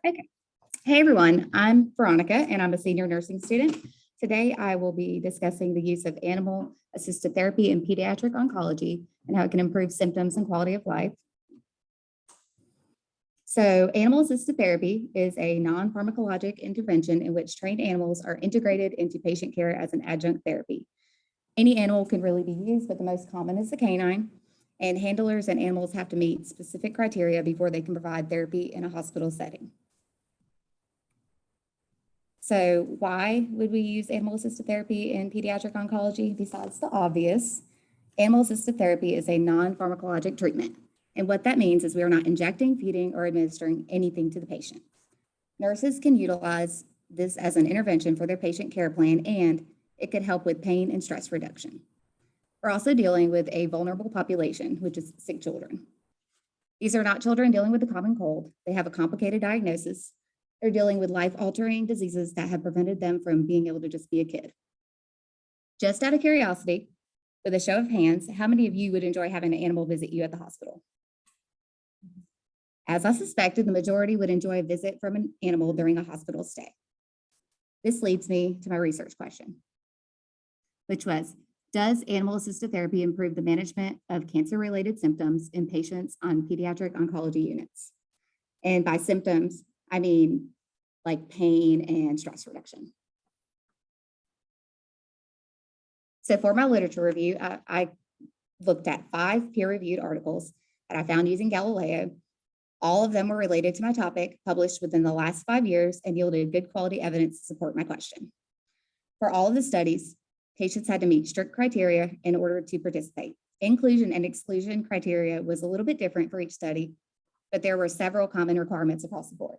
Okay. Hey everyone, I'm Veronica and I'm a senior nursing student. Today I will be discussing the use of animal assisted therapy in pediatric oncology and how it can improve symptoms and quality of life. So animal assisted therapy is a non-pharmacologic intervention in which trained animals are integrated into patient care as an adjunct therapy. Any animal can really be used, but the most common is the canine. And handlers and animals have to meet specific criteria before they can provide therapy in a hospital setting. So why would we use animal-assisted therapy in pediatric oncology? Besides the obvious, animal-assisted therapy is a non-pharmacologic treatment. And what that means is we are not injecting, feeding, or administering anything to the patient. Nurses can utilize this as an intervention for their patient care plan, and it could help with pain and stress reduction. We're also dealing with a vulnerable population, which is sick children. These are not children dealing with a common cold. They have a complicated diagnosis. They're dealing with life-altering diseases that have prevented them from being able to just be a kid. Just out of curiosity, with a show of hands, how many of you would enjoy having an animal visit you at the hospital? As I suspected, the majority would enjoy a visit from an animal during a hospital stay. This leads me to my research question, which was, does animal-assisted therapy improve the management of cancer-related symptoms in patients on pediatric oncology units? And by symptoms, I mean like pain and stress reduction. So for my literature review, I looked at 5 peer-reviewed articles that I found using Galileo. All of them were related to my topic, published within the last 5 years, and yielded good quality evidence to support my question. For all of the studies, patients had to meet strict criteria in order to participate. Inclusion and exclusion criteria was a little bit different for each study, but there were several common requirements across the board.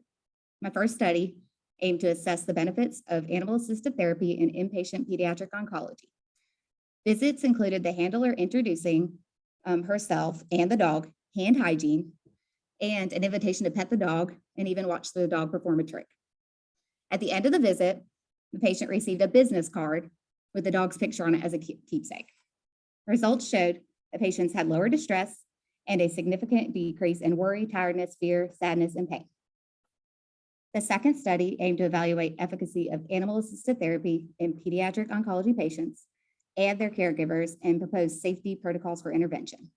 My first study aimed to assess the benefits of animal-assisted therapy in inpatient pediatric oncology. Visits included the handler introducing herself and the dog, hand hygiene, and an invitation to pet the dog and even watch the dog perform a trick. At the end of the visit, the patient received a business card with the dog's picture on it as a keepsake. Results showed that patients had lower distress and a significant decrease in worry, tiredness, fear, sadness, and pain. The second study aimed to evaluate efficacy of animal-assisted therapy in pediatric oncology patients and their caregivers and proposed safety protocols for intervention.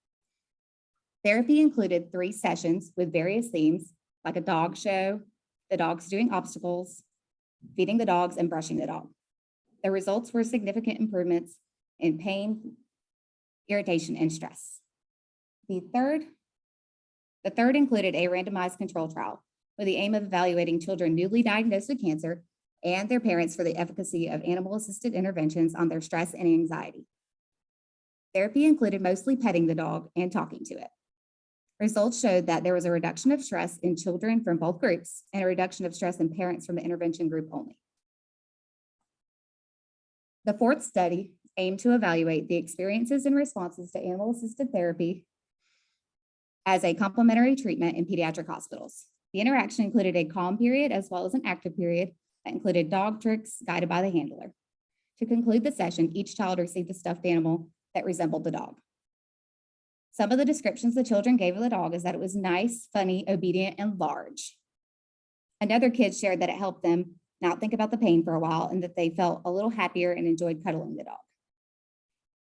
Therapy included 3 sessions with various themes, like a dog show, the dogs doing obstacles, feeding the dogs, and brushing the dog. The results were significant improvements in pain, irritation, and stress. The third included a randomized control trial with the aim of evaluating children newly diagnosed with cancer and their parents for the efficacy of animal-assisted interventions on their stress and anxiety. Therapy included mostly petting the dog and talking to it. Results showed that there was a reduction of stress in children from both groups and a reduction of stress in parents from the intervention group only. The fourth study aimed to evaluate the experiences and responses to animal-assisted therapy as a complementary treatment in pediatric hospitals. The interaction included a calm period as well as an active period that included dog tricks guided by the handler. To conclude the session, each child received a stuffed animal that resembled the dog. Some of the descriptions the children gave of the dog is that it was nice, funny, obedient, and large. Another kid shared that it helped them not think about the pain for a while and that they felt a little happier and enjoyed cuddling the dog.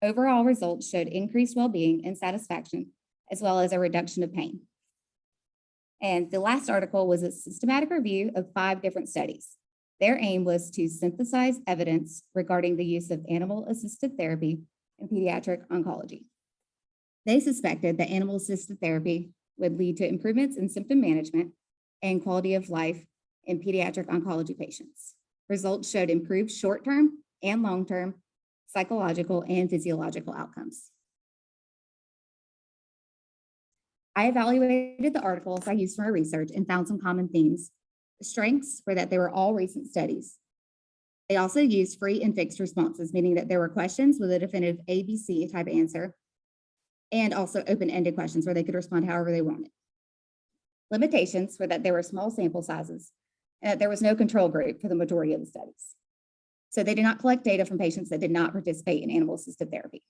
Overall results showed increased well-being and satisfaction, as well as a reduction of pain. And the last article was a systematic review of 5 different studies. Their aim was to synthesize evidence regarding the use of animal-assisted therapy in pediatric oncology. They suspected that animal-assisted therapy would lead to improvements in symptom management and quality of life in pediatric oncology patients. Results showed improved short-term and long-term psychological and physiological outcomes. I evaluated the articles I used for my research and found some common themes. The strengths were that they were all recent studies. They also used free and fixed responses, meaning that there were questions with a definitive ABC type answer, and also open-ended questions where they could respond however they wanted. Limitations were that there were small sample sizes and that there was no control group for the majority of the studies. So they did not collect data from patients that did not participate in animal-assisted therapy.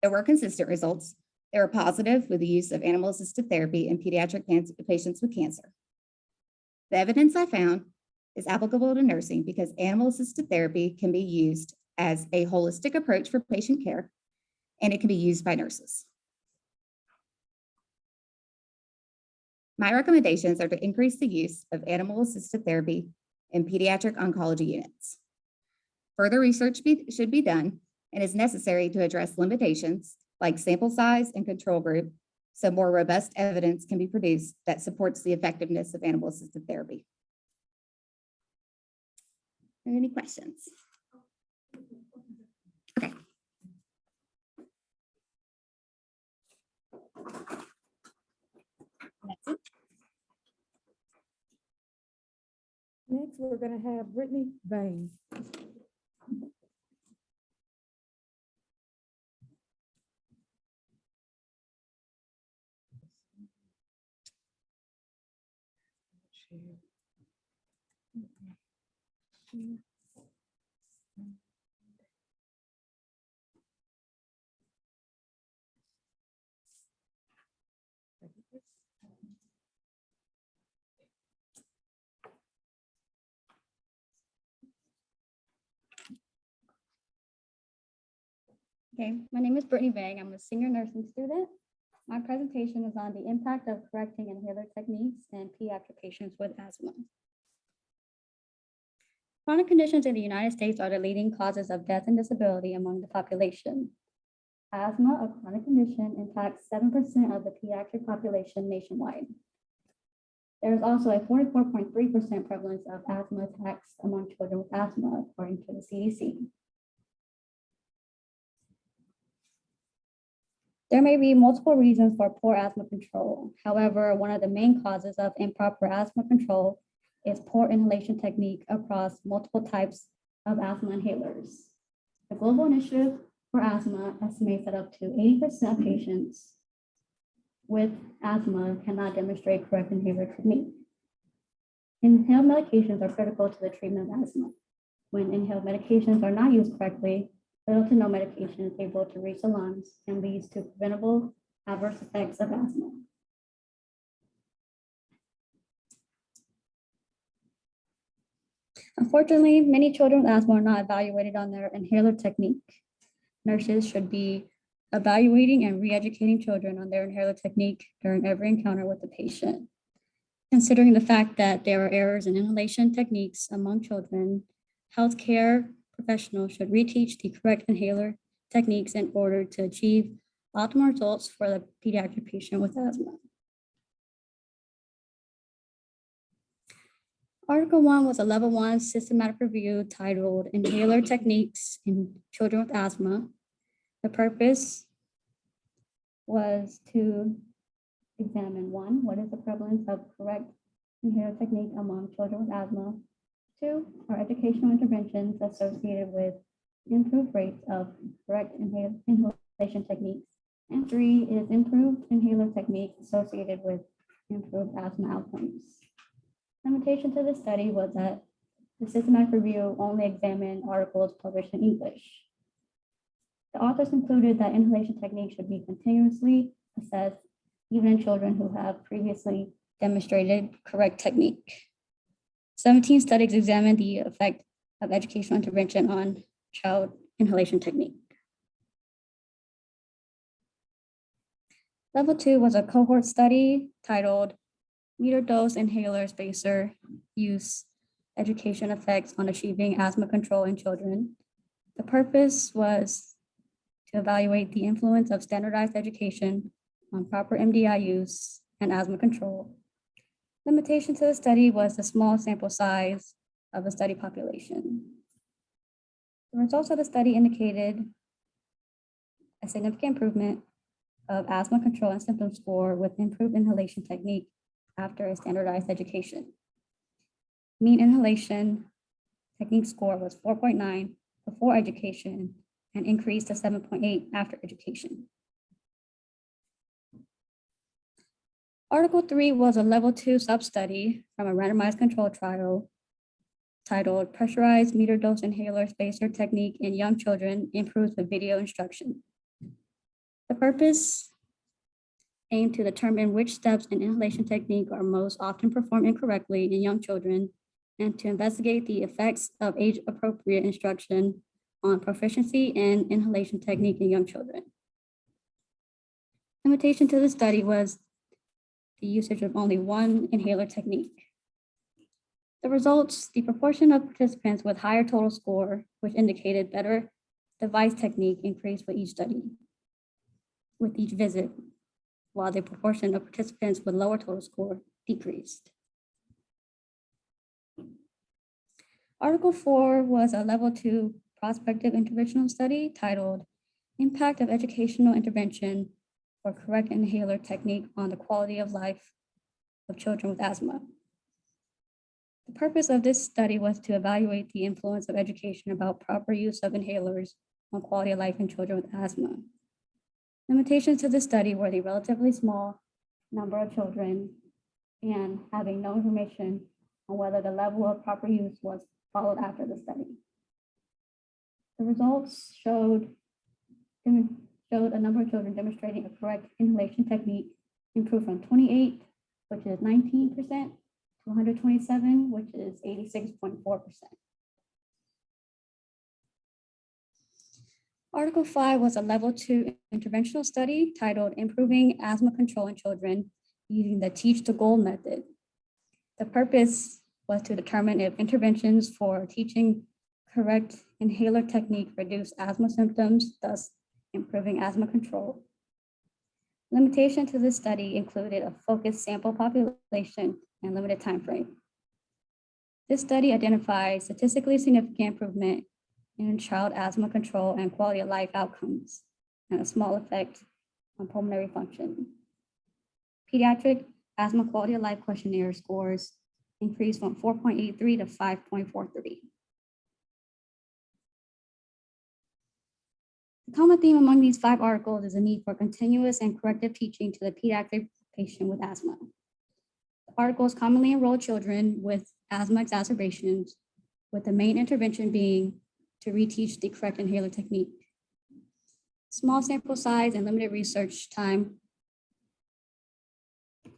There were consistent results. They were positive with the use of animal-assisted therapy in pediatric patients with cancer. The evidence I found is applicable to nursing because animal-assisted therapy can be used as a holistic approach for patient care, and it can be used by nurses. My recommendations are to increase the use of animal-assisted therapy in pediatric oncology units. Further research should be done and is necessary to address limitations like sample size and control group, so more robust evidence can be produced that supports the effectiveness of animal-assisted therapy. Are there any questions? Okay. That's it. Next, we're going to have Brittany Vang. Okay, my name is Brittany Vang. I'm a senior nursing student. My presentation is on the impact of correcting inhaler techniques in pediatric patients with asthma. Chronic conditions in the United States are the leading causes of death and disability among the population. Asthma, a chronic condition, impacts 7% of the pediatric population nationwide. There is also a 44.3% prevalence of asthma attacks among children with asthma, according to the CDC. There may be multiple reasons for poor asthma control. However, one of the main causes of improper asthma control is poor inhalation technique across multiple types of asthma inhalers. The Global Initiative for Asthma estimates that up to 80% of patients with asthma cannot demonstrate correct inhaler technique. Inhaled medications are critical to the treatment of asthma. When inhaled medications are not used correctly, little to no medication is able to reach the lungs and leads to preventable adverse effects of asthma. Unfortunately, many children with asthma are not evaluated on their inhaler technique. Nurses should be evaluating and re-educating children on their inhaler technique during every encounter with the patient. Considering the fact that there are errors in inhalation techniques among children, healthcare professionals should reteach the correct inhaler techniques in order to achieve optimal results for the pediatric patient with asthma. Article 1 was a level 1 systematic review titled Inhaler Techniques in Children with Asthma. The purpose was to examine 1, what is the prevalence of correct inhaler technique among children with asthma? 2, are educational interventions associated with improved rates of correct inhalation techniques? And 3, is improved inhaler technique associated with improved asthma outcomes? Limitation to the study was that the systematic review only examined articles published in English. The authors concluded that inhalation technique should be continuously assessed, even in children who have previously demonstrated correct technique. 17 studies examined the effect of educational intervention on child inhalation technique. Level 2 was a cohort study titled Meter Dose Inhaler Spacer Use Education Effects on Achieving Asthma Control in Children. The purpose was to evaluate the influence of standardized education on proper MDI use and asthma control. Limitation to the study was the small sample size of the study population. The results of the study indicated a significant improvement of asthma control and symptom score with improved inhalation technique after a standardized education. Mean inhalation technique score was 4.9 before education and increased to 7.8 after education. Article 3 was a level 2 sub-study from a randomized control trial titled Pressurized Meter Dose Inhaler Spacer Technique in Young Children Improves with Video Instruction. The purpose aim to determine which steps in inhalation technique are most often performed incorrectly in young children, and to investigate the effects of age-appropriate instruction on proficiency in inhalation technique in young children. Limitation to the study was the usage of only one inhaler technique. The results, the proportion of participants with higher total score, which indicated better device technique, increased with each study, with each visit, while the proportion of participants with lower total score decreased. Article 4 was a level 2 prospective interventional study titled Impact of Educational Intervention for Correct Inhaler Technique on the Quality of Life of Children with Asthma. The purpose of this study was to evaluate the influence of education about proper use of inhalers on quality of life in children with asthma. Limitations to the study were the relatively small number of children and having no information on whether the level of proper use was followed after the study. The results showed a number of children demonstrating a correct inhalation technique improved from 28, which is 19%, to 127, which is 86.4%. Article 5 was a level 2 interventional study titled Improving Asthma Control in Children using the Teach to Goal method. The purpose was to determine if interventions for teaching correct inhaler technique reduce asthma symptoms, thus improving asthma control. Limitation to this study included a focused sample population and limited time frame. This study identified statistically significant improvement in child asthma control and quality of life outcomes, and a small effect on pulmonary function. Pediatric asthma quality of life questionnaire scores increased from 4.83 to 5.43. The common theme among these 5 articles is a need for continuous and corrective teaching to the pediatric patient with asthma. The articles commonly enroll children with asthma exacerbations, with the main intervention being to reteach the correct inhaler technique. Small sample size and limited research time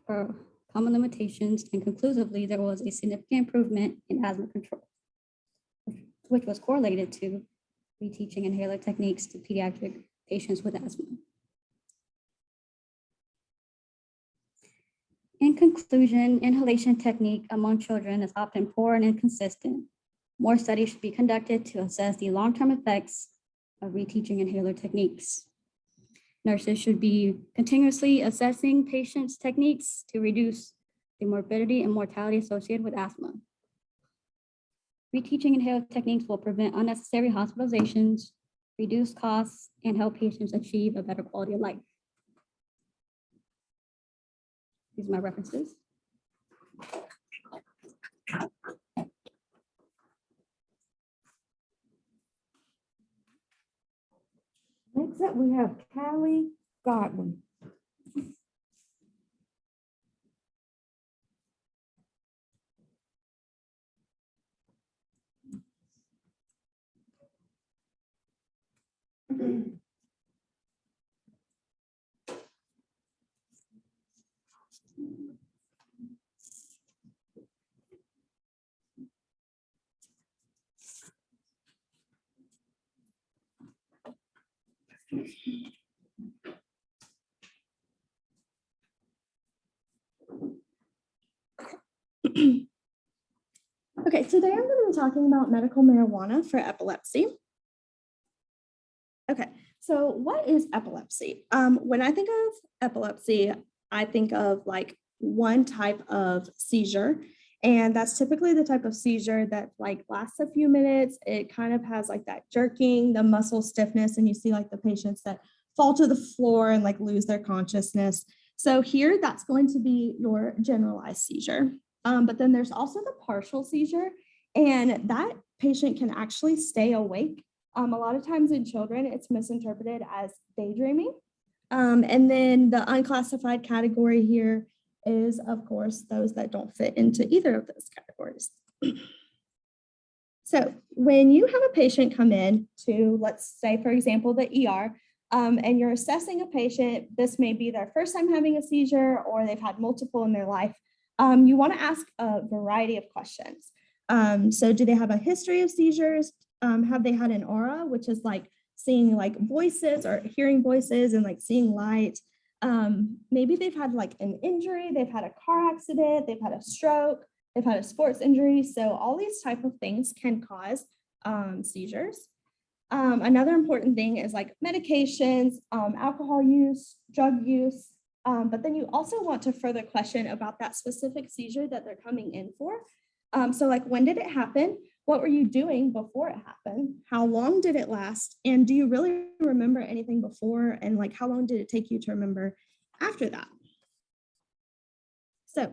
are common limitations, and conclusively, there was a significant improvement in asthma control, which was correlated to reteaching inhaler techniques to pediatric patients with asthma. In conclusion, inhalation technique among children is often poor and inconsistent. More studies should be conducted to assess the long-term effects of reteaching inhaler techniques. Nurses should be continuously assessing patients' techniques to reduce the morbidity and mortality associated with asthma. Reteaching inhaler techniques will prevent unnecessary hospitalizations, reduce costs, and help patients achieve a better quality of life. These are my references. Next up, we have Caleigh Godwin. Okay, today I'm going to be talking about medical marijuana for epilepsy. Okay, so what is epilepsy? When I think of epilepsy, I think of like one type of seizure, and that's typically the type of seizure that like lasts a few minutes. It kind of has like that jerking, the muscle stiffness, and you see like the patients that fall to the floor and like lose their consciousness. So here, that's going to be your generalized seizure. But then there's also the partial seizure, and that patient can actually stay awake. A lot of times in children, it's misinterpreted as daydreaming. And then the unclassified category here is, of course, those that don't fit into either of those categories. So when you have a patient come in to, let's say, for example, the ER, and you're assessing a patient, this may be their first time having a seizure or they've had multiple in their life, you want to ask a variety of questions. So do they have a history of seizures? Have they had an aura, which is like seeing like voices or hearing voices and like seeing light? Maybe they've had like an injury, they've had a car accident, they've had a stroke, they've had a sports injury. So all these type of things can cause seizures. Another important thing is like medications, alcohol use, drug use, but then you also want to further question about that specific seizure that they're coming in for. So like, when did it happen? What were you doing before it happened? How long did it last? And do you really remember anything before? And like, how long did it take you to remember after that? So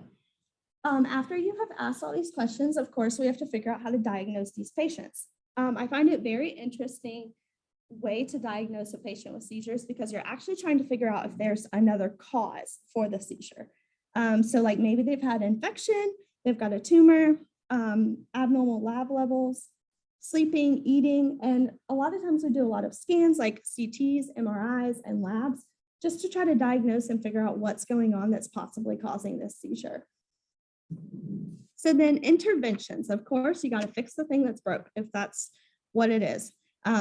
after you have asked all these questions, of course, we have to figure out how to diagnose these patients. I find it very interesting way to diagnose a patient with seizures because you're actually trying to figure out if there's another cause for the seizure. So like maybe they've had infection, they've got a tumor, abnormal lab levels, sleeping, eating, and a lot of times we do a lot of scans like CTs, MRIs, and labs just to try to diagnose and figure out what's going on that's possibly causing this seizure. So then interventions, of course, you got to fix the thing that's broke if that's what it is.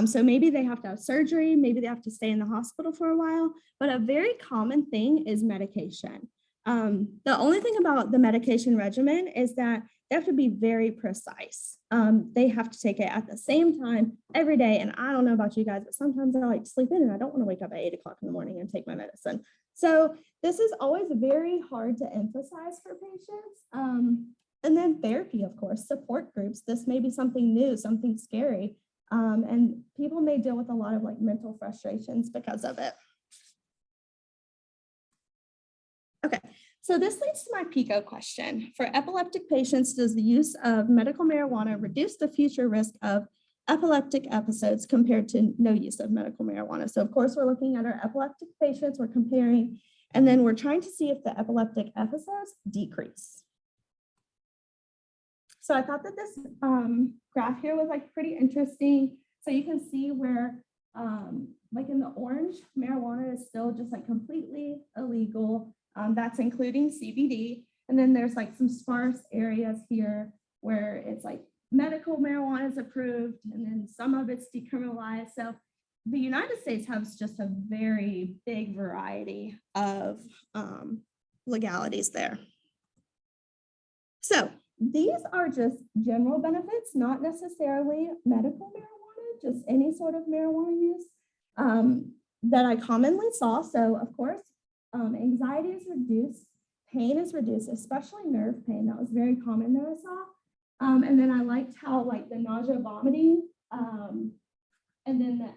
So maybe they have to have surgery, maybe they have to stay in the hospital for a while, but a very common thing is medication. The only thing about the medication regimen is that they have to be very precise. They have to take it at the same time every day. And I don't know about you guys, but sometimes I like to sleep in and I don't want to wake up at 8 o'clock in the morning and take my medicine. So this is always very hard to emphasize for patients. And then therapy, of course, support groups. This may be something new, something scary. And people may deal with a lot of like mental frustrations because of it. Okay, so this leads to my PICO question. For epileptic patients, does the use of medical marijuana reduce the future risk of epileptic episodes compared to no use of medical marijuana? So of course, we're looking at our epileptic patients, we're comparing, and then we're trying to see if the epileptic episodes decrease. So I thought that this graph here was like pretty interesting. So you can see where like in the orange, marijuana is still just like completely illegal. That's including CBD. And then there's like some sparse areas here where it's like medical marijuana is approved and then some of it's decriminalized. So the United States has just a very big variety of legalities there. So these are just general benefits, not necessarily medical marijuana, just any sort of marijuana use that I commonly saw. So of course, anxiety is reduced, pain is reduced, especially nerve pain. That was very common that I saw. And then I liked how like the nausea, vomiting, and then the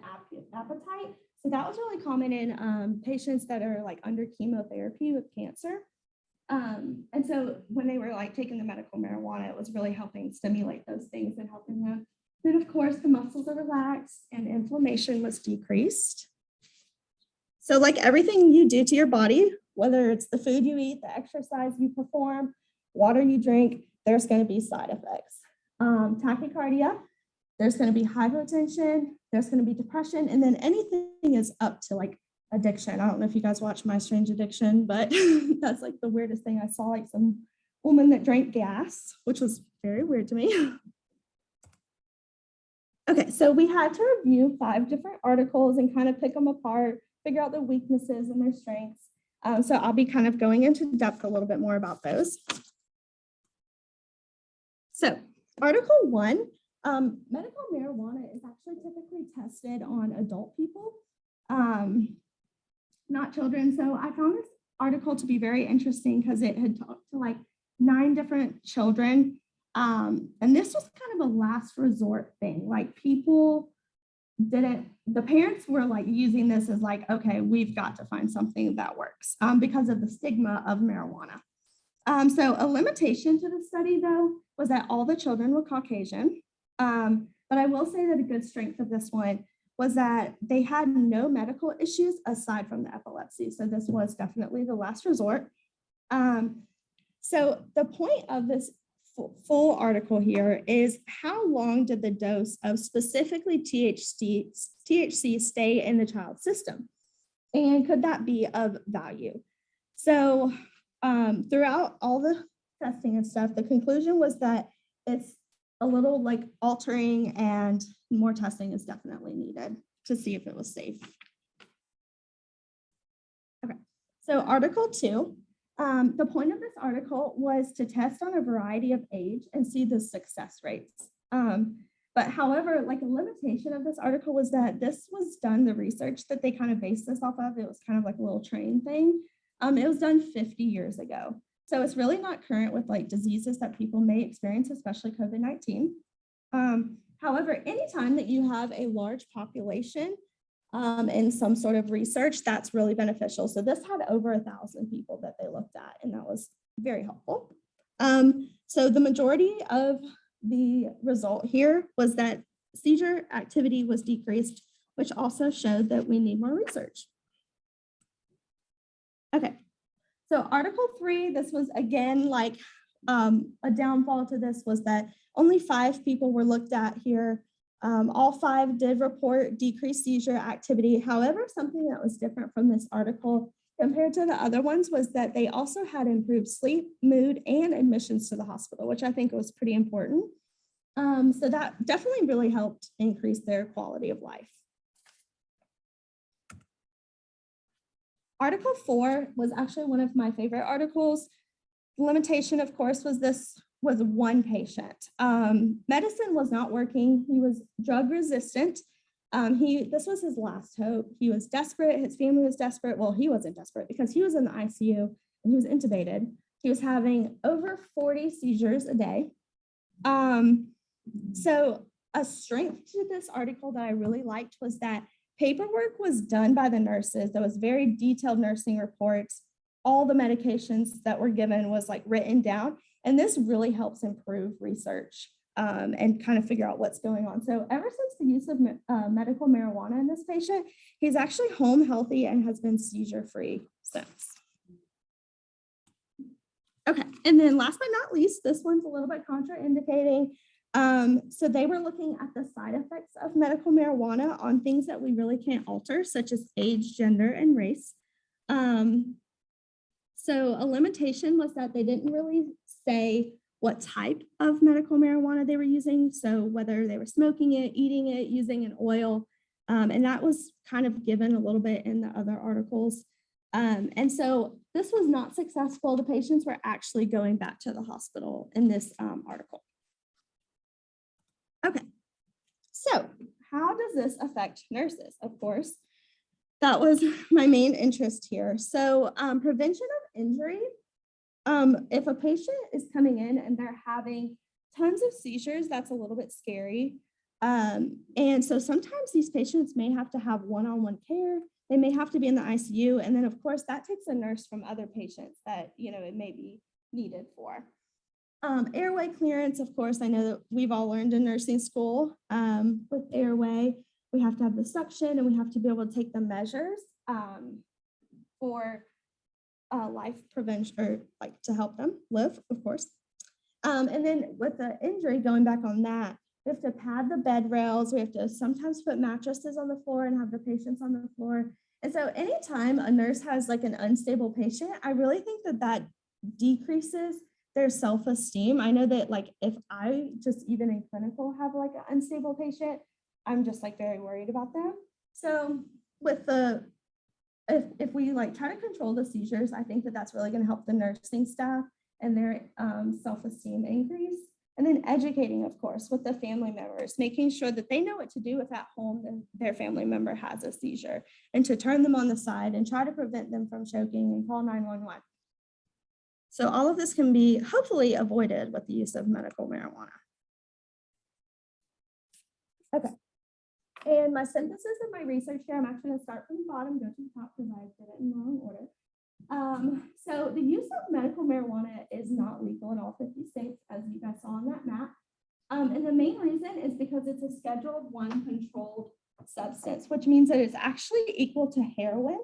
appetite. So that was really common in patients that are like under chemotherapy with cancer. And so when they were like taking the medical marijuana, it was really helping stimulate those things and helping them. Then of course the muscles are relaxed and inflammation was decreased. So like everything you do to your body, whether it's the food you eat, the exercise you perform, water you drink, there's going to be side effects. Tachycardia, there's going to be hypotension, there's going to be depression, and then anything is up to like addiction. I don't know if you guys watch My Strange Addiction, but that's like the weirdest thing. I saw like some woman that drank gas, which was very weird to me. Okay, so we had to review 5 different articles and kind of pick them apart, figure out their weaknesses and their strengths. So I'll be kind of going into depth a little bit more about those. So Article 1, medical marijuana is actually typically tested on adult people, not children. So I found this article to be very interesting because it had talked to like 9 different children. And this was kind of a last resort thing. Like people the parents were like using this as like, okay, we've got to find something that works because of the stigma of marijuana. So a limitation to the study though, was that all the children were Caucasian. But I will say that a good strength of this one was that they had no medical issues aside from the epilepsy. So this was definitely the last resort. So the point of this full article here is how long did the dose of specifically THC stay in the child's system? And could that be of value? So throughout all the testing and stuff, the conclusion was that it's a little like altering and more testing is definitely needed to see if it was safe. Okay, so Article 2. The point of this article was to test on a variety of age and see the success rates. But however, like a limitation of this article was that this was done, the research that they kind of based this off of, it was kind of like a little train thing. It was done 50 years ago. So it's really not current with like diseases that people may experience, especially COVID-19. However, anytime that you have a large population in some sort of research, that's really beneficial. So this had over 1,000 people that they looked at, and that was very helpful. So the majority of the result here was that seizure activity was decreased, which also showed that we need more research. Okay, so Article 3, this was again like a downfall to this was that only 5 people were looked at here. All 5 did report decreased seizure activity. However, something that was different from this article compared to the other ones was that they also had improved sleep, mood, and admissions to the hospital, which I think was pretty important. So that definitely really helped increase their quality of life. Article 4 was actually one of my favorite articles. The limitation, of course, was this was one patient. Medicine was not working. He was drug resistant. This was his last hope. He was desperate. His family was desperate. Well, he wasn't desperate because he was in the ICU and he was intubated. He was having over 40 seizures a day. So a strength to this article that I really liked was that paperwork was done by the nurses. There was very detailed nursing reports. All the medications that were given was like written down. And this really helps improve research and kind of figure out what's going on. So ever since the use of medical marijuana in this patient, he's actually home healthy and has been seizure-free since. Okay, and then last but not least, this one's a little bit contraindicating. So they were looking at the side effects of medical marijuana on things that we really can't alter, such as age, gender, and race. So a limitation was that they didn't really say what type of medical marijuana they were using. So whether they were smoking it, eating it, using an oil, and that was kind of given a little bit in the other articles. And so this was not successful. The patients were actually going back to the hospital in this article. Okay, so how does this affect nurses? Of course, that was my main interest here. So prevention of injury. If a patient is coming in and they're having tons of seizures, that's a little bit scary. And so sometimes these patients may have to have one-on-one care. They may have to be in the ICU. And then of course that takes a nurse from other patients that, it may be needed for. Airway clearance, of course, I know that we've all learned in nursing school with airway, we have to have the suction and we have to be able to take the measures for life prevention, or like to help them live, of course. And then with the injury, going back on that, we have to pad the bed rails. We have to sometimes put mattresses on the floor and have the patients on the floor. And so anytime a nurse has like an unstable patient, I really think that that decreases their self-esteem. I know that like if I just even in clinical have like an unstable patient, I'm just like very worried about them. So with the, if we like try to control the seizures, I think that that's really going to help the nursing staff and their self-esteem increase. And then educating, of course, with the family members, making sure that they know what to do if at home their family member has a seizure, and to turn them on the side and try to prevent them from choking and call 911. So all of this can be hopefully avoided with the use of medical marijuana. Okay. And my synthesis of my research here, I'm actually going to start from the bottom, go to the top because I did it in the wrong order. So the use of medical marijuana is not legal in all 50 states, as you guys saw on that map. And the main reason is because it's a Schedule I controlled substance, which means that it's actually equal to heroin.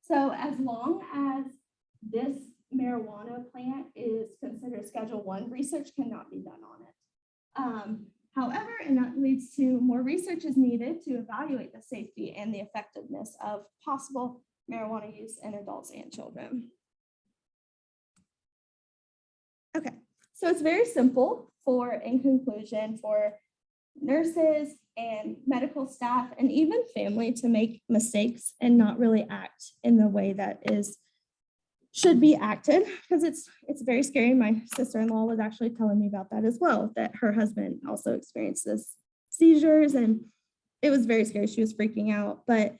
So as long as this marijuana plant is considered Schedule 1, research cannot be done on it. However, and that leads to more research is needed to evaluate the safety and the effectiveness of possible marijuana use in adults and children. Okay, so it's very simple in conclusion, for nurses and medical staff and even family to make mistakes and not really act in the way that should be acted, because it's very scary. My sister-in-law was actually telling me about that as well, that her husband also experienced this seizures, and it was very scary. She was freaking out. But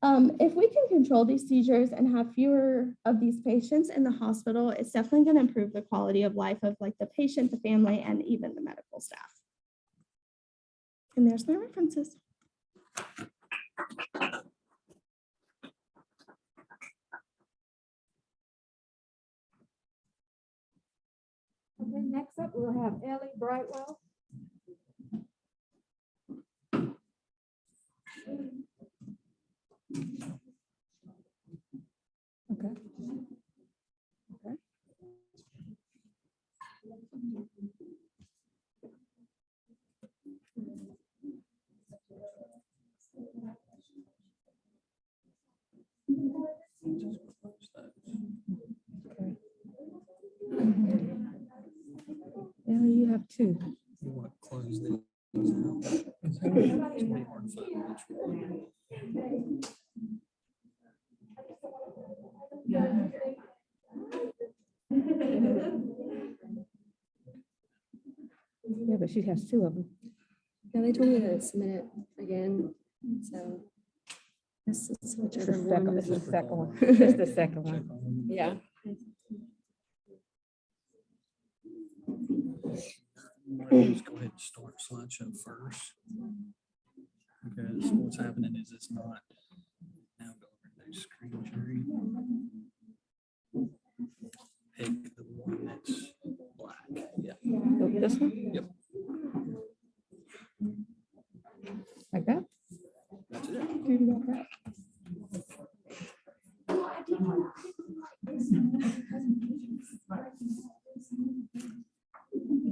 if we can control these seizures and have fewer of these patients in the hospital, it's definitely going to improve the quality of life of like the patient, the family, and even the medical staff. And there's my references. Okay, next up, we'll have Ellie Brightwell. Okay. Okay. Ellie, you have two. You want to close these out? It's pretty hard to find which one. Yeah, but she has two of them. Yeah, they told me to submit it again, so this is It's whichever the second, one. it's the second one. It's the second one. Yeah. Just go ahead and start slideshow first. Because what's happening is it's not now go over to screen sharing. Pick the one that's black. Yeah. Oh, this one? Yep. Like that? That's it.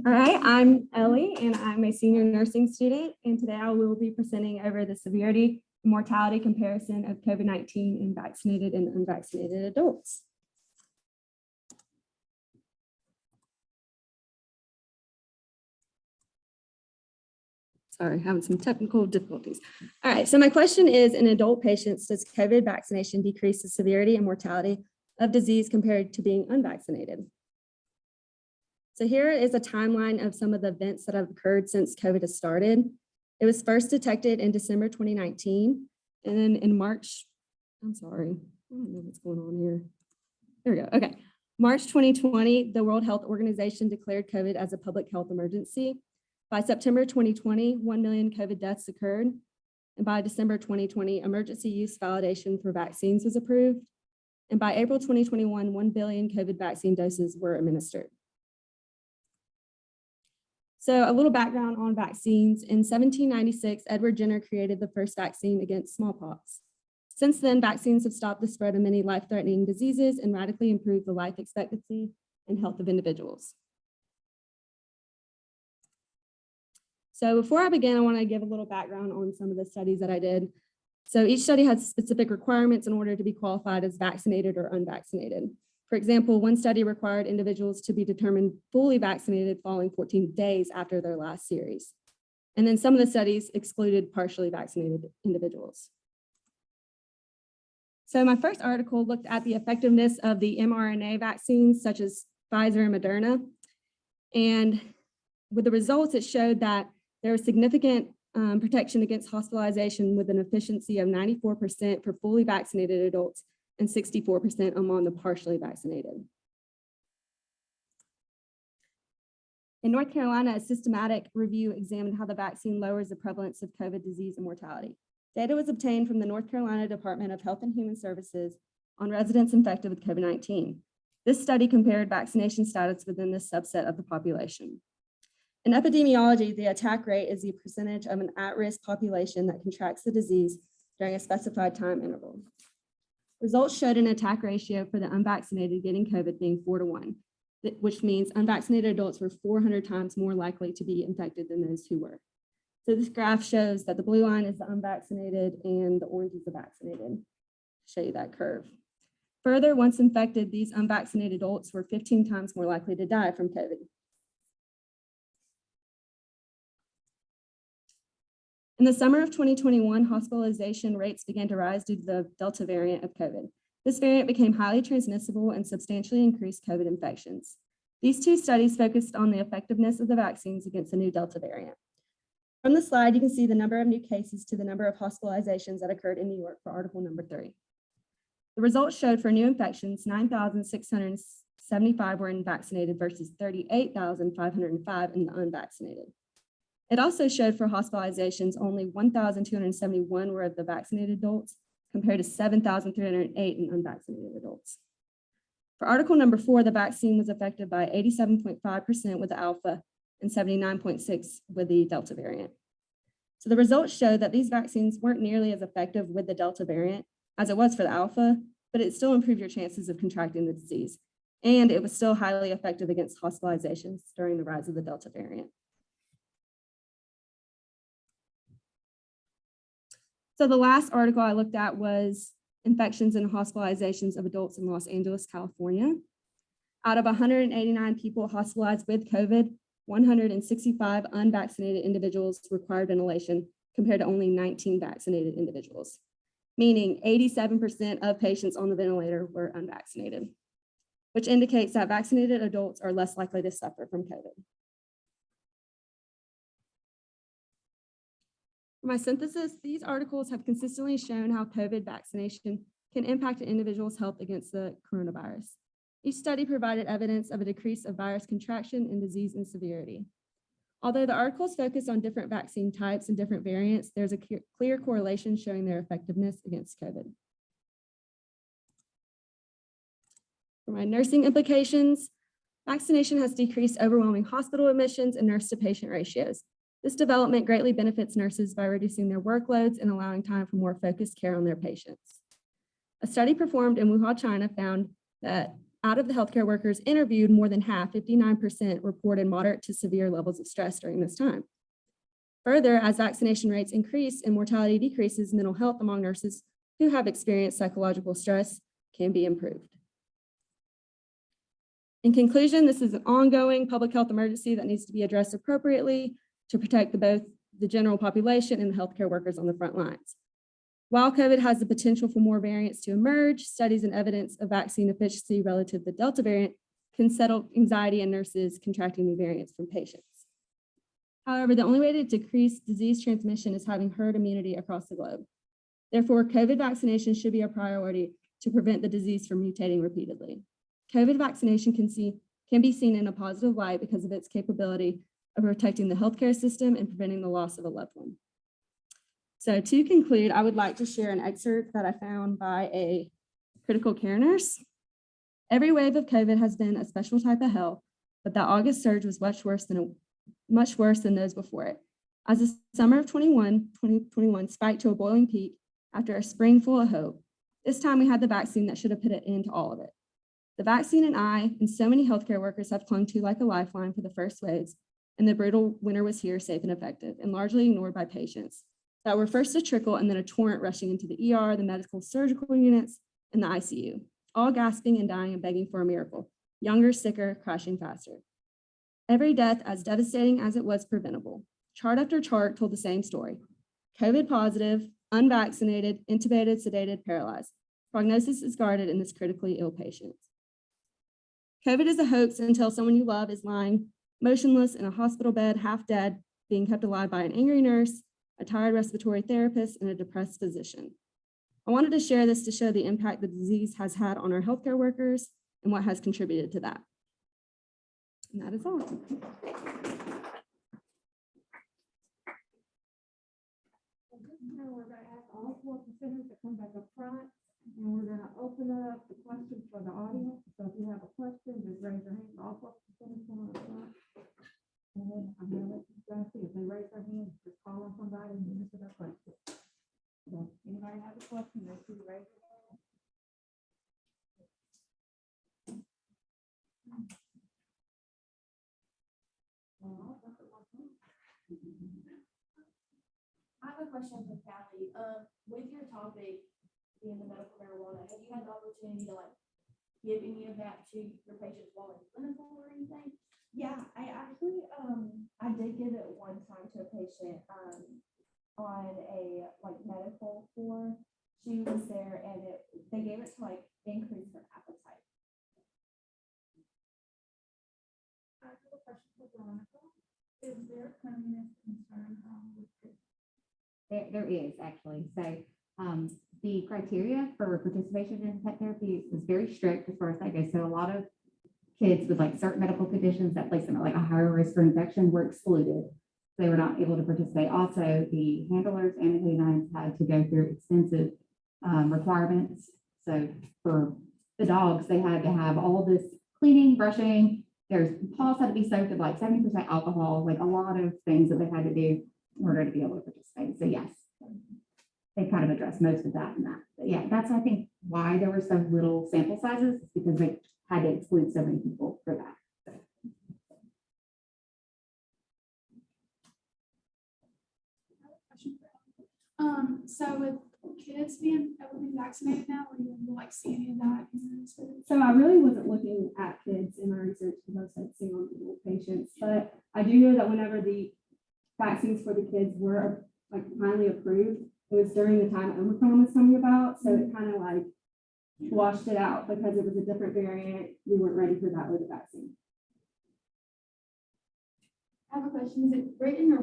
All right, I'm Ellie, and I'm a senior nursing student, and today I will be presenting over the severity and mortality comparison of COVID-19 in vaccinated and unvaccinated adults. Sorry, having some technical difficulties. All right, so my question is, in adult patients, does COVID vaccination decrease the severity and mortality of disease compared to being unvaccinated? So here is a timeline of some of the events that have occurred since COVID has started. It was first detected in December 2019, and then in March, I'm sorry, I don't know what's going on here. There we go, okay. March 2020, the World Health Organization declared COVID as a public health emergency. By September 2020, 1 million COVID deaths occurred. And by December 2020, emergency use validation for vaccines was approved. And by April 2021, 1 billion COVID vaccine doses were administered. So a little background on vaccines. In 1796, Edward Jenner created the first vaccine against smallpox. Since then, vaccines have stopped the spread of many life-threatening diseases and radically improved the life expectancy and health of individuals. So before I begin, I want to give a little background on some of the studies that I did. So each study has specific requirements in order to be qualified as vaccinated or unvaccinated. For example, one study required individuals to be determined fully vaccinated following 14 days after their last series. And then some of the studies excluded partially vaccinated individuals. So my first article looked at the effectiveness of the mRNA vaccines such as Pfizer and Moderna. And with the results, it showed that there was significant protection against hospitalization with an efficiency of 94% for fully vaccinated adults and 64% among the partially vaccinated. In North Carolina, a systematic review examined how the vaccine lowers the prevalence of COVID disease and mortality. Data was obtained from the North Carolina Department of Health and Human Services on residents infected with COVID-19. This study compared vaccination status within this subset of the population. In epidemiology, the attack rate is the percentage of an at-risk population that contracts the disease during a specified time interval. Results showed an attack ratio for the unvaccinated getting COVID being 4-to-1, which means unvaccinated adults were 400 times more likely to be infected than those who were. So this graph shows that the blue line is the unvaccinated and the orange is the vaccinated. Show you that curve. Further, once infected, these unvaccinated adults were 15 times more likely to die from COVID. In the summer of 2021, hospitalization rates began to rise due to the Delta variant of COVID. This variant became highly transmissible and substantially increased COVID infections. These two studies focused on the effectiveness of the vaccines against the new Delta variant. From the slide, you can see the number of new cases to the number of hospitalizations that occurred in New York for article number 3. The results showed for new infections, 9,675 were vaccinated versus 38,505 in the unvaccinated. It also showed for hospitalizations, only 1,271 were of the vaccinated adults compared to 7,308 in unvaccinated adults. For article number 4, the vaccine was effective by 87.5% with the alpha and 79.6% with the Delta variant. So the results showed that these vaccines weren't nearly as effective with the Delta variant as it was for the alpha, but it still improved your chances of contracting the disease. And it was still highly effective against hospitalizations during the rise of the Delta variant. So the last article I looked at was infections and hospitalizations of adults in Los Angeles, California. Out of 189 people hospitalized with COVID, 165 unvaccinated individuals required ventilation compared to only 19 vaccinated individuals, meaning 87% of patients on the ventilator were unvaccinated, which indicates that vaccinated adults are less likely to suffer from COVID. For my synthesis, these articles have consistently shown how COVID vaccination can impact an individual's health against the coronavirus. Each study provided evidence of a decrease of virus contraction and disease and severity. Although the articles focus on different vaccine types and different variants, there's a clear correlation showing their effectiveness against COVID. For my nursing implications, vaccination has decreased overwhelming hospital admissions and nurse-to-patient ratios. This development greatly benefits nurses by reducing their workloads and allowing time for more focused care on their patients. A study performed in Wuhan, China found that out of the healthcare workers interviewed, more than half, 59%, reported moderate to severe levels of stress during this time. Further, as vaccination rates increase and mortality decreases, mental health among nurses who have experienced psychological stress can be improved. In conclusion, this is an ongoing public health emergency that needs to be addressed appropriately to protect both the general population and the healthcare workers on the front lines. While COVID has the potential for more variants to emerge, studies and evidence of vaccine efficacy relative to the Delta variant can settle anxiety in nurses contracting new variants from patients. However, the only way to decrease disease transmission is having herd immunity across the globe. Therefore, COVID vaccination should be a priority to prevent the disease from mutating repeatedly. COVID vaccination can be seen in a positive light because of its capability of protecting the healthcare system and preventing the loss of a loved one. So to conclude, I would like to share an excerpt that I found by a critical care nurse. Every wave of COVID has been a special type of hell, but that August surge was much worse than those before it. As the summer of 2021 spiked to a boiling peak after a spring full of hope, this time we had the vaccine that should have put an end to all of it. The vaccine and I and so many healthcare workers have clung to like a lifeline for the first waves, and the brutal winter was here, safe and effective, and largely ignored by patients that were first a trickle and then a torrent rushing into the ER, the medical surgical units, and the ICU, all gasping and dying and begging for a miracle, younger, sicker, crashing faster. Every death, as devastating as it was preventable. Chart after chart told the same story. COVID positive, unvaccinated, intubated, sedated, paralyzed. Prognosis is guarded in this critically ill patient. COVID is a hoax until someone you love is lying motionless in a hospital bed, half dead, being kept alive by an angry nurse, a tired respiratory therapist, and a depressed physician. I wanted to share this to show the impact the disease has had on our healthcare workers and what has contributed to that. And that is all. Now we're going to ask all 4 presenters to come back up front, and we're going to open up the questions for the audience. So if you have a question, just raise your hand. All 4 presenters come up front. And then I'm going to let you guys see if they raise their hand, just call on somebody and answer their question. So anybody have a question, they should raise their hand. I have a question for Caleigh. With your topic being the medical marijuana, have you had the opportunity to like give any of that to your patients while in clinical or anything? Yeah, I actually, I did give it one time to a patient, on a like medical floor. She was there and they gave it to like increase her appetite. I have a question for Veronica. Is there cleanliness concern with kids? There is actually. So the criteria for participation in pet therapy was very strict as far as that goes. So a lot of kids with like certain medical conditions that place them at like a higher risk for infection were excluded. They were not able to participate. Also, the handlers and the canines had to go through extensive requirements. So for the dogs, they had to have all this cleaning, brushing. There's paws had to be soaked with like 70% alcohol, like a lot of things that they had to do in order to be able to participate. So yes, they kind of addressed most of that and that. But yeah, that's I think why there were so little sample sizes, because they had to exclude so many people for that. So with kids being able to be vaccinated now, are you able to like see any of that in your research? So I really wasn't looking at kids in my research because I was focusing on adult patients, but I do know that whenever the vaccines for the kids were like finally approved, it was during the time Omicron was coming about, so it kind of like washed it out because it was a different variant. We weren't ready for that with the vaccine. I have a question. Is it Brittany or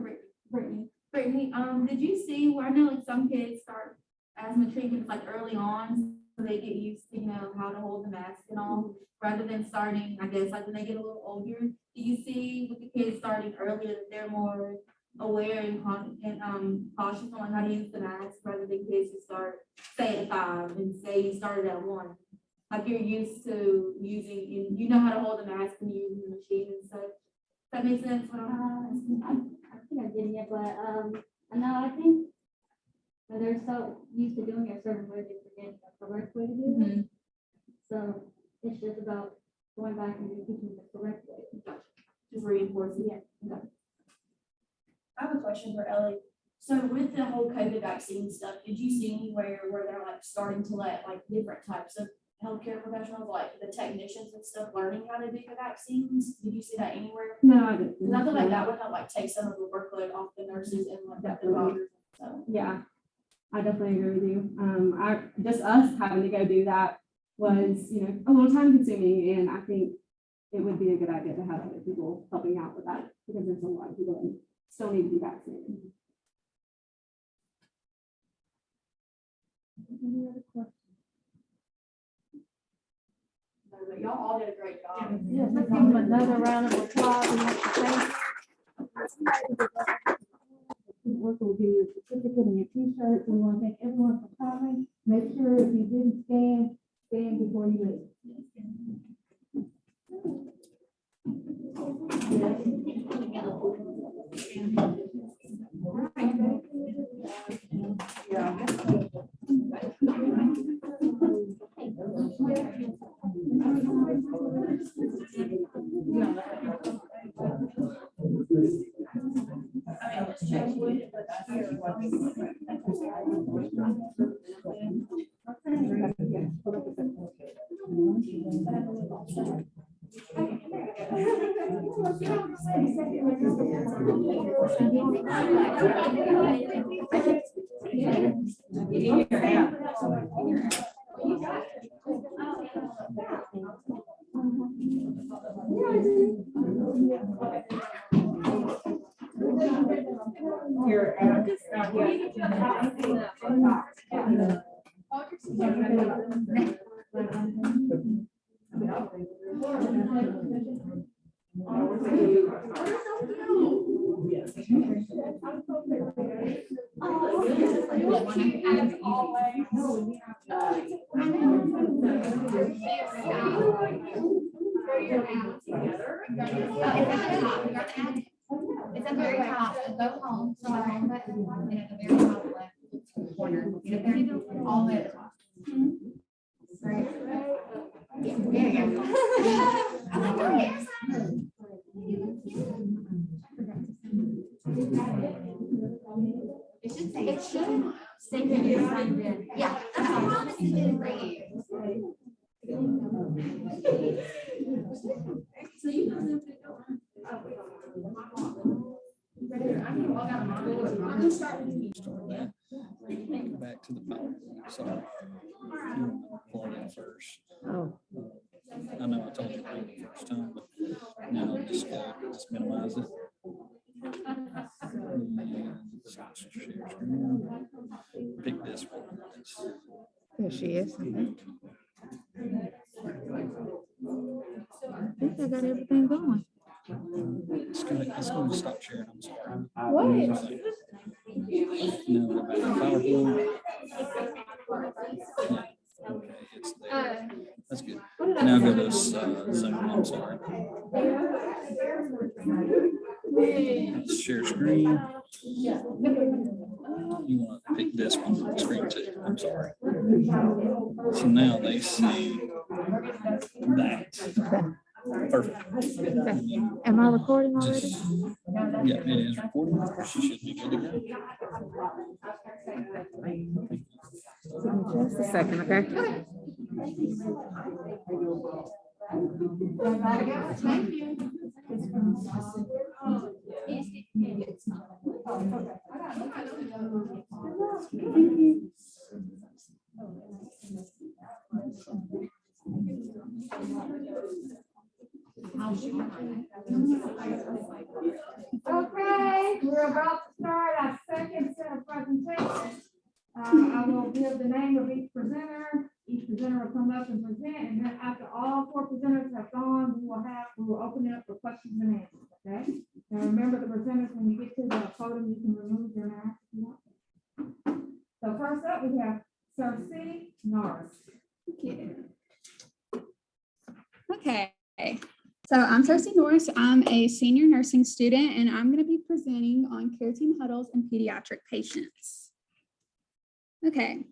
Brittany? Brittany, did you see where I know like some kids start asthma treatments like early on, so they get used to, you know, how to hold the mask and all, rather than starting, I guess, like when they get a little older? Do you see with the kids starting earlier that they're more aware and cautious on like how to use the mask rather than kids who start, say at 5 and say you started at 1? Like you're used to using, you know how to hold the mask and using the machine and such. Does that make sense? What I think I'm getting it, but no, I think that they're so used to doing it a certain way, they forget the correct way to do it. So it's just about going back and teaching the correct way. just reinforcing it? Okay. I have a question for Ellie. So with the whole COVID vaccine stuff, did you see anywhere where they're like starting to let like different types of healthcare professionals, like the technicians and stuff, learning how to do the vaccines? Did you see that anywhere? No, I didn't. Because I feel like that would help like take some of the workload off the nurses and like the doctors. So Yeah, I definitely agree with you. Just us having to go do that was, you know, a little time consuming, and I think it would be a good idea to have other people helping out with that because there's a lot of people that still need to be vaccinated. Any other questions? but y'all all did a great job. Yes, let's give them another round of applause. We want to thank Worker will give you a certificate and your t-shirt. We want to thank everyone for coming. Make sure if you didn't stand before you leave. It's at the very top, go home, so home button, and at the very top left corner, get up there, all the way at the top. Right. Yeah, there you go. It should say. It should. Say that you're signed in. Yeah, that's all. Honestly, didn't bring it. So you know them. Start that. Go back to the PowerPoint. Sorry. Plug in first. Oh. I know I told you that the first time, but now just minimize it. Share screen. Pick this one. There she is. Okay. I think I got everything going. It's gonna stop sharing. I'm sorry. What? No, go back to PowerPoint. Okay, it's there. That's good. Now go to Zoom. I'm sorry. Share screen. You want to pick this one, screen 2. I'm sorry. So now they see that. Perfect. Am I recording already? Yeah, it is recording. She should be good to go. Just a second, okay? Thank you. Okay, we're about to start our second set of presentations. I will give the name of each presenter. Each presenter will come up and present, and then after all 4 presenters have gone, we will open it up for questions and answers, okay? Now remember the presenters, when you get to the podium, you can remove your mask if you want. So first up, we have Searcy, Norris. Okay, so I'm Searcy Norris. I'm a senior nursing student, and I'm going to be presenting on care team huddles and pediatric patients. Okay,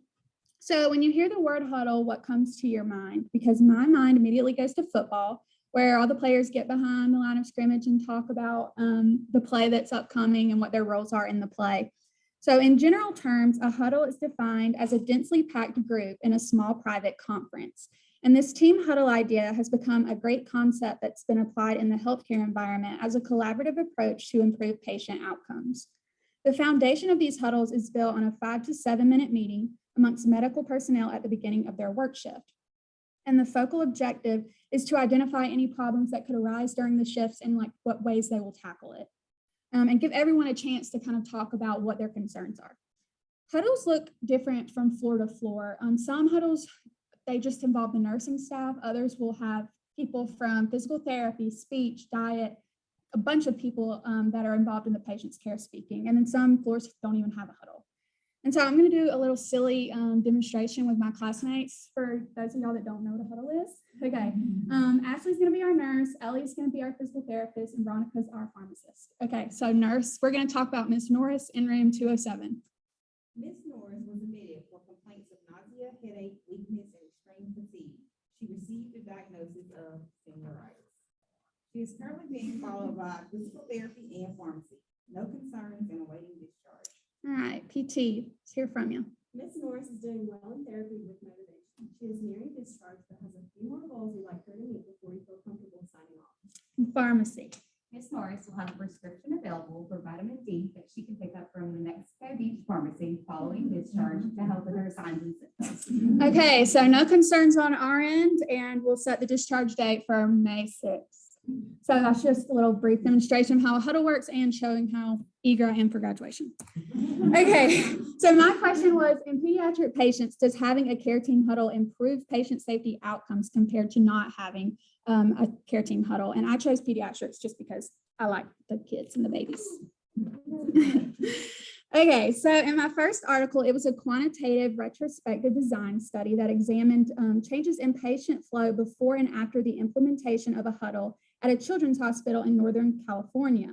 so when you hear the word huddle, what comes to your mind? Because my mind immediately goes to football, where all the players get behind the line of scrimmage and talk about the play that's upcoming and what their roles are in the play. So in general terms, a huddle is defined as a densely packed group in a small private conference. And this team huddle idea has become a great concept that's been applied in the healthcare environment as a collaborative approach to improve patient outcomes. The foundation of these huddles is built on a 5 to 7 minute meeting amongst medical personnel at the beginning of their work shift. And the focal objective is to identify any problems that could arise during the shifts and like what ways they will tackle it. And give everyone a chance to kind of talk about what their concerns are. Huddles look different from floor to floor. Some huddles, they just involve the nursing staff. Others will have people from physical therapy, speech, diet, a bunch of people that are involved in the patient's care speaking. And then some floors don't even have a huddle. And so I'm going to do a little silly demonstration with my classmates for those of y'all that don't know what a huddle is. Okay, Ashley's going to be our nurse, Ellie's going to be our physical therapist, and Veronica's our pharmacist. Okay, so nurse, we're going to talk about Miss Norris in room 207. Miss Norris was admitted for complaints of nausea, headache, weakness, and extreme fatigue. She received a diagnosis of senioritis. She is currently being followed by physical therapy and pharmacy. No concerns and awaiting discharge. All right, PT, let's hear from you. Miss Norris is doing well in therapy with motivation. She is nearing discharge but has a few more goals we'd like her to meet before you feel comfortable signing off. Pharmacy. Miss Norris will have a prescription available for vitamin D that she can pick up from the Mexico Beach Pharmacy following discharge to help with her signs and symptoms. Okay, so no concerns on our end, and we'll set the discharge date for May 6th. So that's just a little brief demonstration of how a huddle works and showing how eager I am for graduation. Okay, so my question was, in pediatric patients, does having a care team huddle improve patient safety outcomes compared to not having a care team huddle? And I chose pediatrics just because I like the kids and the babies. Okay, so in my first article, it was a quantitative retrospective design study that examined changes in patient flow before and after the implementation of a huddle at a children's hospital in Northern California.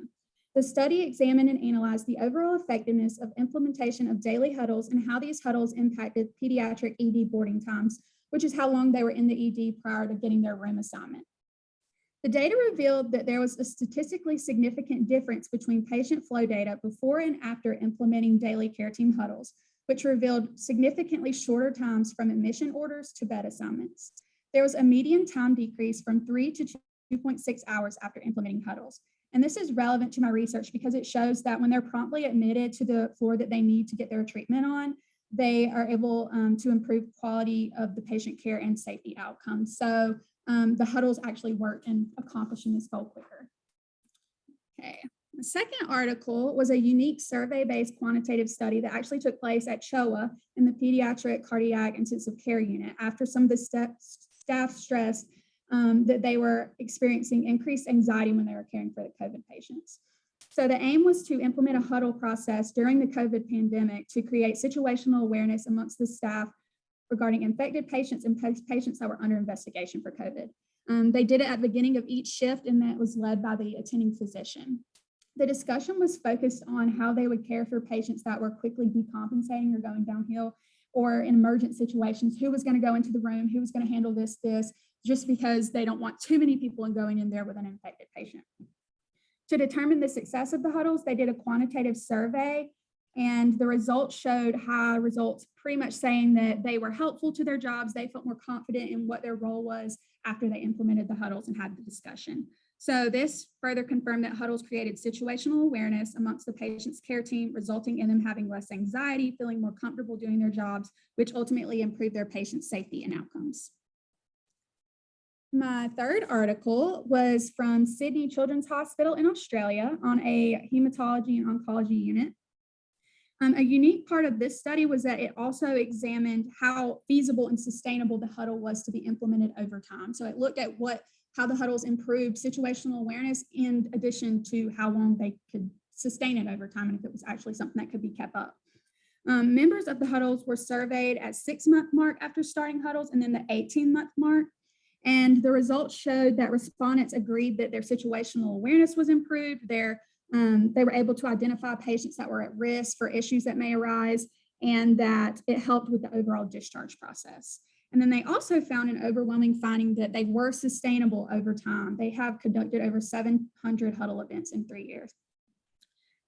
The study examined and analyzed the overall effectiveness of implementation of daily huddles and how these huddles impacted pediatric ED boarding times, which is how long they were in the ED prior to getting their room assignment. The data revealed that there was a statistically significant difference between patient flow data before and after implementing daily care team huddles, which revealed significantly shorter times from admission orders to bed assignments. There was a median time decrease from 3 to 2.6 hours after implementing huddles. And this is relevant to my research because it shows that when they're promptly admitted to the floor that they need to get their treatment on, they are able to improve quality of the patient care and safety outcomes. So the huddles actually work in accomplishing this goal quicker. Okay. The second article was a unique survey-based quantitative study that actually took place at CHOA in the Pediatric Cardiac Intensive Care Unit after some of the staff stressed that they were experiencing increased anxiety when they were caring for the COVID patients. So the aim was to implement a huddle process during the COVID pandemic to create situational awareness amongst the staff regarding infected patients and patients that were under investigation for COVID. They did it at the beginning of each shift, and that was led by the attending physician. The discussion was focused on how they would care for patients that were quickly decompensating or going downhill, or in emergent situations, who was going to go into the room, who was going to handle this, just because they don't want too many people going in there with an infected patient. To determine the success of the huddles, they did a quantitative survey, and the results showed high results, pretty much saying that they were helpful to their jobs. They felt more confident in what their role was after they implemented the huddles and had the discussion. So this further confirmed that huddles created situational awareness amongst the patient's care team, resulting in them having less anxiety, feeling more comfortable doing their jobs, which ultimately improved their patient safety and outcomes. My third article was from Sydney Children's Hospital in Australia on a hematology and oncology unit. A unique part of this study was that it also examined how feasible and sustainable the huddle was to be implemented over time. So it looked at how the huddles improved situational awareness in addition to how long they could sustain it over time and if it was actually something that could be kept up. Members of the huddles were surveyed at 6-month mark after starting huddles and then the 18-month mark. And the results showed that respondents agreed that their situational awareness was improved. They were able to identify patients that were at risk for issues that may arise, and that it helped with the overall discharge process. And then they also found an overwhelming finding that they were sustainable over time. They have conducted over 700 huddle events in 3 years.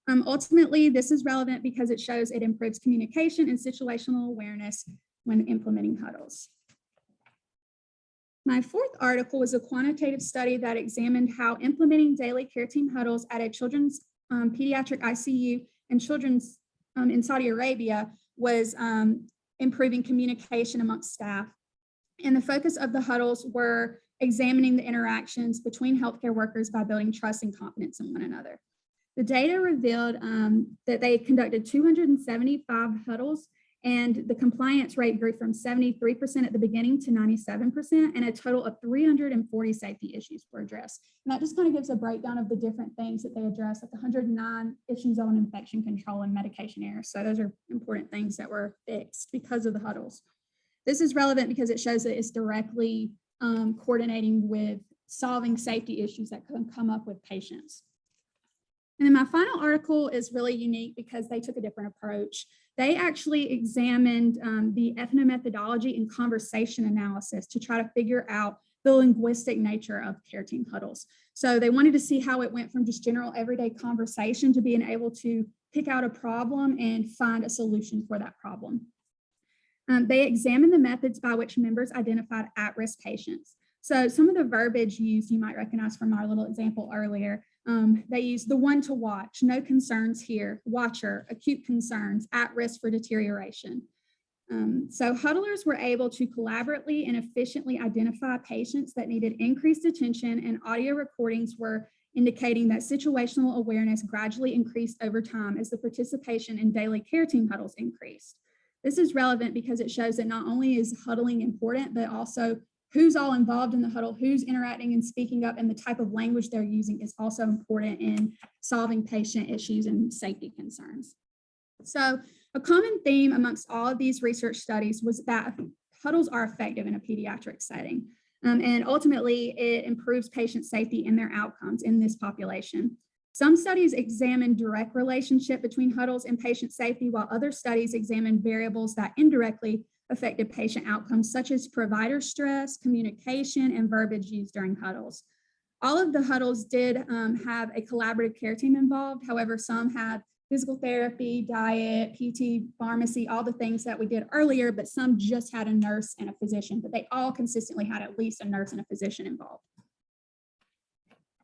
Ultimately, this is relevant because it shows it improves communication and situational awareness when implementing huddles. My fourth article was a quantitative study that examined how implementing daily care team huddles at a children's pediatric ICU and children's in Saudi Arabia was improving communication amongst staff. And the focus of the huddles were examining the interactions between healthcare workers by building trust and confidence in one another. The data revealed that they conducted 275 huddles, and the compliance rate grew from 73% at the beginning to 97%, and a total of 340 safety issues were addressed. And that just kind of gives a breakdown of the different things that they addressed, like 109 issues on infection control and medication errors. So those are important things that were fixed because of the huddles. This is relevant because it shows that it's directly coordinating with solving safety issues that can come up with patients. And then my final article is really unique because they took a different approach. They actually examined the ethnomethodology and conversation analysis to try to figure out the linguistic nature of care team huddles. So they wanted to see how it went from just general everyday conversation to being able to pick out a problem and find a solution for that problem. They examined the methods by which members identified at-risk patients. So some of the verbiage used you might recognize from our little example earlier. They use the one to watch, no concerns here, watcher, acute concerns, at risk for deterioration. So huddlers were able to collaboratively and efficiently identify patients that needed increased attention, and audio recordings were indicating that situational awareness gradually increased over time as the participation in daily care team huddles increased. This is relevant because it shows that not only is huddling important, but also who's all involved in the huddle, who's interacting and speaking up, and the type of language they're using is also important in solving patient issues and safety concerns. So a common theme amongst all of these research studies was that huddles are effective in a pediatric setting. And ultimately, it improves patient safety and their outcomes in this population. Some studies examine direct relationship between huddles and patient safety, while other studies examine variables that indirectly affected patient outcomes, such as provider stress, communication, and verbiage used during huddles. all of the huddles did have a collaborative care team involved. However, some had physical therapy, diet, PT, pharmacy, all the things that we did earlier, but some just had a nurse and a physician, but they all consistently had at least a nurse and a physician involved.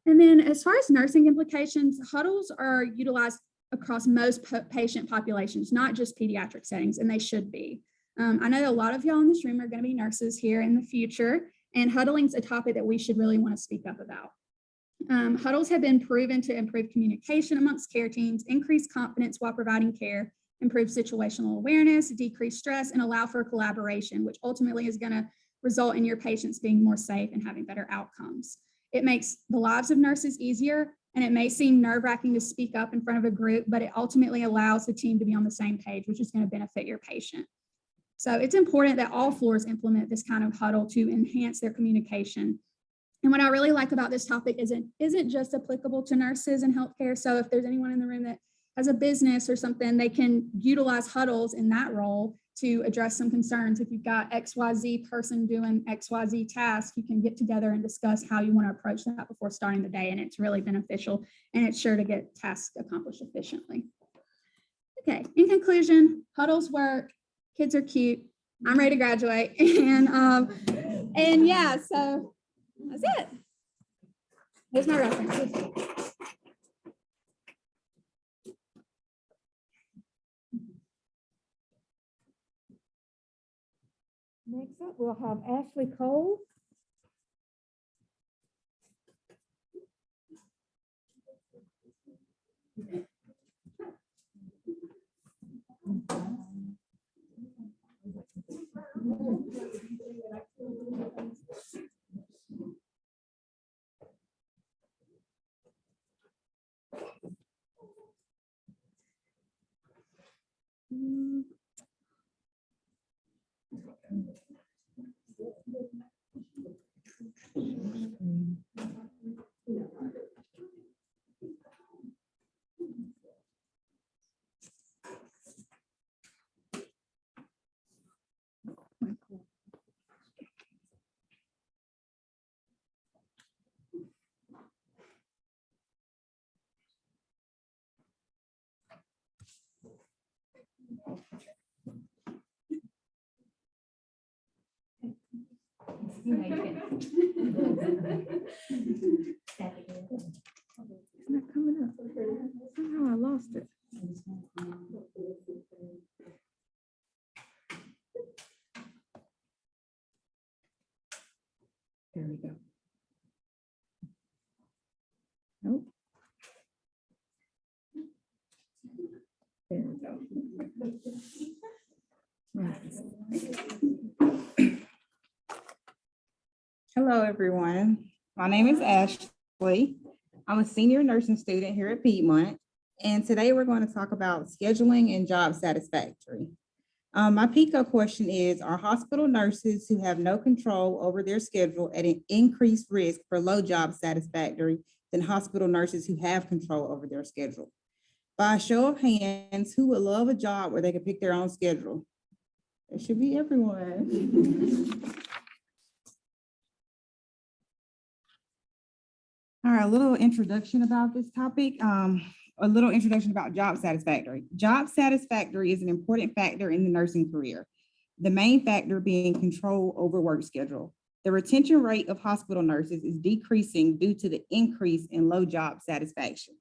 And then as far as nursing implications, huddles are utilized across most patient populations, not just pediatric settings, and they should be. I know that a lot of y'all in this room are going to be nurses here in the future, and huddling is a topic that we should really want to speak up about. Huddles have been proven to improve communication amongst care teams, increase confidence while providing care, improve situational awareness, decrease stress, and allow for collaboration, which ultimately is going to result in your patients being more safe and having better outcomes. It makes the lives of nurses easier, and it may seem nerve-wracking to speak up in front of a group, but it ultimately allows the team to be on the same page, which is going to benefit your patient. So it's important that all floors implement this kind of huddle to enhance their communication. And what I really like about this topic is it isn't just applicable to nurses and healthcare. So if there's anyone in the room that has a business or something, they can utilize huddles in that role to address some concerns. If you've got XYZ person doing XYZ task, you can get together and discuss how you want to approach that before starting the day. And it's really beneficial, and it's sure to get tasks accomplished efficiently. Okay, in conclusion, huddles work. Kids are cute. I'm ready to graduate. And yeah, so that's it. Here's my references. Next up, we'll have Ashley Cole. You know, you can. It's not coming up. Somehow I lost it. There we go. Nope. There we go. Right. Hello, everyone. My name is Ashley. I'm a senior nursing student here at Piedmont, and today we're going to talk about scheduling and job satisfactory. My PICO question is, are hospital nurses who have no control over their schedule at an increased risk for low job satisfactory than hospital nurses who have control over their schedule? By a show of hands, who would love a job where they could pick their own schedule? It should be everyone. All right, a little introduction about this topic. A little introduction about job satisfactory. Job satisfactory is an important factor in the nursing career. The main factor being control over work schedule. The retention rate of hospital nurses is decreasing due to the increase in low job satisfaction.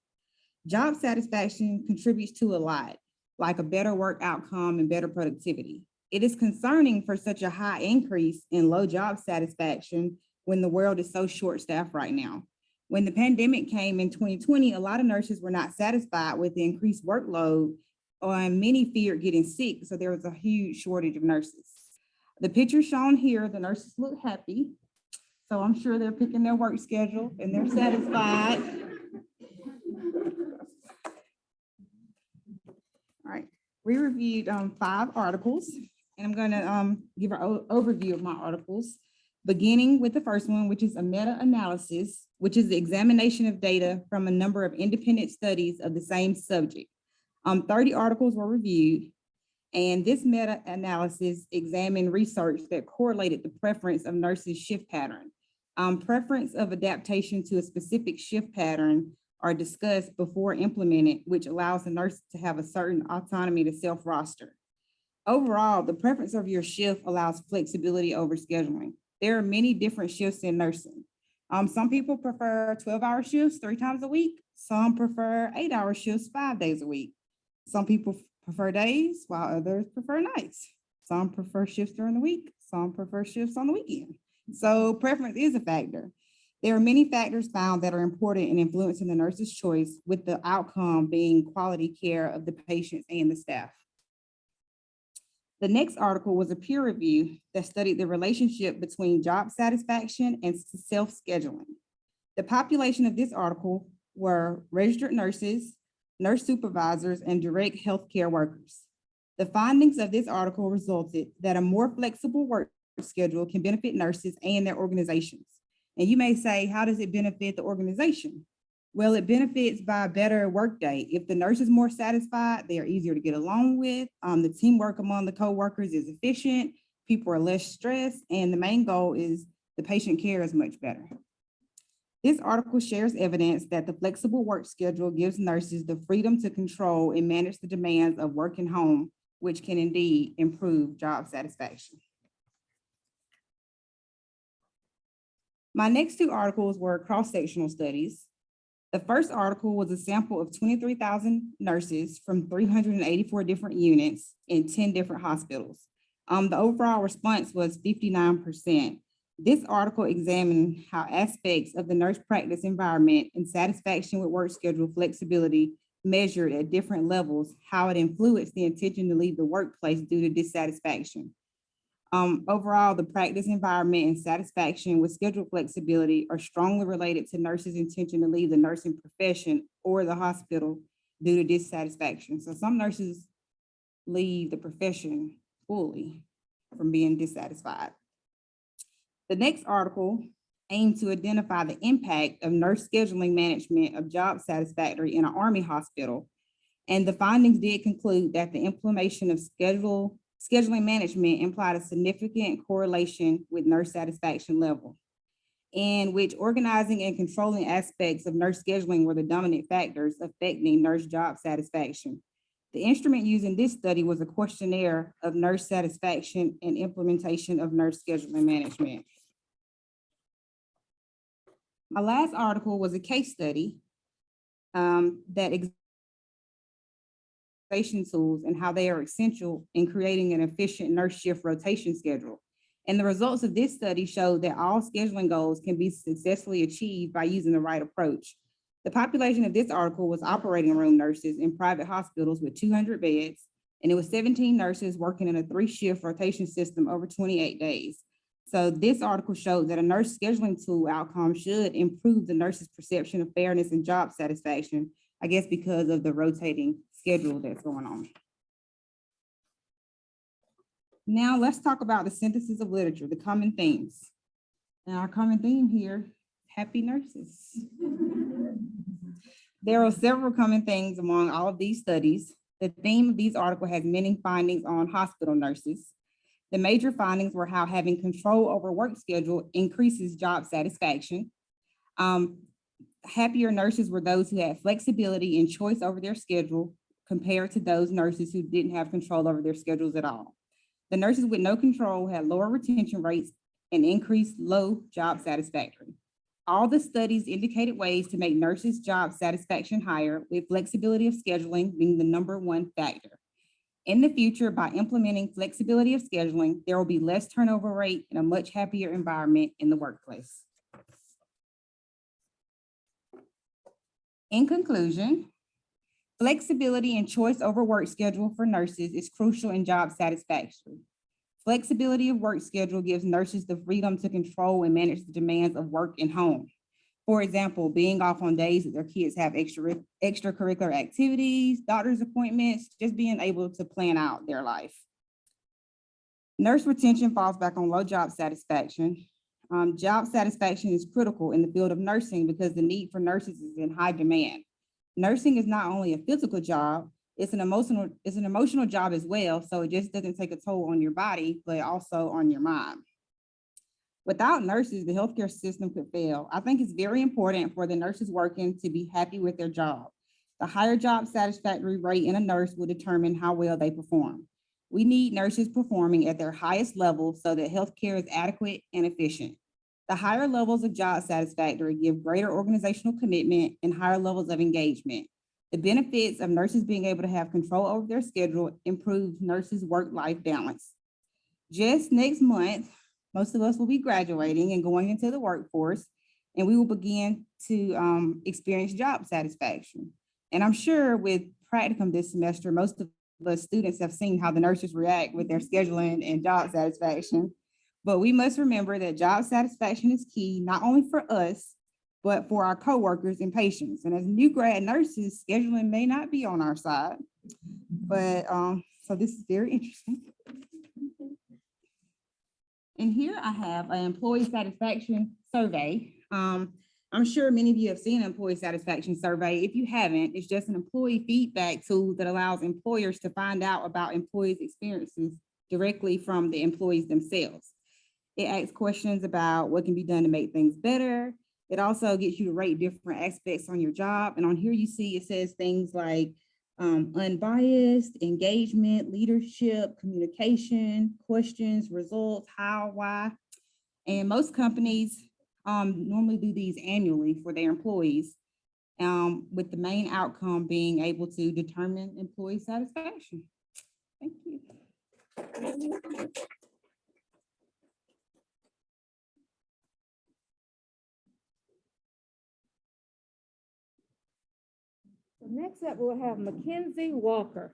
Job satisfaction contributes to a lot, like a better work outcome and better productivity. It is concerning for such a high increase in low job satisfaction when the world is so short-staffed right now. When the pandemic came in 2020, a lot of nurses were not satisfied with the increased workload, and many feared getting sick, so there was a huge shortage of nurses. The picture shown here, the nurses look happy, so I'm sure they're picking their work schedule and they're satisfied. All right, we reviewed 5 articles, and I'm going to give an overview of my articles, beginning with the first one, which is a meta-analysis, which is the examination of data from a number of independent studies of the same subject. 30 articles were reviewed, and this meta-analysis examined research that correlated the preference of nurses' shift pattern. Preference of adaptation to a specific shift pattern are discussed before implemented, which allows the nurse to have a certain autonomy to self-roster. Overall, the preference of your shift allows flexibility over scheduling. There are many different shifts in nursing. Some people prefer 12-hour shifts 3 times a week. Some prefer 8-hour shifts 5 days a week. Some people prefer days while others prefer nights. Some prefer shifts during the week. Some prefer shifts on the weekend. So preference is a factor. There are many factors found that are important in influencing the nurse's choice, with the outcome being quality care of the patients and the staff. The next article was a peer review that studied the relationship between job satisfaction and self-scheduling. The population of this article were registered nurses, nurse supervisors, and direct healthcare workers. The findings of this article resulted that a more flexible work schedule can benefit nurses and their organizations. And you may say, how does it benefit the organization? Well, it benefits by a better workday. If the nurse is more satisfied, they are easier to get along with. The teamwork among the coworkers is efficient. People are less stressed, and the main goal is the patient care is much better. This article shares evidence that the flexible work schedule gives nurses the freedom to control and manage the demands of work and home, which can indeed improve job satisfaction. My next 2 articles were cross-sectional studies. The first article was a sample of 23,000 nurses from 384 different units in 10 different hospitals. The overall response was 59%. This article examined how aspects of the nurse practice environment and satisfaction with work schedule flexibility measured at different levels, how it influenced the intention to leave the workplace due to dissatisfaction. Overall, the practice environment and satisfaction with schedule flexibility are strongly related to nurses' intention to leave the nursing profession or the hospital due to dissatisfaction. So some nurses leave the profession fully from being dissatisfied. The next article aimed to identify the impact of nurse scheduling management of job satisfactory in an Army hospital. And the findings did conclude that the implementation of scheduling management implied a significant correlation with nurse satisfaction level, in which organizing and controlling aspects of nurse scheduling were the dominant factors affecting nurse job satisfaction. The instrument used in this study was a questionnaire of nurse satisfaction and implementation of nurse scheduling management. My last article was a case study that tools and how they are essential in creating an efficient nurse shift rotation schedule. And the results of this study showed that all scheduling goals can be successfully achieved by using the right approach. The population of this article was operating room nurses in private hospitals with 200 beds, and it was 17 nurses working in a 3-shift rotation system over 28 days. So this article showed that a nurse scheduling tool outcome should improve the nurse's perception of fairness and job satisfaction, I guess because of the rotating schedule that's going on. Now let's talk about the synthesis of literature, the common themes. And our common theme here, happy nurses. There are several common things among all of these studies. The theme of these articles has many findings on hospital nurses. The major findings were how having control over work schedule increases job satisfaction. Happier nurses were those who had flexibility and choice over their schedule compared to those nurses who didn't have control over their schedules at all. The nurses with no control had lower retention rates and increased low job satisfaction. All the studies indicated ways to make nurses' job satisfaction higher, with flexibility of scheduling being the #1 factor. In the future, by implementing flexibility of scheduling, there will be less turnover rate and a much happier environment in the workplace. In conclusion, flexibility and choice over work schedule for nurses is crucial in job satisfaction. Flexibility of work schedule gives nurses the freedom to control and manage the demands of work and home. For example, being off on days that their kids have extracurricular activities, doctor's appointments, just being able to plan out their life. Nurse retention falls back on low job satisfaction. Job satisfaction is critical in the field of nursing because the need for nurses is in high demand. Nursing is not only a physical job, it's an emotional job as well. So it just doesn't take a toll on your body, but also on your mind. Without nurses, the healthcare system could fail. I think it's very important for the nurses working to be happy with their job. The higher job satisfactory rate in a nurse will determine how well they perform. We need nurses performing at their highest level so that healthcare is adequate and efficient. The higher levels of job satisfactory give greater organizational commitment and higher levels of engagement. The benefits of nurses being able to have control over their schedule improves nurses' work-life balance. Just next month, most of us will be graduating and going into the workforce, and we will begin to experience job satisfaction. And I'm sure with practicum this semester, most of us students have seen how the nurses react with their scheduling and job satisfaction. But we must remember that job satisfaction is key, not only for us, but for our coworkers and patients. And as new grad nurses, scheduling may not be on our side, but so this is very interesting. And here I have an employee satisfaction survey. I'm sure many of you have seen an employee satisfaction survey. If you haven't, it's just an employee feedback tool that allows employers to find out about employees' experiences directly from the employees themselves. It asks questions about what can be done to make things better. It also gets you to rate different aspects on your job. And on here you see it says things like unbiased, engagement, leadership, communication, questions, results, how, why. And most companies normally do these annually for their employees, with the main outcome being able to determine employee satisfaction. Thank you. So next up, we'll have McKinsey Walker.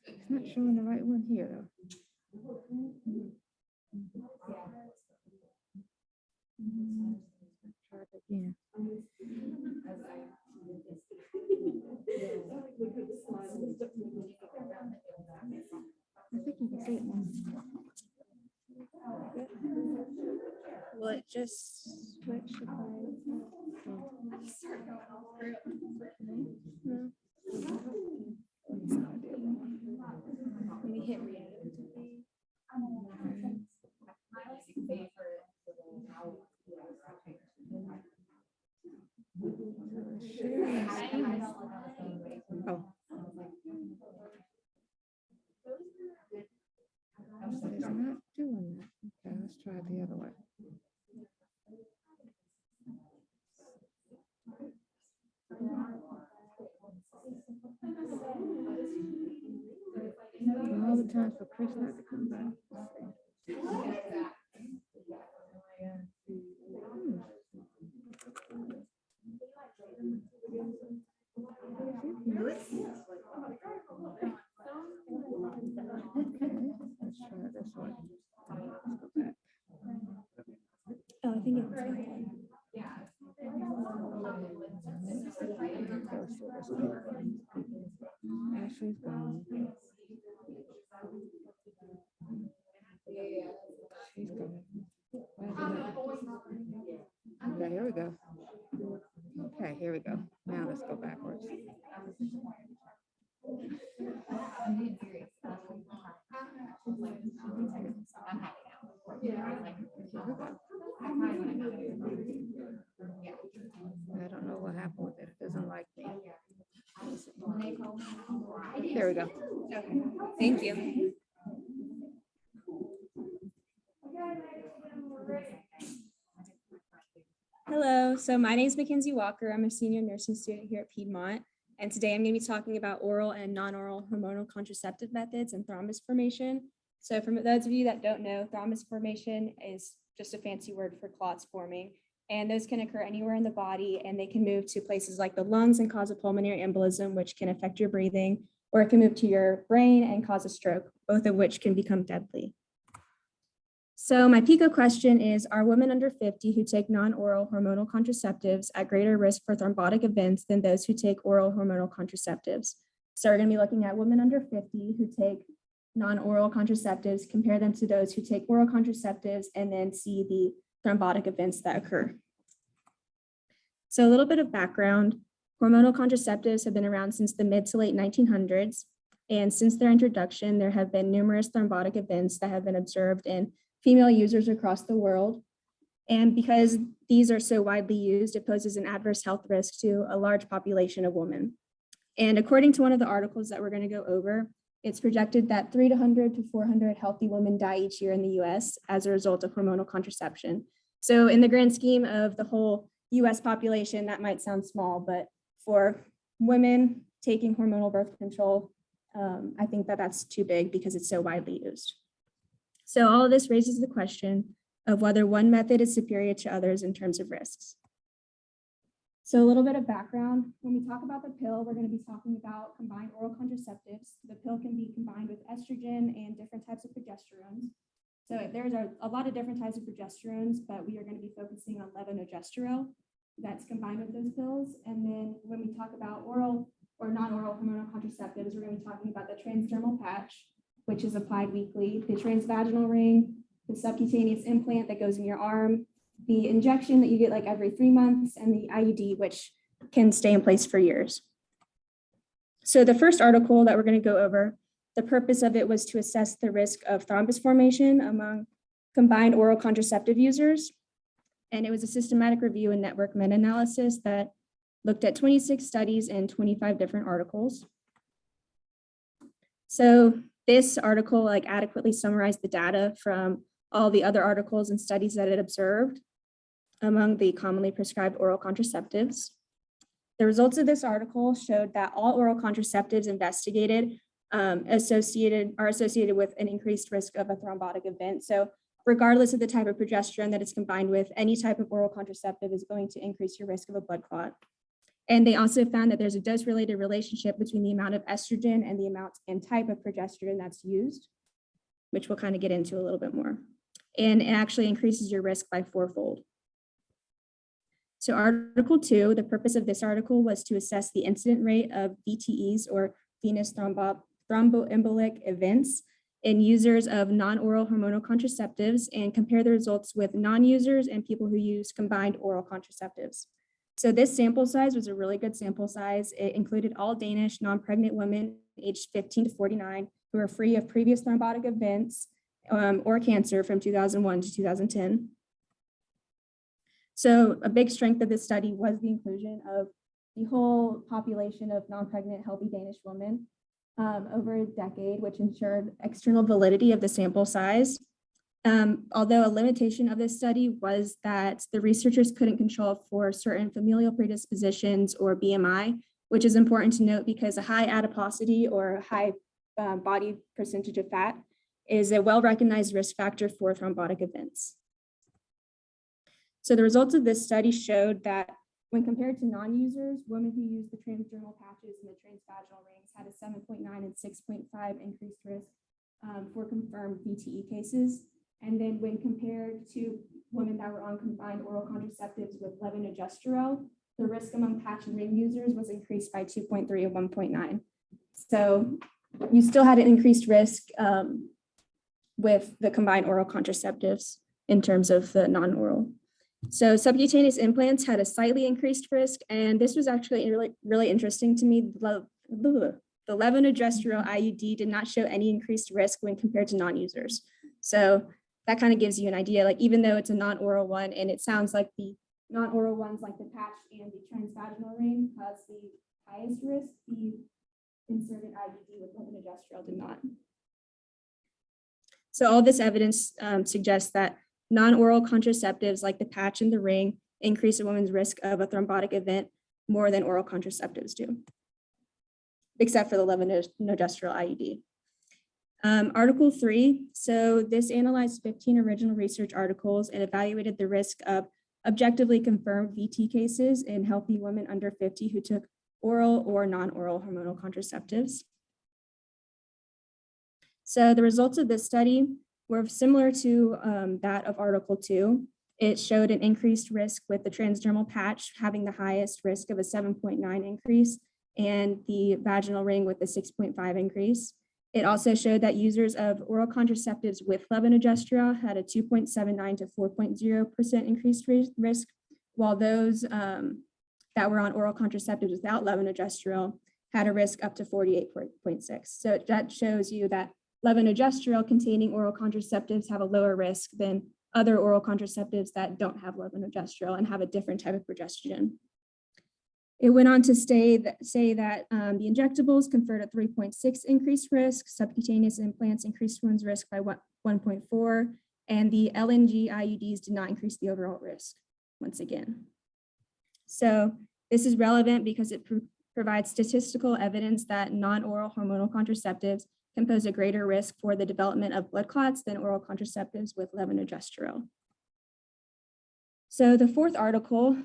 It's not showing the right one here, though. Try it again. I think you can see it now. Will it just switch? No. When you hit read. Oh. It's not doing that. Okay, let's try it the other way. All the time for Chris not to come back. Let's try this one. Oh, I think it was that one. Ashley's gone. She's gone. Okay, here we go. Okay, here we go. Now let's go backwards. I don't know what happened with it. It doesn't like me. There we go. Okay, thank you. Hello, so my name is McKinsey Walker. I'm a senior nursing student here at Piedmont. And today I'm going to be talking about oral and non-oral hormonal contraceptive methods and thrombus formation. So for those of you that don't know, thrombus formation is just a fancy word for clots forming. And those can occur anywhere in the body, and they can move to places like the lungs and cause a pulmonary embolism, which can affect your breathing, or it can move to your brain and cause a stroke, both of which can become deadly. So my PICO question is, are women under 50 who take non-oral hormonal contraceptives at greater risk for thrombotic events than those who take oral hormonal contraceptives? So we're going to be looking at women under 50 who take non-oral contraceptives, compare them to those who take oral contraceptives, and then see the thrombotic events that occur. So a little bit of background. Hormonal contraceptives have been around since the mid to late 1900s. And since their introduction, there have been numerous thrombotic events that have been observed in female users across the world. And because these are so widely used, it poses an adverse health risk to a large population of women. And according to one of the articles that we're going to go over, it's projected that 300 to 400 healthy women die each year in the US as a result of hormonal contraception. So in the grand scheme of the whole US population, that might sound small, but for women taking hormonal birth control, I think that that's too big because it's so widely used. So all of this raises the question of whether one method is superior to others in terms of risks. So a little bit of background. When we talk about the pill, we're going to be talking about combined oral contraceptives. The pill can be combined with estrogen and different types of progesterones. So there's a lot of different types of progesterones, but we are going to be focusing on levonorgestrel that's combined with those pills. And then when we talk about oral or non-oral hormonal contraceptives, we're going to be talking about the transdermal patch, which is applied weekly, the transvaginal ring, the subcutaneous implant that goes in your arm, the injection that you get like every 3 months, and the IUD, which can stay in place for years. So the first article that we're going to go over, the purpose of it was to assess the risk of thrombus formation among combined oral contraceptive users. And it was a systematic review and network meta-analysis that looked at 26 studies and 25 different articles. So this article adequately summarized the data from all the other articles and studies that it observed among the commonly prescribed oral contraceptives. The results of this article showed that all oral contraceptives investigated are associated with an increased risk of a thrombotic event. So regardless of the type of progesterone that it's combined with, any type of oral contraceptive is going to increase your risk of a blood clot. And they also found that there's a dose-related relationship between the amount of estrogen and the amount and type of progesterone that's used, which we'll kind of get into a little bit more. And it actually increases your risk by 4-fold. So Article 2, the purpose of this article was to assess the incident rate of VTEs or venous thromboembolic events in users of non-oral hormonal contraceptives and compare the results with non-users and people who use combined oral contraceptives. So this sample size was a really good sample size. It included all Danish non-pregnant women aged 15 to 49 who are free of previous thrombotic events or cancer from 2001 to 2010. So a big strength of this study was the inclusion of the whole population of non-pregnant healthy Danish women over a decade, which ensured external validity of the sample size. Although a limitation of this study was that the researchers couldn't control for certain familial predispositions or BMI, which is important to note because a high adiposity or a high body percentage of fat is a well-recognized risk factor for thrombotic events. So the results of this study showed that when compared to non-users, women who use the transdermal patches and the transvaginal rings had a 7.9 and 6.5 increased risk for confirmed VTE cases. And then when compared to women that were on combined oral contraceptives with levonorgestrel, the risk among patch and ring users was increased by 2.3 and 1.9. So you still had an increased risk with the combined oral contraceptives in terms of the non-oral. So subcutaneous implants had a slightly increased risk, and this was actually really interesting to me. The levonorgestrel IUD did not show any increased risk when compared to non-users. So that kind of gives you an idea, like even though it's a non-oral one, and it sounds like the non-oral ones like the patch and the transvaginal ring cause the highest risk, the inserted IUD with levonorgestrel did not. So all this evidence suggests that non-oral contraceptives like the patch and the ring increase a woman's risk of a thrombotic event more than oral contraceptives do, except for the levonorgestrel IUD. Article 3, so this analyzed 15 original research articles and evaluated the risk of objectively confirmed VT cases in healthy women under 50 who took oral or non-oral hormonal contraceptives. So the results of this study were similar to that of Article 2. It showed an increased risk with the transdermal patch having the highest risk of a 7.9 increase and the vaginal ring with a 6.5 increase. It also showed that users of oral contraceptives with levonorgestrel had a 2.79 to 4.0% increased risk, while those that were on oral contraceptives without levonorgestrel had a risk up to 48.6. So that shows you that levonorgestrel containing oral contraceptives have a lower risk than other oral contraceptives that don't have levonorgestrel and have a different type of progestogen. It went on to say that the injectables conferred a 3.6 increased risk, subcutaneous implants increased one's risk by 1.4, and the LNG IUDs did not increase the overall risk once again. So this is relevant because it provides statistical evidence that non-oral hormonal contraceptives can pose a greater risk for the development of blood clots than oral contraceptives with levonorgestrel. So the fourth article,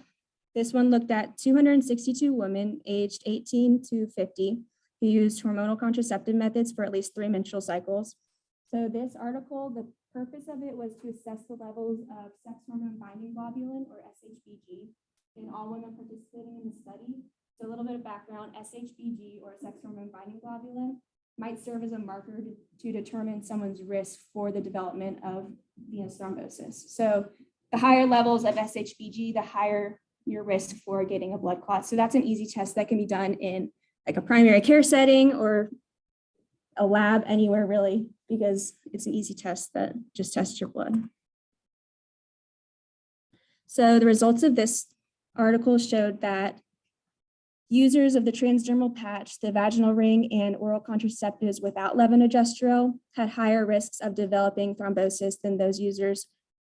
this one looked at 262 women aged 18 to 50 who used hormonal contraceptive methods for at least 3 menstrual cycles. So this article, the purpose of it was to assess the levels of sex hormone binding globulin, or SHBG, in all women participating in the study. So a little bit of background, SHBG, or sex hormone binding globulin, might serve as a marker to determine someone's risk for the development of venous thrombosis. So the higher levels of SHBG, the higher your risk for getting a blood clot. So that's an easy test that can be done in like a primary care setting or a lab anywhere really, because it's an easy test that just tests your blood. So the results of this article showed that users of the transdermal patch, the vaginal ring, and oral contraceptives without levonorgestrel had higher risks of developing thrombosis than those users,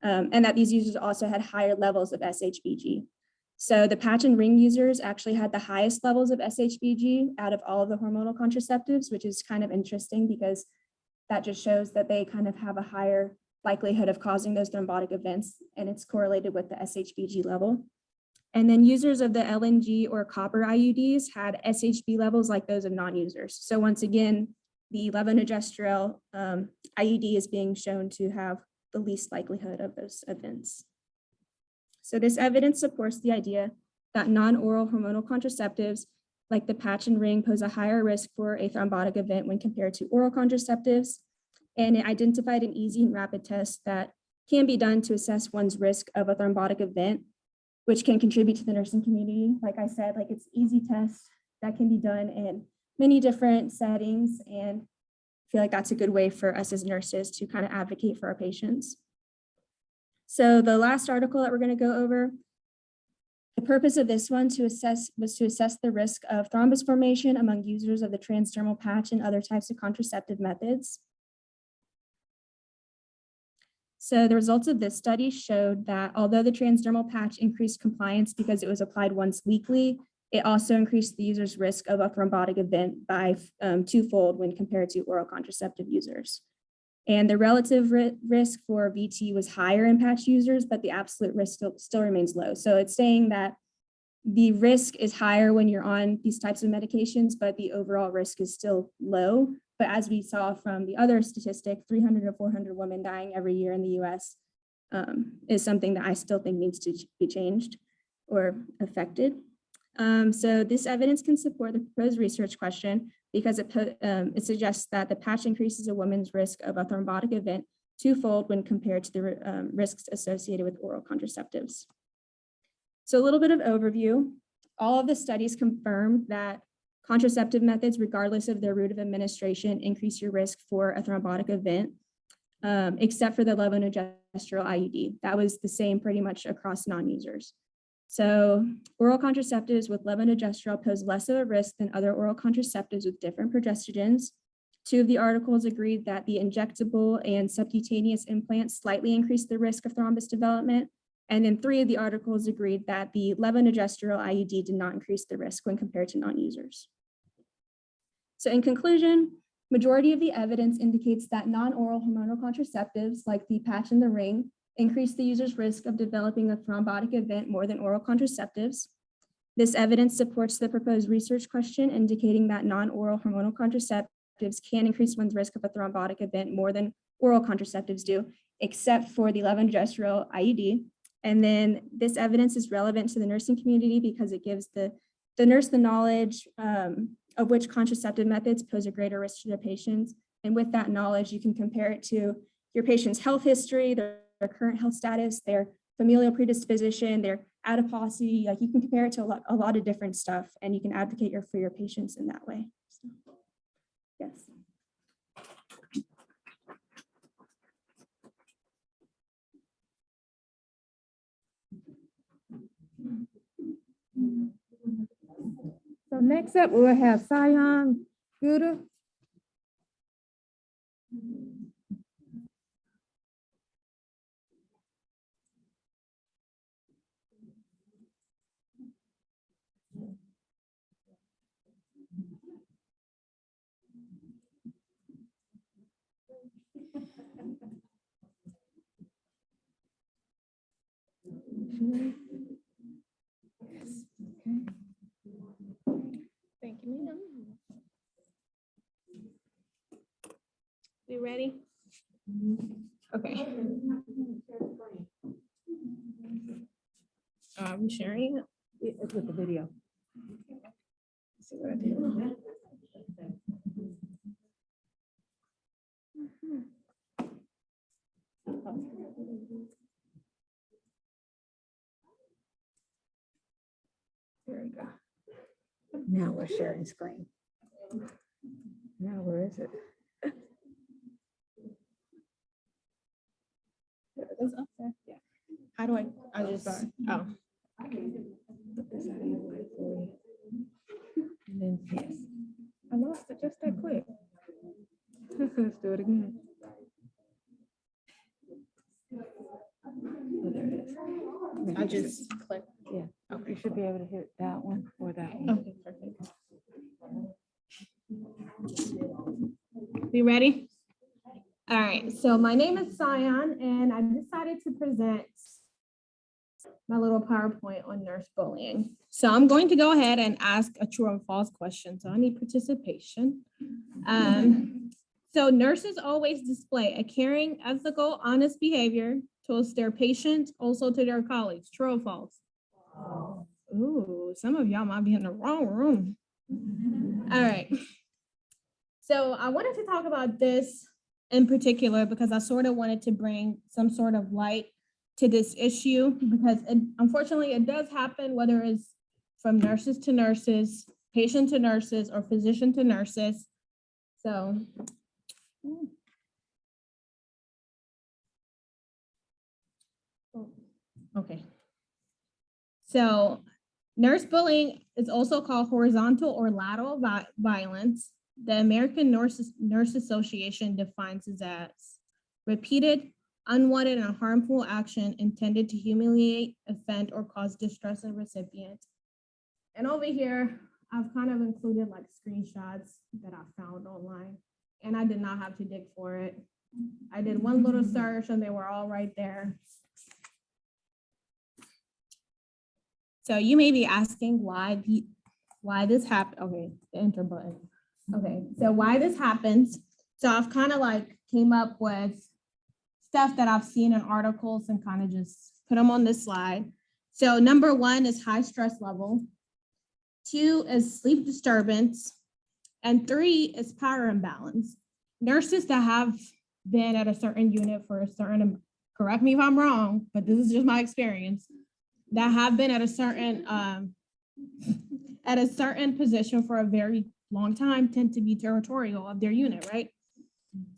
and that these users also had higher levels of SHBG. So the patch and ring users actually had the highest levels of SHBG out of all of the hormonal contraceptives, which is kind of interesting because that just shows that they kind of have a higher likelihood of causing those thrombotic events, and it's correlated with the SHBG level. And then users of the LNG or copper IUDs had SHB levels like those of non-users. So once again, the levonorgestrel IUD is being shown to have the least likelihood of those events. So this evidence supports the idea that non-oral hormonal contraceptives like the patch and ring pose a higher risk for a thrombotic event when compared to oral contraceptives. And it identified an easy and rapid test that can be done to assess one's risk of a thrombotic event, which can contribute to the nursing community. Like I said, like it's easy test that can be done in many different settings. And I feel like that's a good way for us as nurses to kind of advocate for our patients. So the last article that we're going to go over, the purpose of this one was to assess the risk of thrombus formation among users of the transdermal patch and other types of contraceptive methods. So the results of this study showed that although the transdermal patch increased compliance because it was applied once weekly, it also increased the user's risk of a thrombotic event by twofold when compared to oral contraceptive users. And the relative risk for VT was higher in patch users, but the absolute risk still remains low. So it's saying that the risk is higher when you're on these types of medications, but the overall risk is still low. But as we saw from the other statistic, 300 to 400 women dying every year in the US is something that I still think needs to be changed or affected. So this evidence can support the proposed research question because it suggests that the patch increases a woman's risk of a thrombotic event twofold when compared to the risks associated with oral contraceptives. So a little bit of overview. All of the studies confirm that contraceptive methods, regardless of their route of administration, increase your risk for a thrombotic event, except for the levonorgestrel IUD. That was the same pretty much across non-users. So oral contraceptives with levonorgestrel pose less of a risk than other oral contraceptives with different progestogens. 2 of the articles agreed that the injectable and subcutaneous implants slightly increase the risk of thrombus development, And then 3 of the articles agreed that the levonorgestrel IUD did not increase the risk when compared to non-users. So in conclusion, majority of the evidence indicates that non-oral hormonal contraceptives like the patch and the ring increase the user's risk of developing a thrombotic event more than oral contraceptives. This evidence supports the proposed research question indicating that non-oral hormonal contraceptives can increase one's risk of a thrombotic event more than oral contraceptives do, except for the levonorgestrel IUD. And then this evidence is relevant to the nursing community because it gives the nurse the knowledge of which contraceptive methods pose a greater risk to the patients. And with that knowledge, you can compare it to your patient's health history, their current health status, their familial predisposition, their adiposity. Like you can compare it to a lot of different stuff, and you can advocate for your patients in that way. So, yes. So next up, we'll have Tsion, Guta. Thank you, ma'am. You ready? Okay. Are we sharing? It's with the video. Let's see what I did. There we go. Now we're sharing screen. Now where is it? There it is up there. Yeah. How do I just, oh. Put this out of your way for you. And then, yes. I lost it just that quick. Let's do it again. Oh, there it is. I just clicked. Yeah, okay. You should be able to hit that one or that one. Okay, perfect. You ready? All right, so my name is Tsion, and I decided to present my little PowerPoint on nurse bullying. So I'm going to go ahead and ask a true and false question. So I need participation. So nurses always display a caring, ethical, honest behavior towards their patients, also to their colleagues. True or false? Ooh, some of y'all might be in the wrong room. All right. So I wanted to talk about this in particular because I sort of wanted to bring some sort of light to this issue because unfortunately it does happen, whether it's from nurses to nurses, patient to nurses, or physician to nurses. So. Okay. So nurse bullying is also called horizontal or lateral violence. The American Nurse Association defines it as repeated, unwanted, and harmful action intended to humiliate, offend, or cause distress in recipients. And over here, I've kind of included like screenshots that I found online, and I did not have to dig for it. I did one little search and they were all right there. So you may be asking why this happened. Okay, the enter button. Okay, so why this happens. So I've kind of like came up with stuff that I've seen in articles and kind of just put them on this slide. So number 1 is high stress level. 2 is sleep disturbance. And 3 is power imbalance. Nurses that have been at a certain unit for a certain, correct me if I'm wrong, but this is just my experience, that have been at a certain position for a very long time tend to be territorial of their unit, right?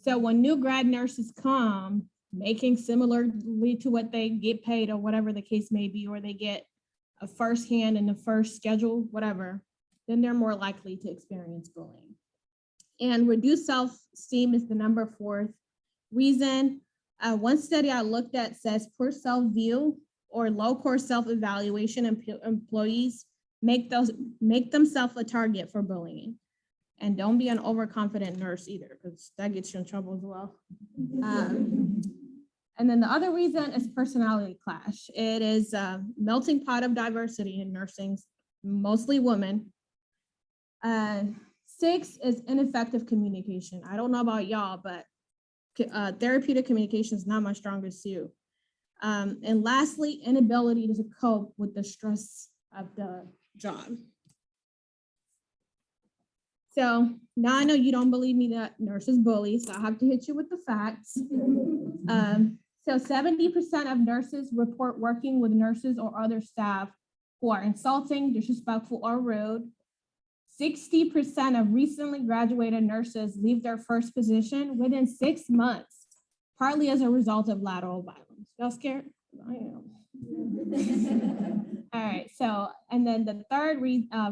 So when new grad nurses come, making similarly to what they get paid or whatever the case may be, or they get a first hand in the first schedule, whatever, then they're more likely to experience bullying. And reduced self-esteem is the number 4th reason. One study I looked at says poor self-view or low core self-evaluation employees make themselves a target for bullying. And don't be an overconfident nurse either, because that gets you in trouble as well. And then the other reason is personality clash. It is a melting pot of diversity in nursing, mostly women. 6 is ineffective communication. I don't know about y'all, but therapeutic communication is not my strongest suit. And lastly, inability to cope with the stress of the job. So now I know you don't believe me that nurses bully, so I have to hit you with the facts. So 70% of nurses report working with nurses or other staff who are insulting, disrespectful, or rude. 60% of recently graduated nurses leave their first position within 6 months, partly as a result of lateral violence. Y'all scared? I am. All right, so, and then the third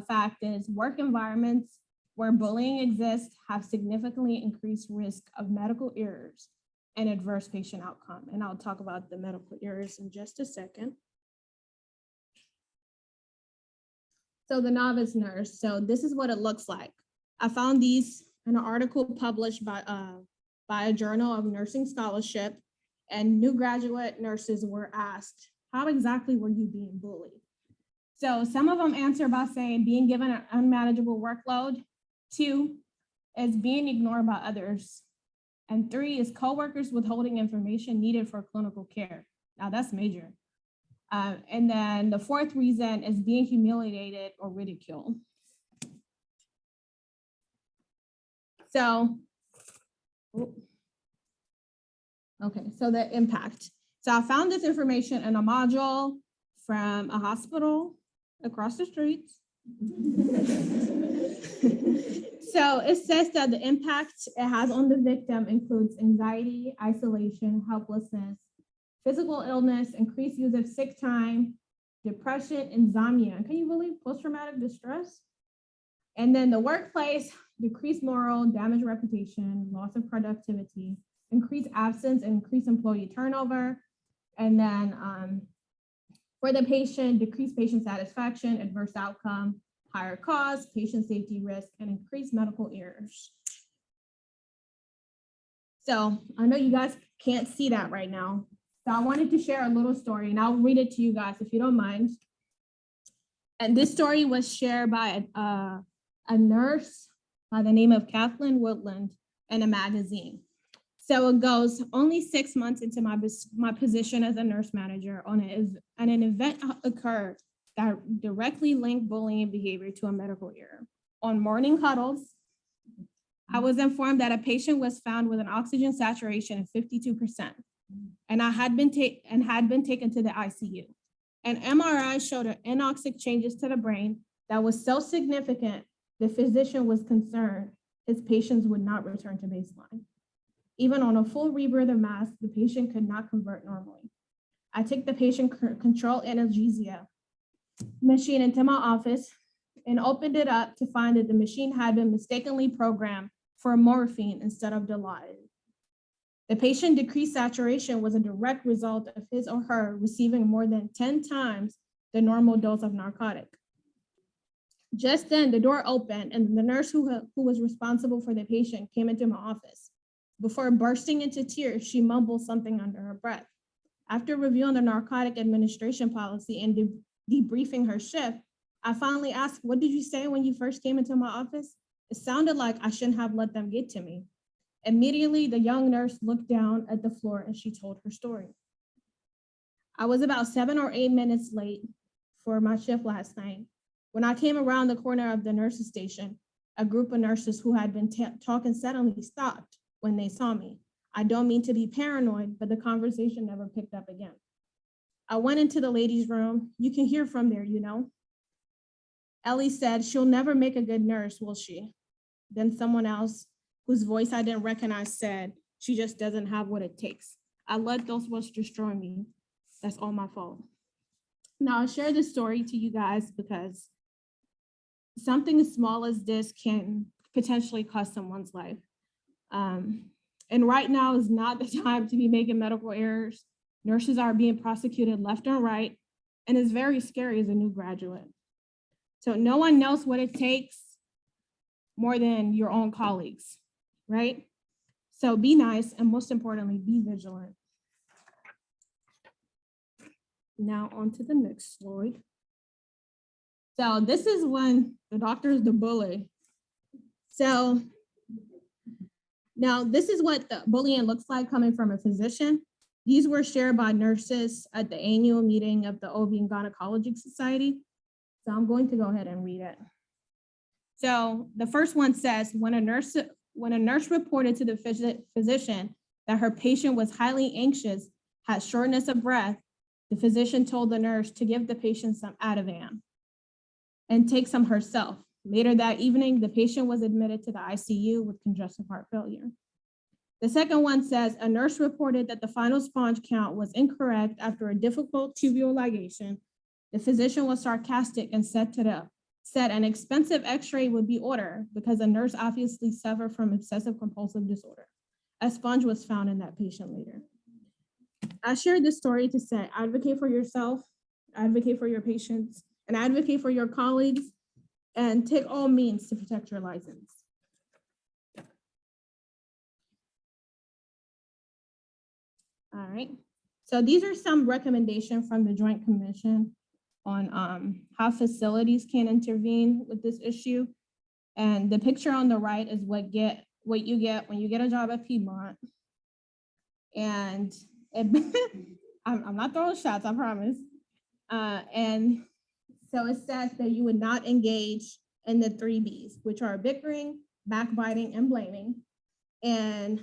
fact is work environments where bullying exists have significantly increased risk of medical errors and adverse patient outcome. And I'll talk about the medical errors in just a second. So the novice nurse, so this is what it looks like. I found these in an article published by a journal of nursing scholarship, and new graduate nurses were asked, how exactly were you being bullied? So some of them answer by saying being given an unmanageable workload. 2 is being ignored by others. And 3 is coworkers withholding information needed for clinical care. Now that's major. And then the 4th reason is being humiliated or ridiculed. So, okay, so the impact. So I found this information in a module from a hospital across the street. So it says that the impact it has on the victim includes anxiety, isolation, helplessness, physical illness, increased use of sick time, depression, insomnia. Can you believe post-traumatic distress? And then the workplace, decreased morale, damaged reputation, loss of productivity, increased absence, and increased employee turnover. And then for the patient, decreased patient satisfaction, adverse outcome, higher costs, patient safety risk, and increased medical errors. So I know you guys can't see that right now. So I wanted to share a little story, and I'll read it to you guys if you don't mind. And this story was shared by a nurse by the name of Kathleen Woodland in a magazine. So it goes, only 6 months into my position as a nurse manager, an event occurred that directly linked bullying behavior to a medical error. On morning huddles, I was informed that a patient was found with an oxygen saturation of 52%, and had been taken to the ICU. An MRI showed anoxic changes to the brain that was so significant, the physician was concerned his patients would not return to baseline. Even on a full rebreather mask, the patient could not convert normally. I took the patient control analgesia machine into my office and opened it up to find that the machine had been mistakenly programmed for morphine instead of Dilaudid. The patient decreased saturation was a direct result of his or her receiving more than 10 times the normal dose of narcotic. Just then the door opened and the nurse who was responsible for the patient came into my office. Before bursting into tears, she mumbled something under her breath. After reviewing the narcotic administration policy and debriefing her shift, I finally asked, what did you say when you first came into my office? It sounded like I shouldn't have let them get to me. Immediately, the young nurse looked down at the floor and she told her story. I was about 7 or 8 minutes late for my shift last night. When I came around the corner of the nurses station, a group of nurses who had been talking suddenly stopped when they saw me. I don't mean to be paranoid, but the conversation never picked up again. I went into the ladies' room. You can hear from there, you know. Ellie said, she'll never make a good nurse, will she? Then someone else, whose voice I didn't recognize, said, she just doesn't have what it takes. I let those words destroy me. That's all my fault. Now I'll share this story to you guys because something as small as this can potentially cost someone's life. And right now is not the time to be making medical errors. Nurses are being prosecuted left and right, and it's very scary as a new graduate. So no one knows what it takes more than your own colleagues, right? So be nice, and most importantly, be vigilant. Now on to the next slide. So this is when the doctor is the bully. So now this is what the bullying looks like coming from a physician. These were shared by nurses at the annual meeting of the OB and Gynecology Society. So I'm going to go ahead and read it. So the first one says, when a nurse reported to the physician that her patient was highly anxious, had shortness of breath, the physician told the nurse to give the patient some Ativan and take some herself. Later that evening, the patient was admitted to the ICU with congestive heart failure. The second one says, a nurse reported that the final sponge count was incorrect after a difficult tubal ligation. The physician was sarcastic and said an expensive x-ray would be ordered because the nurse obviously suffered from obsessive compulsive disorder. A sponge was found in that patient later. I shared this story to say, advocate for yourself, advocate for your patients, and advocate for your colleagues, and take all means to protect your license. All right, so these are some recommendations from the Joint Commission on how facilities can intervene with this issue. And the picture on the right is what you get when you get a job at Piedmont. And I'm not throwing shots, I promise. And so it says that you would not engage in the 3 Bs, which are bickering, backbiting, and blaming. And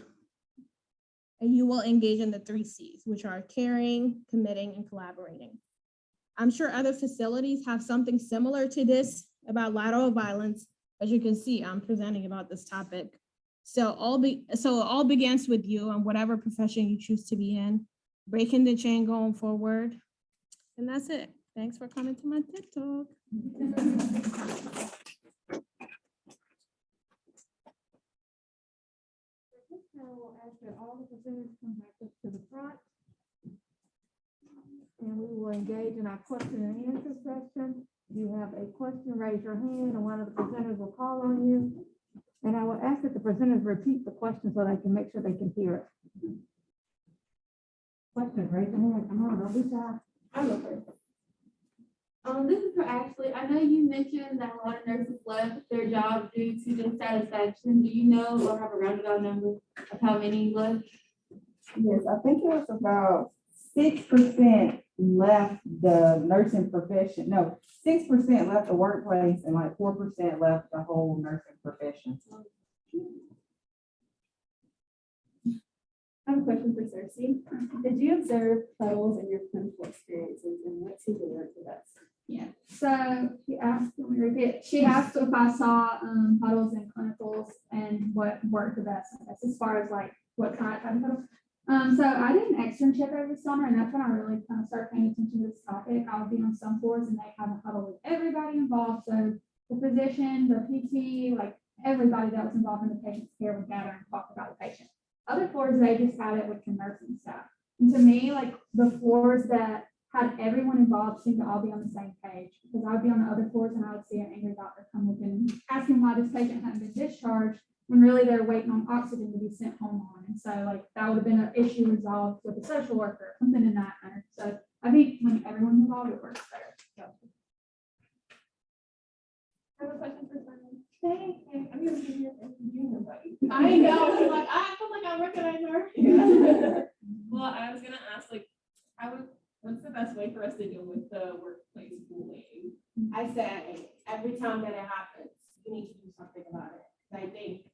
you will engage in the 3 Cs, which are caring, committing, and collaborating. I'm sure other facilities have something similar to this about lateral violence. As you can see, I'm presenting about this topic. So it all begins with you and whatever profession you choose to be in, breaking the chain going forward. And that's it. Thanks for coming to my TED Talk. Now we'll ask that all the presenters come back up to the front. And we will engage in our question and answer session. If you have a question, raise your hand and one of the presenters will call on you. And I will ask that the presenters repeat the question so they can make sure they can hear it. Question, raise your hand. Come on, don't be shy. I'll go first. This is for Ashley. I know you mentioned that a lot of nurses left their job due to dissatisfaction. Do you know or have a roundabout number of how many left? Yes, I think it was about 6% left the nursing profession. No, 6% left the workplace and like 4% left the whole nursing profession. I have a question for Searcy. Did you observe Huddles in your clinical experiences, and what did you learn from that? Yeah, so she asked, let me repeat, she asked if I saw Huddles in clinicals and what worked the best, I guess, as far as like what kind of Huddles. So I did an externship over the summer, and that's when I really kind of started paying attention to this topic. I would be on some floors and they have a huddle with everybody involved. So the physician, the PT, like everybody that was involved in the patient's care would gather and talk about the patient. Other floors, they just had it with the nursing staff. And to me, like the floors that had everyone involved seemed to all be on the same page, because I would be on the other floors and I would see an angry doctor come up and asking why this patient hadn't been discharged when really they're waiting on oxygen to be sent home on. And so like that would have been an issue resolved with a social worker, something in that manner. So I think when everyone's involved, it works better. So. I have a question for Simon. Hey, I'm gonna give you buddy. I know, like I feel like I recognize her. Well, I was gonna ask, like, what's the best way for us to deal with the workplace bullying? I said, every time that it happens, you need to do something about it. I think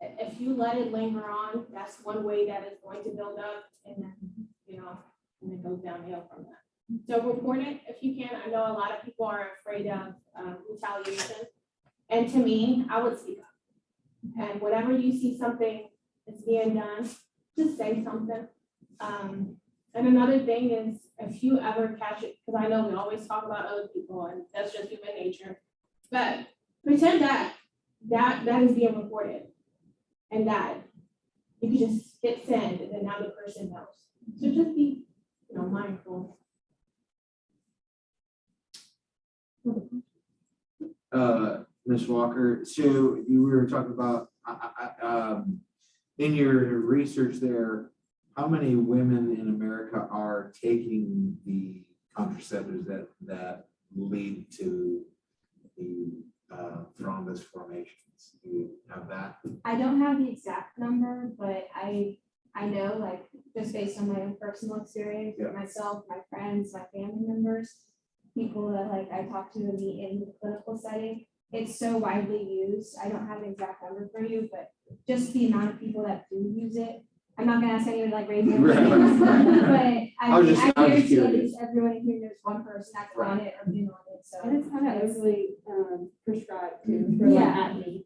if you let it linger on, that's one way that it's going to build up, and then, and it goes downhill from that. So report it if you can. I know a lot of people are afraid of retaliation. And to me, I would speak up. And whenever you see something that's being done, just say something. And another thing is, if you ever catch it, because I know we always talk about other people, and that's just human nature, but pretend that is being reported, and that you can just hit send, and then now the person knows. So just be mindful. Ms. Walker, so you were talking about, in your research there, how many women in America are taking the contraceptives that lead to the thrombus formations? Do you have that? I don't have the exact number, but I know, like, just based on my own personal experience with myself, my friends, my family members, people that like I talk to and meet in the clinical setting, it's so widely used. I don't have an exact number for you, but just the amount of people that do use it. I'm not gonna ask anyone to like raise their hands, but I guarantee at least everyone in here knows one person that's on it or been on it, so. And it's kind of overly prescribed too. for, like, acne.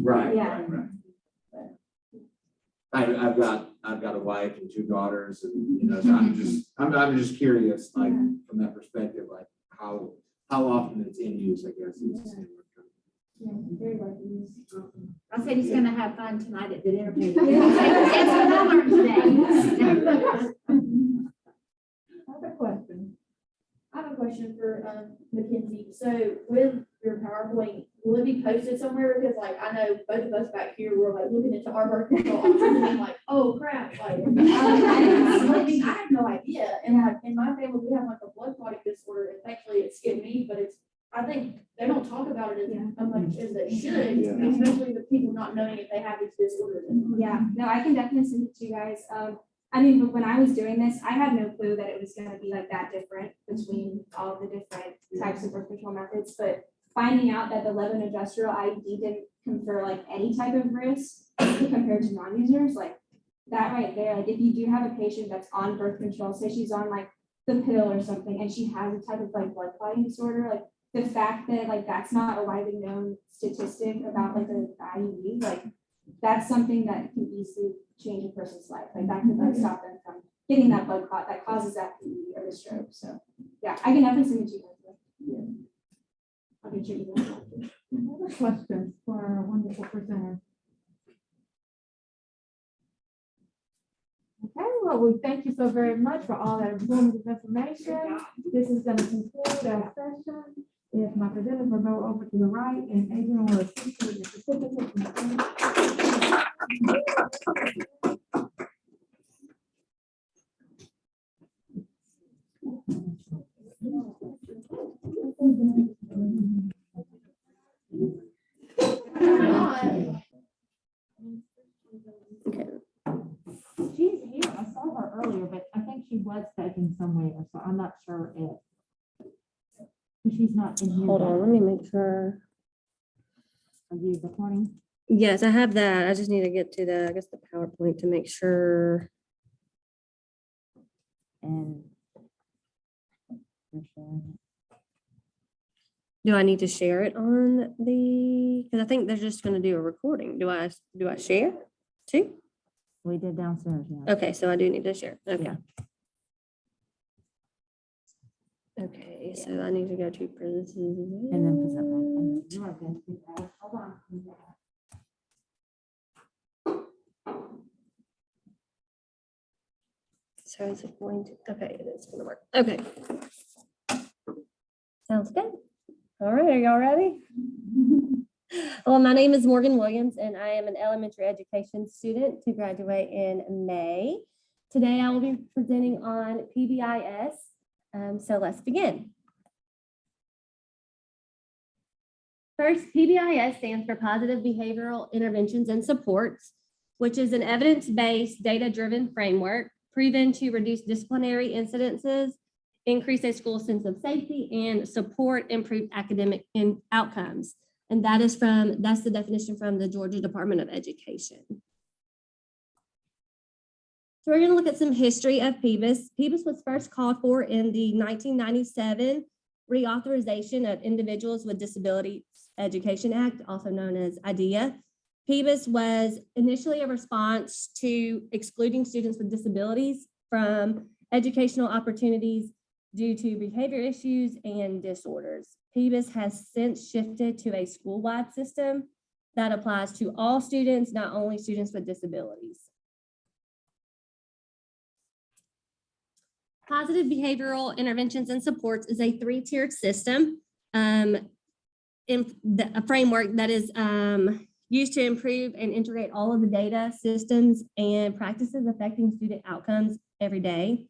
Right, Yeah. right. I've got a wife and 2 daughters, and so I'm just curious, like from that perspective, like how often it's in use, I guess. Yeah, very widely used. I said he's gonna have fun tonight at the dinner table. That's what I learned today. I have a question. I have a question for McKinsey. So with your PowerPoint, will it be posted somewhere? Because like I know both of us back here were like looking into our birth control options and being like, oh crap, like I had no idea. And like in my family, we have like a blood clotting disorder, and thankfully it skipped me, but I think they don't talk about it as much as they should, especially the people not knowing if they have these disorders. Yeah, no, I can definitely send it to you guys. I mean, but when I was doing this, I had no clue that it was gonna be like that different between all the different types of birth control methods, but finding out that the levonorgestrel IUD didn't confer like any type of risk compared to non-users, like that right there, like if you do have a patient that's on birth control, say she's on like the pill or something, and she has a type of like blood clotting disorder, like the fact that like that's not a widely known statistic about like the IUD, like that's something that can easily change a person's life. Like that could like stop them from getting that blood clot that causes that PE or the stroke. So yeah, I can definitely send it to you guys. Yeah. I'll be sure you guys. Another question for our wonderful presenter. Okay, well, we thank you so very much for all that informative information. This is going to conclude our session. If my presenters will go over to the right, and Adrian will assist you with the certificate. Okay. She's here. I saw her earlier, but I think she was taken somewhere, so I'm not sure if she's not in here. Hold on, let me make sure. Are you recording? Yes, I have that. I just need to get to the, I guess, the PowerPoint to make sure. And Do I need to share it on the, because I think they're just going to do a recording. Do I share too? we did downstairs, yeah. Okay, so I do need to share. Okay. Yeah. Okay, so I need to go to present. And then present that. You are good. Hold on. So is it going to, okay, it is going to work. Okay. Sounds good. All right, are y'all ready? Well, my name is Morgan Williams, and I am an elementary education student to graduate in May. Today, I will be presenting on PBIS. So let's begin. First, PBIS stands for Positive Behavioral Interventions and Supports, which is an evidence-based, data-driven framework proven to reduce disciplinary incidences, increase a school sense of safety, and support improved academic outcomes. And that's the definition from the Georgia Department of Education. So we're going to look at some history of PBIS. PBIS was first called for in the 1997 Reauthorization of Individuals with Disabilities Education Act, also known as IDEA. PBIS was initially a response to excluding students with disabilities from educational opportunities due to behavior issues and disorders. PBIS has since shifted to a school-wide system that applies to all students, not only students with disabilities. Positive behavioral interventions and supports is a 3-tiered system, a framework that is used to improve and integrate all of the data, systems, and practices affecting student outcomes every day.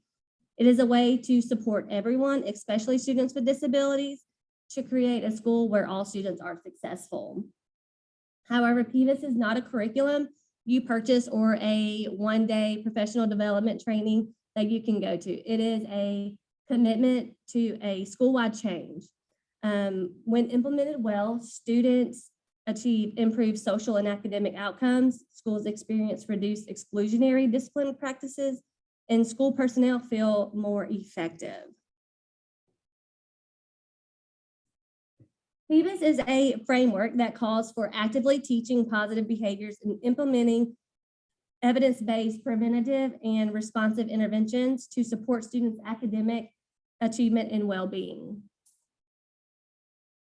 It is a way to support everyone, especially students with disabilities, to create a school where all students are successful. However, PBIS is not a curriculum you purchase or a one-day professional development training that you can go to. It is a commitment to a school-wide change. When implemented well, students achieve improved social and academic outcomes, schools experience reduced exclusionary discipline practices, and school personnel feel more effective. PBIS is a framework that calls for actively teaching positive behaviors and implementing evidence-based preventative and responsive interventions to support students' academic achievement and well-being.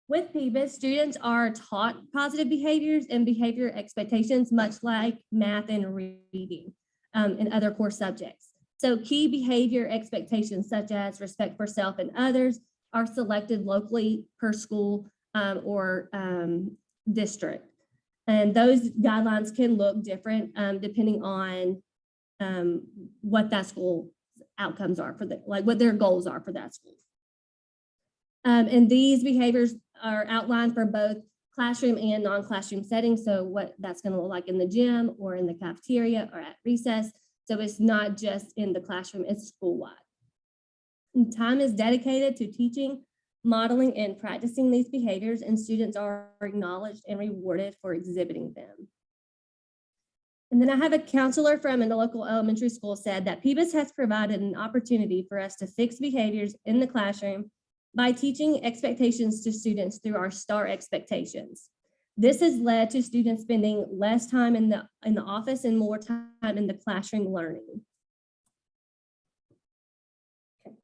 With PBIS, students are taught positive behaviors and behavior expectations, much like math and reading and other core subjects. So key behavior expectations such as respect for self and others are selected locally per school or district. And those guidelines can look different depending on what that school outcomes are for like what their goals are for that school. And these behaviors are outlined for both classroom and non-classroom settings. So what that's going to look like in the gym or in the cafeteria or at recess. So it's not just in the classroom, it's school-wide. And time is dedicated to teaching, modeling, and practicing these behaviors, and students are acknowledged and rewarded for exhibiting them. And then I have a counselor from a local elementary school said that PBIS has provided an opportunity for us to fix behaviors in the classroom by teaching expectations to students through our STAR expectations. This has led to students spending less time in the office and more time in the classroom learning. Okay.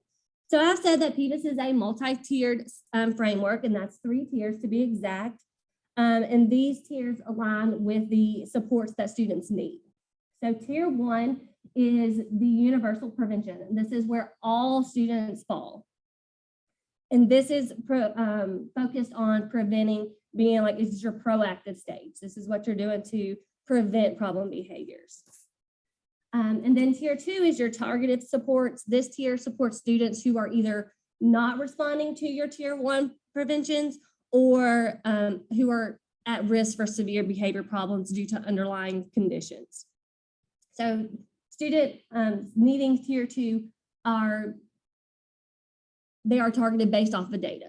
So I've said that PBIS is a multi-tiered framework, and that's 3 tiers to be exact. And these tiers align with the supports that students need. So tier 1 is the universal prevention. And this is where all students fall. And this is focused on preventing, being like, this is your proactive stage. This is what you're doing to prevent problem behaviors. And then tier 2 is your targeted supports. This tier supports students who are either not responding to your tier 1 preventions or who are at risk for severe behavior problems due to underlying conditions. So student needing tier 2 are targeted based off the data.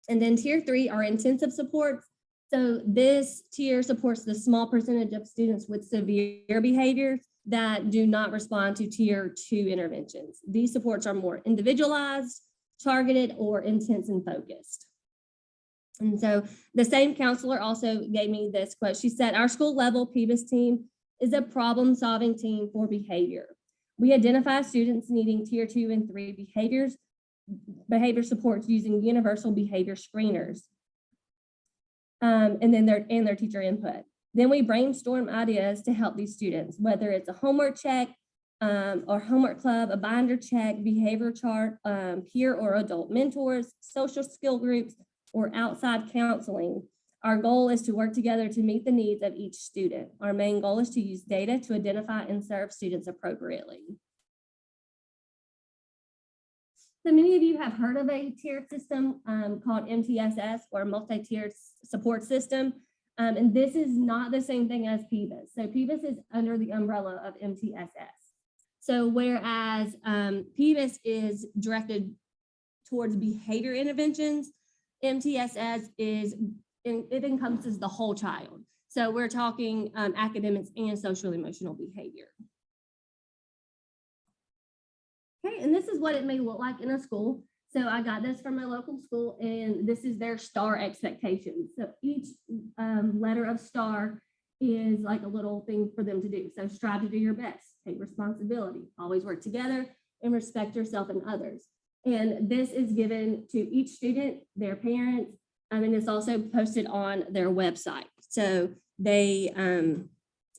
And then tier 3 are intensive supports. So this tier supports the small percentage of students with severe behaviors that do not respond to tier 2 interventions. These supports are more individualized, targeted, or intense and focused. And so the same counselor also gave me this quote. She said, "Our school level PBIS team is a problem-solving team for behavior. We identify students needing tier 2 and 3 behavior supports using universal behavior screeners, and then their teacher input. Then we brainstorm ideas to help these students, whether it's a homework check or homework club, a binder check, behavior chart, peer or adult mentors, social skill groups, or outside counseling. Our goal is to work together to meet the needs of each student. Our main goal is to use data to identify and serve students appropriately." So many of you have heard of a tiered system called MTSS, or multi-tiered support system. And this is not the same thing as PBIS. So PBIS is under the umbrella of MTSS. So whereas PBIS is directed towards behavior interventions, MTSS it encompasses the whole child. So we're talking academics and social emotional behavior. Okay, and this is what it may look like in a school. So I got this from my local school, and this is their STAR expectations. So each letter of STAR is like a little thing for them to do. So strive to do your best, take responsibility, always work together, and respect yourself and others. And this is given to each student, their parents, and it's also posted on their website. So they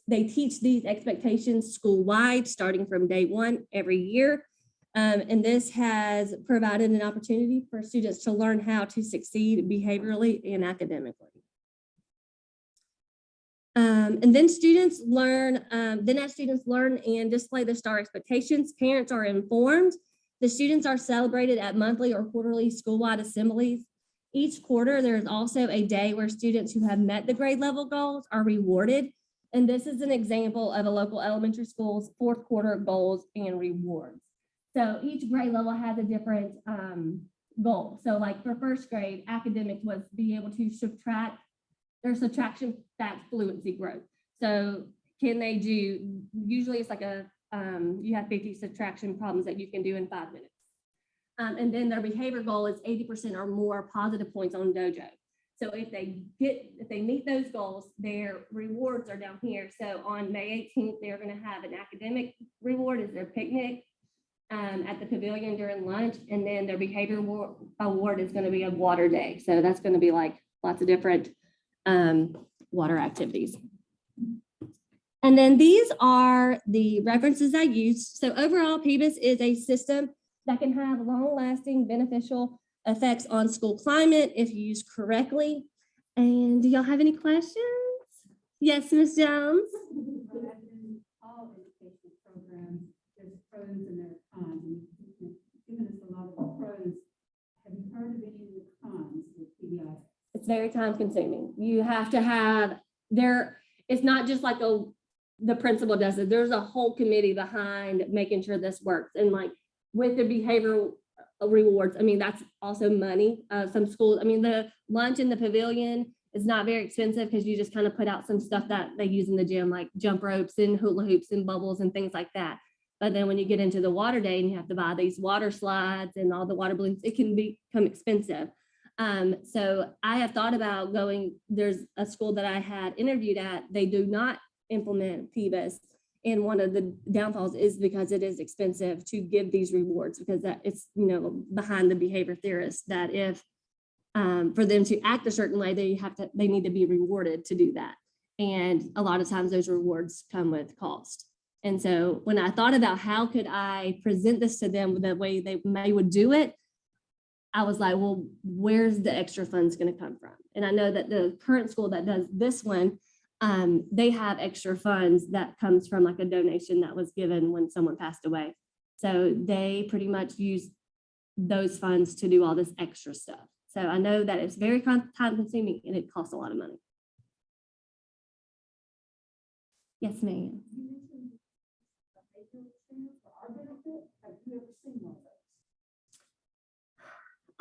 teach these expectations school-wide, starting from day 1 every year. And this has provided an opportunity for students to learn how to succeed behaviorally and academically. And then students learn, as students learn and display the STAR expectations, parents are informed. The students are celebrated at monthly or quarterly school-wide assemblies. Each quarter, there is also a day where students who have met the grade level goals are rewarded. And this is an example of a local elementary school's fourth quarter goals and rewards. So each grade level has a different goal. So like for first grade, academic was be able to subtract their subtraction facts fluency growth. So can they do, usually it's like a, you have 50 subtraction problems that you can do in 5 minutes. And then their behavior goal is 80% or more positive points on Dojo. So if they meet those goals, their rewards are down here. So on May 18th, they're going to have an academic reward is their picnic at the pavilion during lunch. And then their behavior award is going to be a water day. So that's going to be like lots of different water activities. And then these are the references I used. So overall, PBIS is a system that can have long-lasting beneficial effects on school climate if used correctly. And do y'all have any questions? Yes, Ms. Jones. All educational programs, there's pros and there's cons. And you've given us a lot of the pros. Have you heard of any of the cons with PBIS? It's very time consuming. You have to have it's not just like the principal does it. There's a whole committee behind making sure this works. And like with the behavioral rewards, I mean, that's also money. Some schools, I mean, the lunch in the pavilion is not very expensive because you just kind of put out some stuff that they use in the gym, like jump ropes and hula hoops and bubbles and things like that. But then when you get into the water day and you have to buy these water slides and all the water balloons, it can become expensive. So I have thought about going, there's a school that I had interviewed at, they do not implement PBIS. And one of the downfalls is because it is expensive to give these rewards because that it's, behind the behavior theorists that if for them to act a certain way, they need to be rewarded to do that. And a lot of times those rewards come with cost. And so when I thought about how could I present this to them the way they would do it, I was like, well, where's the extra funds going to come from? And I know that the current school that does this one, they have extra funds that comes from like a donation that was given when someone passed away. So they pretty much use those funds to do all this extra stuff. So I know that it's very time consuming and it costs a lot of money. Yes, ma'am.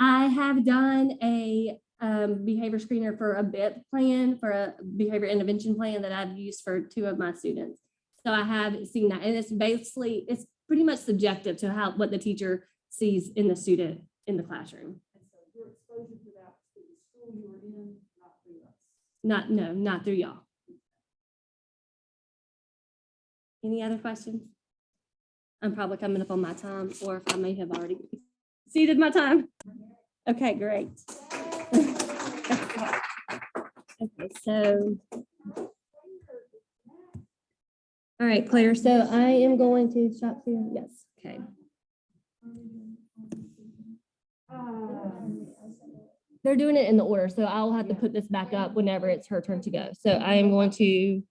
I have done a behavior screener for a BIP plan, for a behavior intervention plan that I've used for 2 of my students. So I have seen that. And it's pretty much subjective to what the teacher sees in the student in the classroom. And so your exposure to that to the school you were in, not through us. Not through y'all. Any other questions? I'm probably coming up on my time, or if I may have already exceeded my time. Okay, great. Okay, so. All right, Claire, so I am going to stop here. Yes, okay. They're doing it in the order, so I'll have to put this back up whenever it's her turn to go. So I am going to.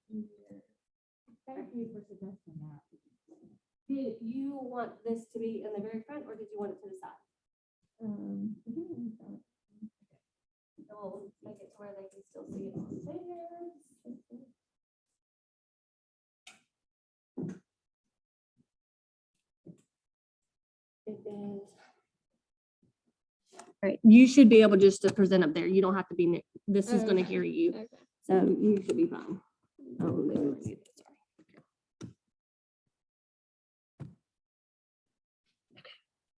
Thank you for suggesting that. Did you want this to be in the very front, or did you want it to the side? We'll make it to where they can still see it on there. It is. All right, you should be able just to present up there. You don't have to be, this is going to hear you. Okay. So you should be fine. Oh, sorry.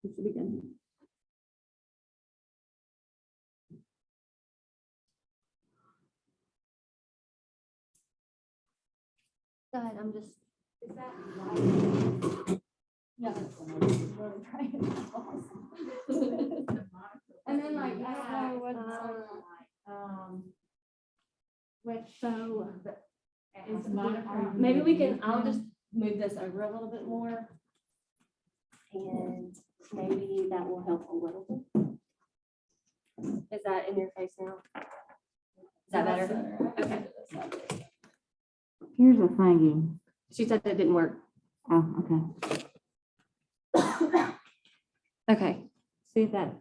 You should be good. Go ahead, I'm just. Is that right? Yeah. And then like, maybe we can, I'll just move this over a little bit more. And maybe that will help a little bit. Is that in your face now? Is that better? Okay. Here's the thingy. She said that didn't work. Oh, okay. Okay, see that.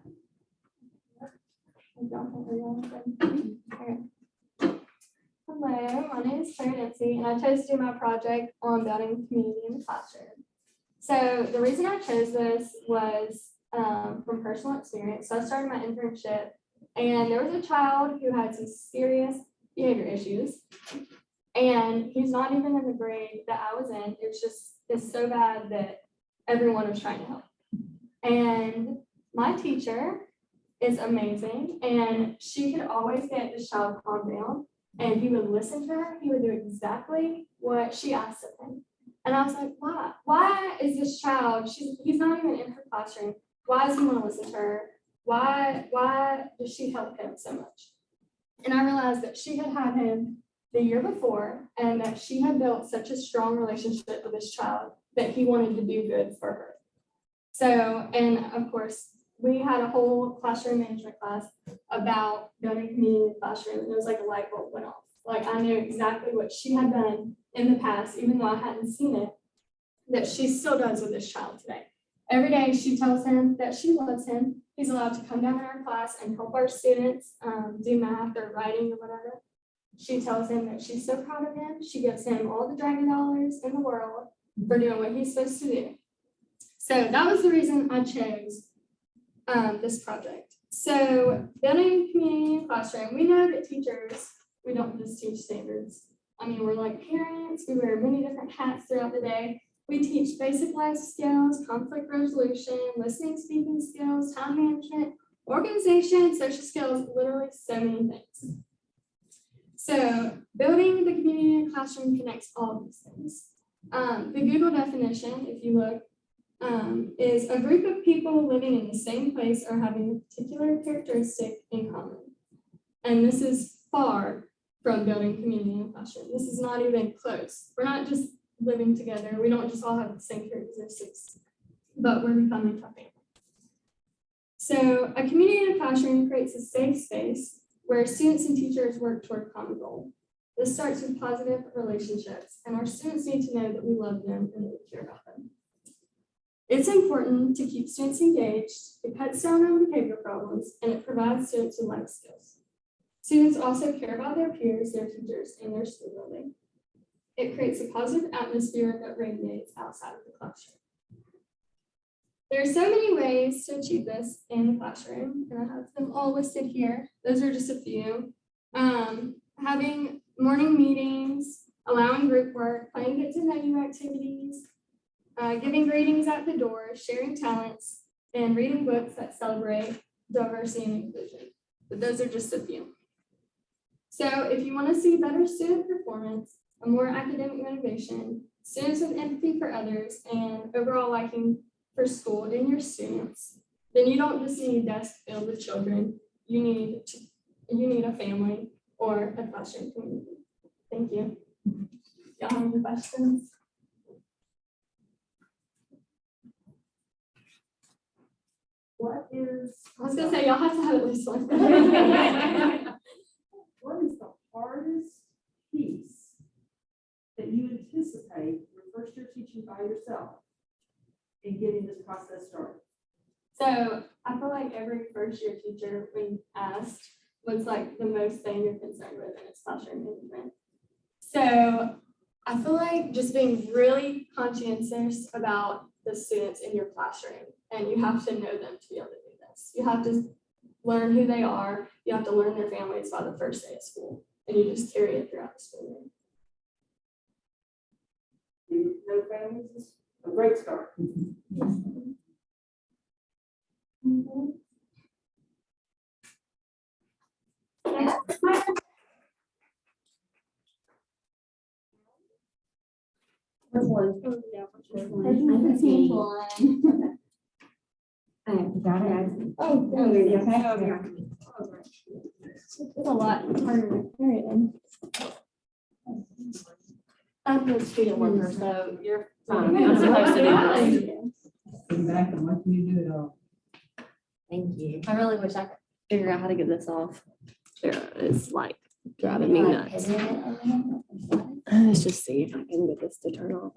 Hello, my name is Dempsey, and I chose to do my project on building community in the classroom. So the reason I chose this was from personal experience. So I started my internship, and there was a child who had some serious behavior issues, and he's not even in the grade that I was in. It's so bad that everyone was trying to help. And my teacher is amazing, and she could always get this child calmed down, and he would listen to her. He would do exactly what she asked of him. And I was like, why? Why is this child, he's not even in her classroom. Why does he want to listen to her? Why does she help him so much? And I realized that she had him the year before, and that she had built such a strong relationship with this child that he wanted to do good for her. So, and of course, we had a whole classroom management class about building community in the classroom, and it was like a light bulb went off. Like, I knew exactly what she had done in the past, even though I hadn't seen it, that she still does with this child today. Every day she tells him that she loves him. He's allowed to come down in our class and help our students do math or writing or whatever. She tells him that she's so proud of him. She gives him all the dragon dollars in the world for doing what he's supposed to do. So that was the reason I chose this project. So building community in the classroom, we know that teachers, we don't just teach standards. I mean, we're like parents, we wear many different hats throughout the day. We teach basic life skills, conflict resolution, listening, speaking skills, time management, organization, social skills, literally so many things. So building the community in the classroom connects all of these things. The Google definition, if you look, is a group of people living in the same place or having a particular characteristic in common. And this is far from building community in the classroom. This is not even close. We're not just living together. We don't just all have the same characteristics, but we're becoming a family. So a community in a classroom creates a safe space where students and teachers work toward a common goal. This starts with positive relationships, and our students need to know that we love them and that we care about them. It's important to keep students engaged. It cuts down on behavior problems, and it provides students with life skills. Students also care about their peers, their teachers, and their school building. It creates a positive atmosphere that radiates outside of the classroom. There are so many ways to achieve this in the classroom, and I have them all listed here. Those are just a few. Having morning meetings, allowing group work, playing get-to-know-you activities, giving greetings at the door, sharing talents, and reading books that celebrate diversity and inclusion. But those are just a few. So if you want to see better student performance, a more academic motivation, students with empathy for others, and overall liking for school in your students, then you don't just need a desk filled with children. You need a family or a classroom community. Thank you. Y'all have any questions? What is? I was gonna say, y'all have to have at least one. What is the hardest piece that you anticipate your first year teaching by yourself in getting this process started? So I feel like every first year teacher, when asked, what's like the most thing you're concerned with, and it's classroom management. So I feel like just being really conscientious about the students in your classroom, and you have to know them to be able to do this. You have to learn who they are. You have to learn their families by the first day of school, and you just carry it throughout the school year. You know families is a great start. Which one? I forgot it. Oh, Okay. it's a lot harder to carry them. I'm a student worker, so you're fine. I'm supposed to do this. Sit back and watch me do it all. Thank you. I really wish I could figure out how to get this off. It's like driving me nuts. Let's just see if I can get this to turn off.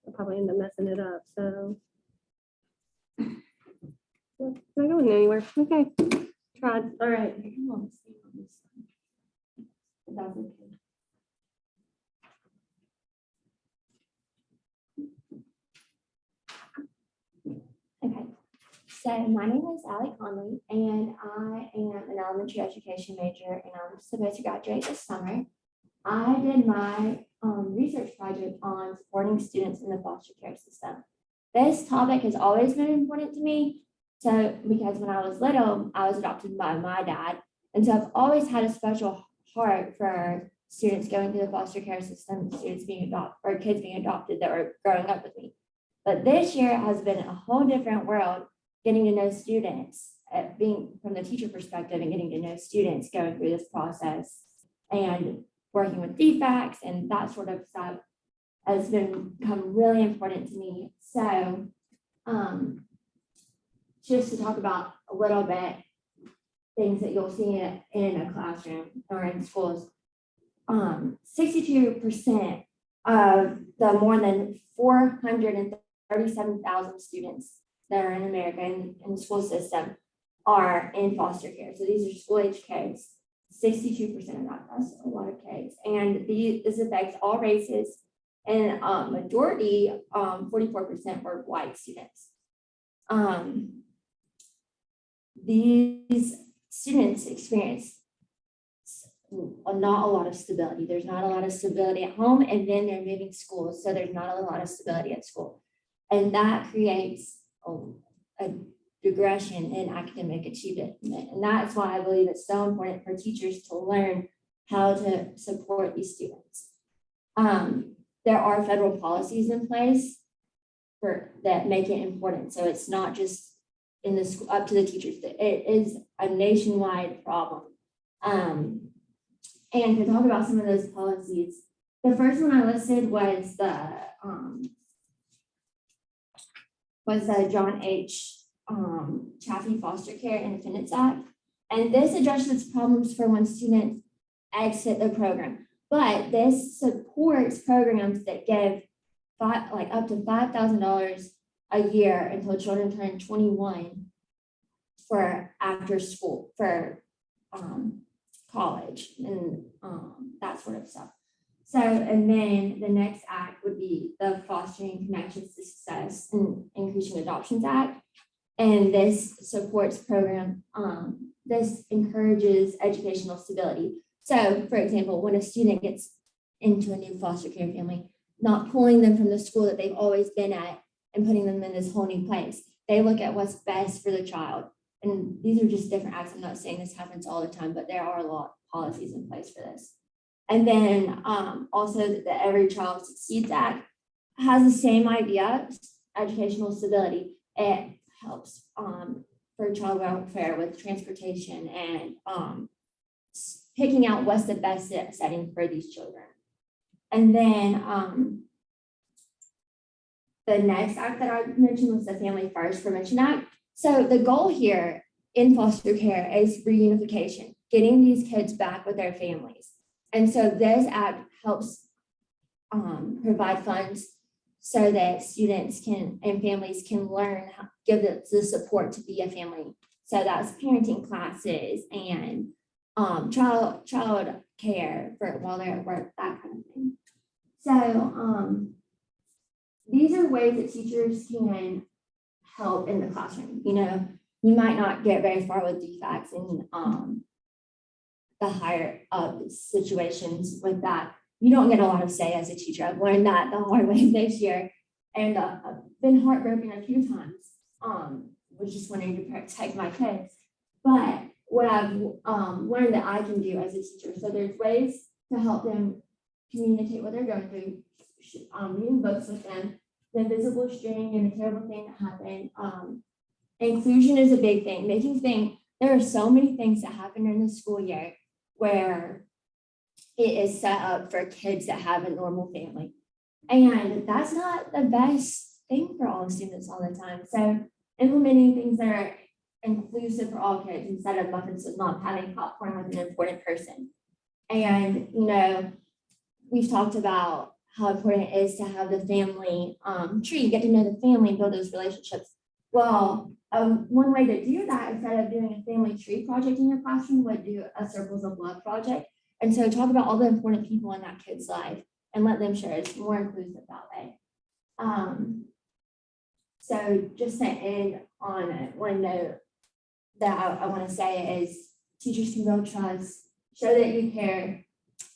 I'll probably end up messing it up, so. Yeah, it's not going anywhere. Okay, tried. All right. That's okay. Okay, so my name is Ellie Conley, and I am an elementary education major, and I'm supposed to graduate this summer. I did my research project on supporting students in the foster care system. This topic has always been important to me. So, because when I was little, I was adopted by my dad, and so I've always had a special heart for students going through the foster care system, students being adopted, or kids being adopted that were growing up with me. But this year has been a whole different world, getting to know students, being from the teacher perspective and getting to know students going through this process and working with defects and that sort of stuff has become really important to me. So just to talk about a little bit, things that you'll see in a classroom or in schools, 62% of the more than 437,000 students that are in America in the school system are in foster care. So these are school-age kids. 62% of that, that's a lot of kids. And this affects all races, and majority, 44% were white students. These students experience not a lot of stability. There's not a lot of stability at home, and then they're moving schools, so there's not a lot of stability at school. And that creates a regression in academic achievement. And that's why I believe it's so important for teachers to learn how to support these students. There are federal policies in place that make it important. So it's not just in the school, up to the teachers. It is a nationwide problem. And to talk about some of those policies, the first one I listed was the John H. Chaffee Foster Care Independence Act. And this addresses problems for when students exit the program. But this supports programs that give up to $5,000 a year until children turn 21 for after school, for college and that sort of stuff. So, and then the next act would be the Fostering Connections to Success and Increasing Adoptions Act. And this supports program, this encourages educational stability. So, for example, when a student gets into a new foster care family, not pulling them from the school that they've always been at and putting them in this whole new place. They look at what's best for the child. And these are just different acts. I'm not saying this happens all the time, but there are a lot of policies in place for this. And then also the Every Child Succeeds Act has the same idea, educational stability. It helps for child welfare with transportation and picking out what's the best setting for these children. And then the next act that I mentioned was the Family First Prevention Act. So the goal here in foster care is reunification, getting these kids back with their families. And so this act helps provide funds so that students and families can learn how give the support to be a family. So that's parenting classes and child care for while they're at work, that kind of thing. So these are ways that teachers can help in the classroom. You know, you might not get very far with defects in the higher up situations with that. You don't get a lot of say as a teacher. I've learned that the hard way this year, and I've been heartbroken a few times. Was just wanting to protect my kids. But what I've learned that I can do as a teacher, so there's ways to help them communicate what they're going through, reading books with them, the invisible string and the terrible thing that happened. Inclusion is a big thing. There are so many things that happen in the school year where it is set up for kids that have a normal family. And that's not the best thing for all students all the time. So implementing things that are inclusive for all kids instead of muffins with mom, having popcorn with an important person. And, you know, we've talked about how important it is to have the family tree, get to know the family, build those relationships. Well, one way to do that, instead of doing a family tree project in your classroom, would do a Circles of Love project. And so talk about all the important people in that kid's life and let them share. It's more inclusive that way. So just to end on one note that I want to say is teachers can build trust, show that you care,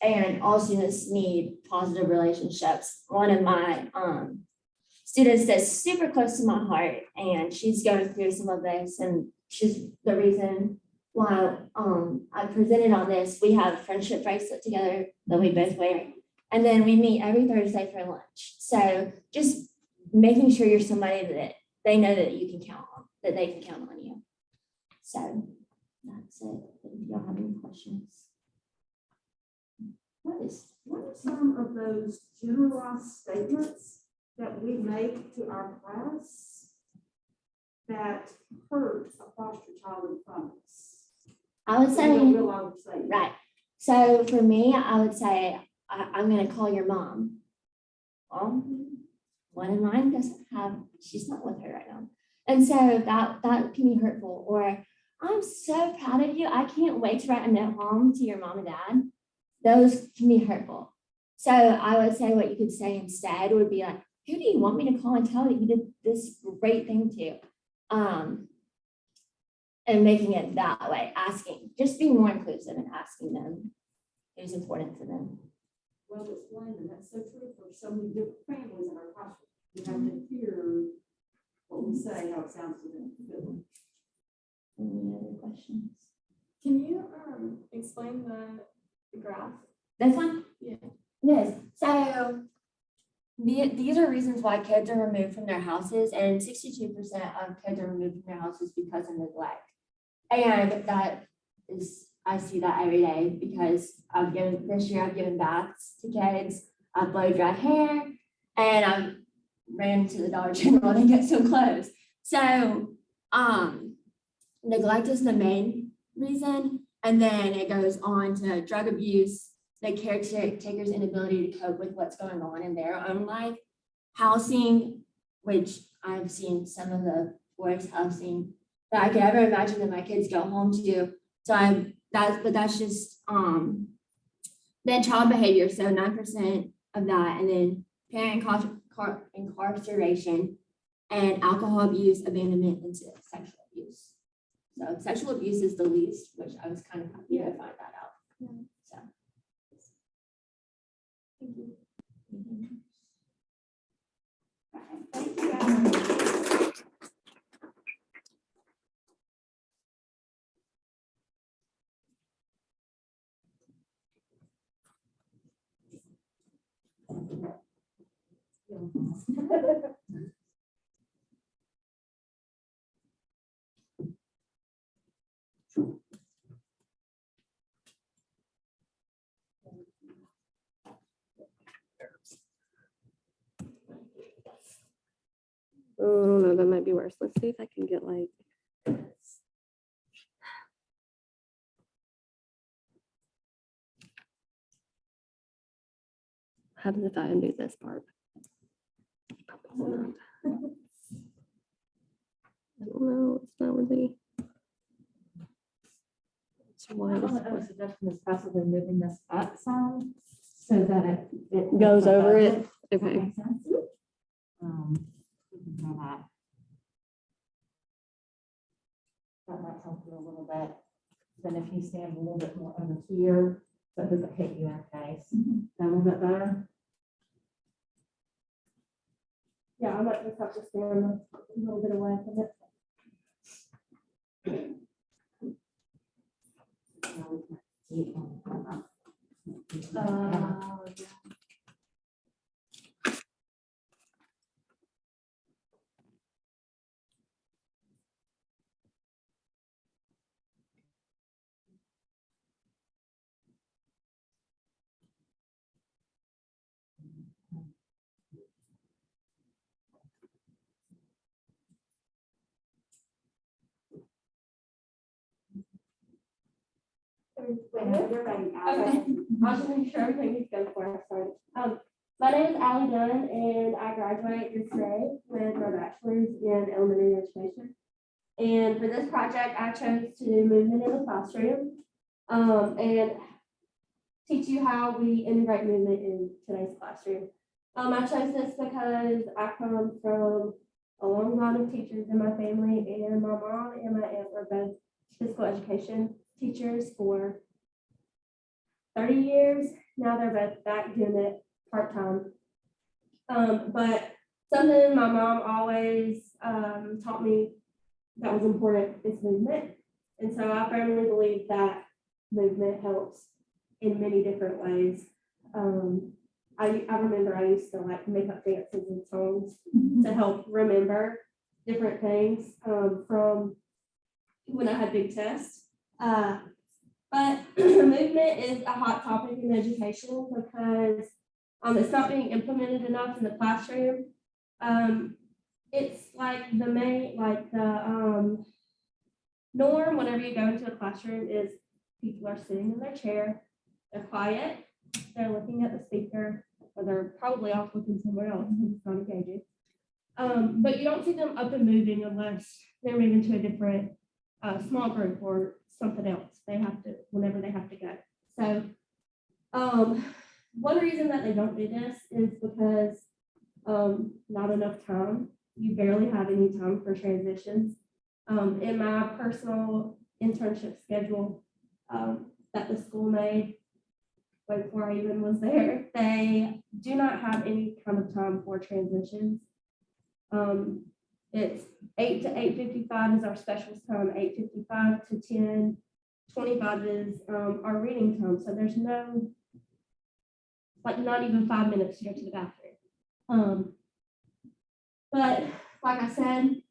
and all students need positive relationships. One of my students that's super close to my heart, and she's going through some of this, and she's the reason why I presented on this. We have a friendship bracelet together that we both wear, and then we meet every Thursday for lunch. So just making sure you're somebody that they know that you can count on, that they can count on you. So that's it. If y'all have any questions. What are some of those generalized statements that we make to our class that hurt a foster child in front of us? I would say, Say right. So for me, I would say, I'm going to call your mom. Well, one of mine doesn't have, she's not with her right now. And so that can be hurtful. Or, I'm so proud of you. I can't wait to write a note home to your mom and dad. Those can be hurtful. So I would say what you could say instead would be like, who do you want me to call and tell that you did this great thing to? And making it that way, asking, just being more inclusive and asking them who's important to them. Well explained, and that's so true for so many different families in our classroom. You have to hear what we say, how it sounds to them. Any other questions? Can you explain the graph? This one? Yeah. Yes. So these are reasons why kids are removed from their houses, and 62% of kids are removed from their houses because of neglect. And that is, I see that every day because this year I've given baths to kids, I've blow dried hair, and I've ran to the Dollar General to get some clothes. So neglect is the main reason. And then it goes on to drug abuse, the caretaker's inability to cope with what's going on in their own life, housing, which I've seen some of the worst housing that I could ever imagine that my kids go home to. So that's just then child behavior. So 9% of that, and then parent incarceration and alcohol abuse, abandonment, and sexual abuse. So sexual abuse is the least, which I was kind of happy to find that out. Yeah. So. Thank you. Thank you guys. Oh, no, that might be worse. Let's see if I can get like. What happens if I undo this part? Probably not. I don't know. It's not really. So why is Another suggestion is possibly moving this up some so that it goes looks over above it? Okay. Makes sense? We can try that. That might help you a little bit. Then if you stand a little bit more over here, so it doesn't hit you in the face. That a little bit better? Yeah, I might just have to stand a little bit away from it. and ask. I'll just make sure everything's good before I start. My name is Ellie Dunn, and I graduated this May with my bachelor's in elementary education. And for this project, I chose to do movement in the classroom, and teach you how we integrate movement in today's classroom. I chose this because I come from a long line of teachers in my family, and my mom and my aunt were both physical education teachers for 30 years. Now they're both back doing it part-time. But something my mom always taught me that was important is movement. And so I firmly believe that movement helps in many different ways. I remember I used to like make up dances and songs to help remember different things from when I had big tests. But movement is a hot topic in education because it's not being implemented enough in the classroom. It's like the norm whenever you go into a classroom is people are sitting in their chair, they're quiet, they're looking at the speaker, or they're probably off looking somewhere else because it's not engaging. But you don't see them up and moving unless they're moving to a different small group or something else. They have to, whenever they have to go. So one reason that they don't do this is because not enough time. You barely have any time for transitions. In my personal internship schedule that the school made before I even was there, they do not have any kind of time for transitions. It's 8 to 8:55 is our specialist time, 8:55 to 10:25 is our reading time. So there's no, like not even 5 minutes to go to the bathroom. But like I said,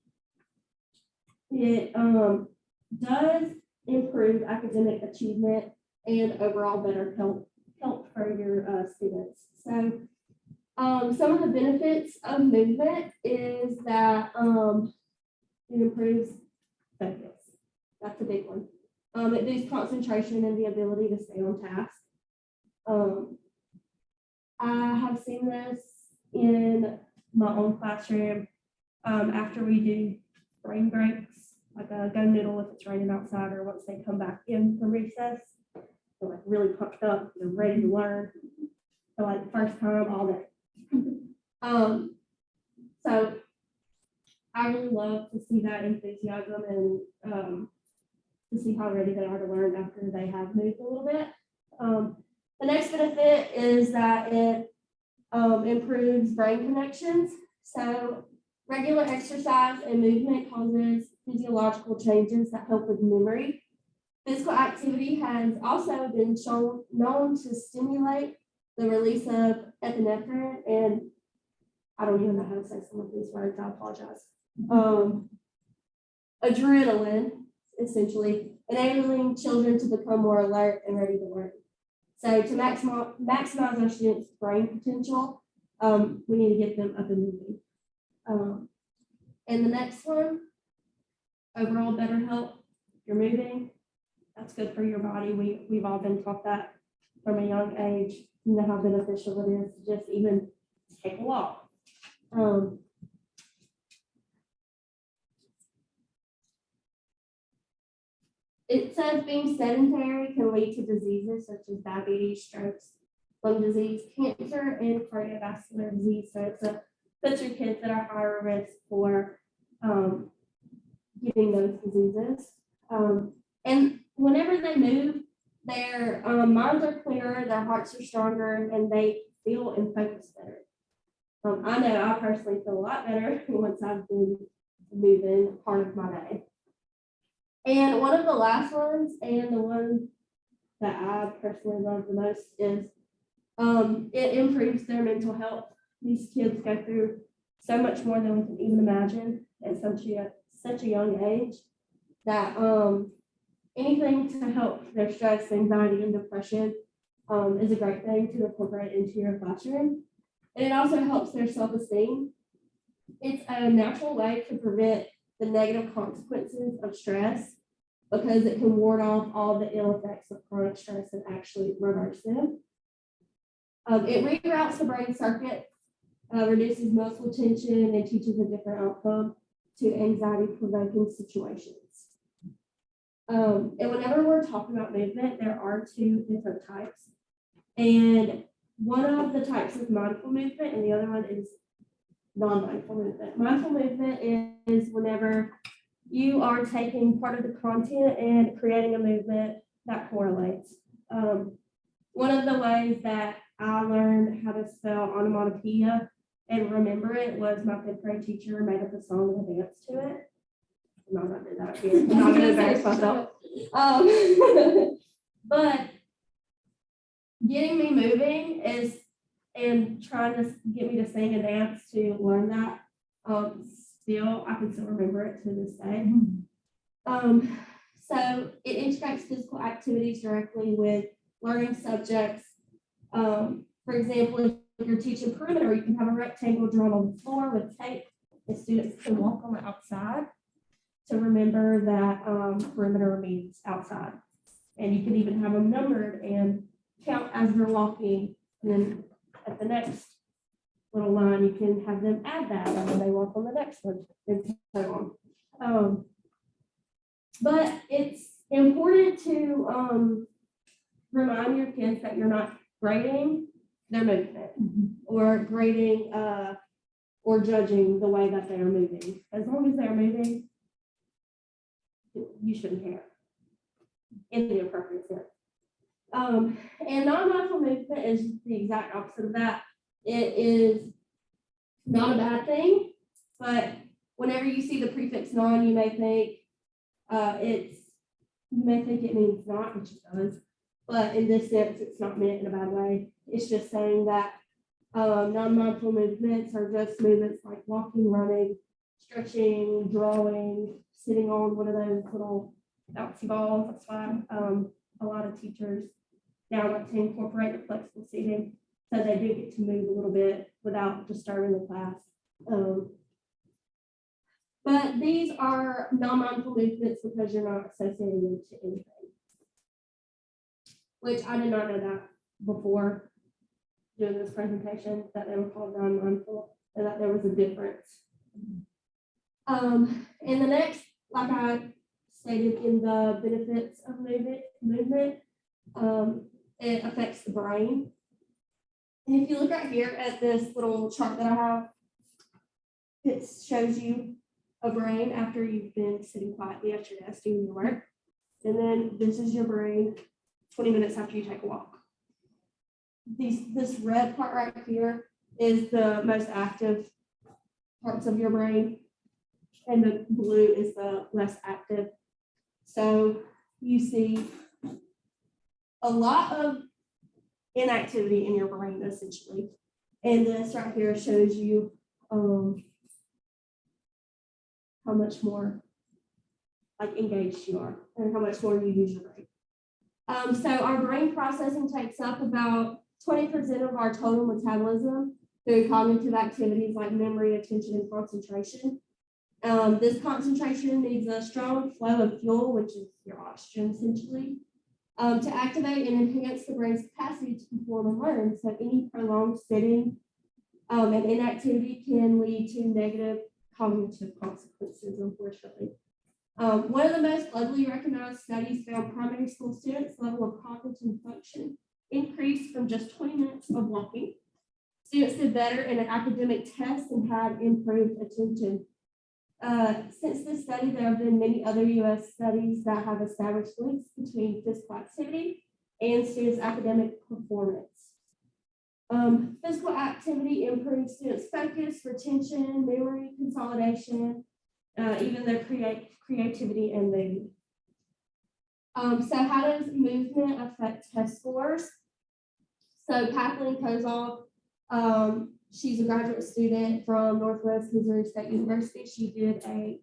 it does improve academic achievement and overall better health for your students. So some of the benefits of movement is that it improves focus. That's a big one. It boosts concentration and the ability to stay on task. I have seen this in my own classroom after we do brain breaks, like a go noodle if it's raining outside, or once they come back in from recess, they're like really pumped up, they're ready to learn for like the first time all day. So I really love to see that enthusiasm and to see how ready they are to learn after they have moved a little bit. The next benefit is that it improves brain connections. So regular exercise and movement causes physiological changes that help with memory. Physical activity has also been known to stimulate the release of epinephrine, and I don't even know how to say some of these words, I apologize. Adrenaline, essentially, enabling children to become more alert and ready to learn. So to maximize our students' brain potential, we need to get them up and moving. And the next one, overall better health. If you're moving, that's good for your body. We've all been taught that from a young age. You know how beneficial it is to just even take a walk. It says being sedentary can lead to diseases such as diabetes, strokes, lung disease, cancer, and cardiovascular disease. So it's puts your kids at a higher risk for getting those diseases. And whenever they move, their minds are clearer, their hearts are stronger, and they feel and focus better. I know I personally feel a lot better once I've been moving part of my day. And one of the last ones, and the one that I personally love the most, is it improves their mental health. These kids go through so much more than we can even imagine at such a young age that anything to help their stress, anxiety, and depression is a great thing to incorporate into your classroom. And it also helps their self-esteem. It's a natural way to prevent the negative consequences of stress. because it can ward off all the ill effects of chronic stress and actually reverse them. It reroutes the brain circuit, reduces muscle tension, and teaches a different outcome to anxiety-provoking situations. And whenever we're talking about movement, there are two different types. And one of the types is mindful movement, and the other one is non-mindful movement. Mindful movement is whenever you are taking part of the content and creating a movement that correlates. One of the ways that I learned how to spell onomatopoeia and remember it was my fifth grade teacher made up a song and a dance to it. I'm not gonna do that here. I'm not gonna embarrass myself. But getting me moving is, and trying to get me to sing and dance to learn that. I can still remember it to this day. So it integrates physical activities directly with learning subjects. For example, if you're teaching perimeter, you can have a rectangle drawn on the floor with tape. The students can walk on the outside to remember that perimeter means outside. And you can even have them numbered and count as you're walking. And then at the next little line, you can have them add that, and then they walk on the next one, and so on. But it's important to remind your kids that you're not grading their movement or grading or judging the way that they are moving. As long as they're moving, you shouldn't care in the appropriate sense. And non-mindful movement is the exact opposite of that. It is not a bad thing, but whenever you see the prefix non, you may think it means not, which it does. But in this sense, it's not meant in a bad way. It's just saying that non-mindful movements are just movements like walking, running, stretching, drawing, sitting on one of those little bouncy balls. That's why a lot of teachers now like to incorporate the flexible seating, so they do get to move a little bit without disturbing the class. But these are non-mindful movements because you're not associating them to anything, which I did not know that before doing this presentation, that they were called non-mindful and that there was a difference. And the next, like I stated in the benefits of movement, it affects the brain. And if you look right here at this little chart that I have, it shows you a brain after you've been sitting quietly at your desk doing your work. And then this is your brain 20 minutes after you take a walk. This red part right here is the most active parts of your brain, and the blue is the less active. So you see a lot of inactivity in your brain, essentially. And this right here shows you how much more like engaged you are and how much more you use your brain. So our brain processing takes up about 20% of our total metabolism through cognitive activities like memory, attention, and concentration. This concentration needs a strong flow of fuel, which is your oxygen essentially, to activate and enhance the brain's capacity to perform and learn. So any prolonged sitting and inactivity can lead to negative cognitive consequences, unfortunately. One of the most globally recognized studies found primary school students' level of cognitive function increased from just 20 minutes of walking. Students did better in an academic test and had improved attention. Since this study, there have been many other U.S. studies that have established links between physical activity and students' academic performance. Physical activity improves students' focus, retention, memory, consolidation, even their creativity and mood. So how does movement affect test scores? So Kathleen Kozol, she's a graduate student from Northwest Missouri State University. She did a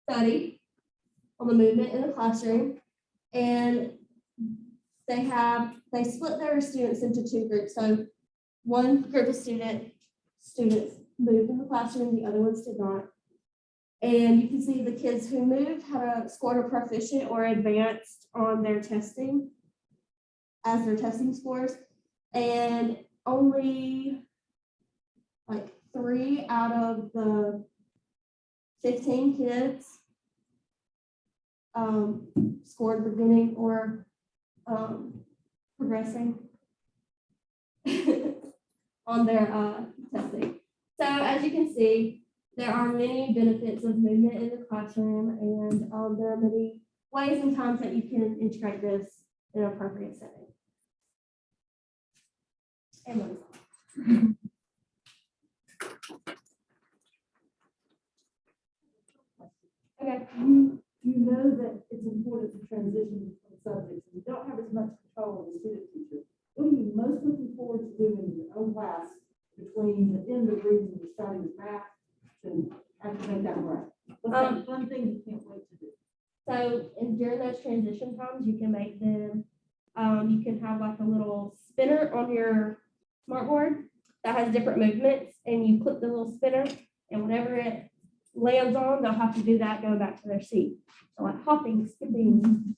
study on the movement in the classroom, and they split their students into two groups. So one group of students moved in the classroom, the other ones did not. And you can see the kids who moved had a scored a proficient or advanced on their testing as their testing scores. And only like 3 out of the 15 kids scored beginning or progressing on their testing. So as you can see, there are many benefits of movement in the classroom, and there are many ways and times that you can integrate this in an appropriate setting. And that is all. Okay. You know that it's important to transition from subjects. You don't have as much control as a student teacher. What are you most looking forward to doing in your own class between the end of reading and starting with math and have to make that right? What's that fun thing you can't wait to do? So, and during those transition times, you can make them, you can have like a little spinner on your smartboard that has different movements, and you click the little spinner, and whenever it lands on, they'll have to do that going back to their seat. So like hopping, skipping,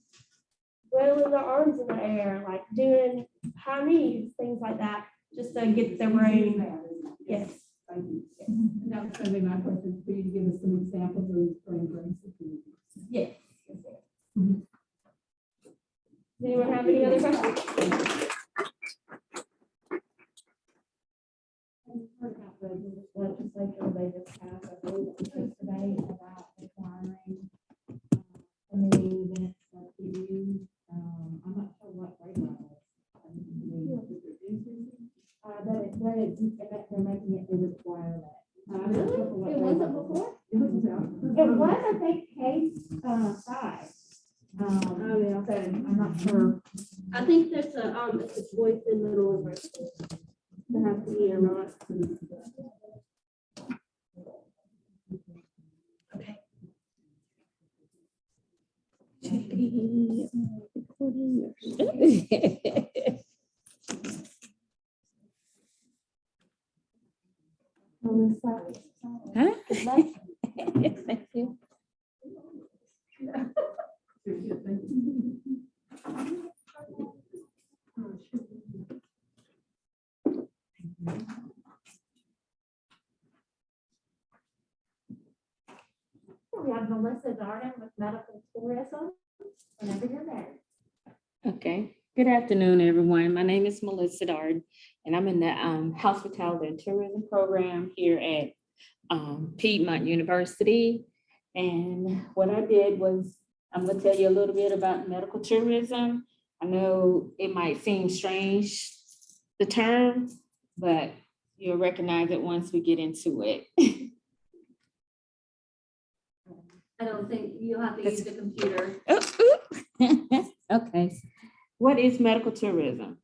wailing their arms in the air, like doing high knees, things like that, just to get their brain. Yes. Thank you. And that was going to be my question for you to give us some examples of brain activities. Yes. Does anyone have any other questions? Legislature, they just passed a bill today about requiring community events like you. I'm not sure what grade level. They're making it to require that. Really? It wasn't before? It was, I think, K-5. Oh, yeah. So I'm not sure. I think there's a choice in middle and high school to have to be or not. Okay. On this side. Huh? Good luck. Thank you. We have Melissa Darden with medical tourism, whenever you're ready. Okay, good afternoon, everyone. My name is Melissa Dard, and I'm in the Hospitality and Tourism program here at Piedmont University. And what I did was, I'm going to tell you a little bit about medical tourism. I know it might seem strange, the term, but you'll recognize it once we get into it. I don't think you'll have to use the computer. Okay. What is medical tourism?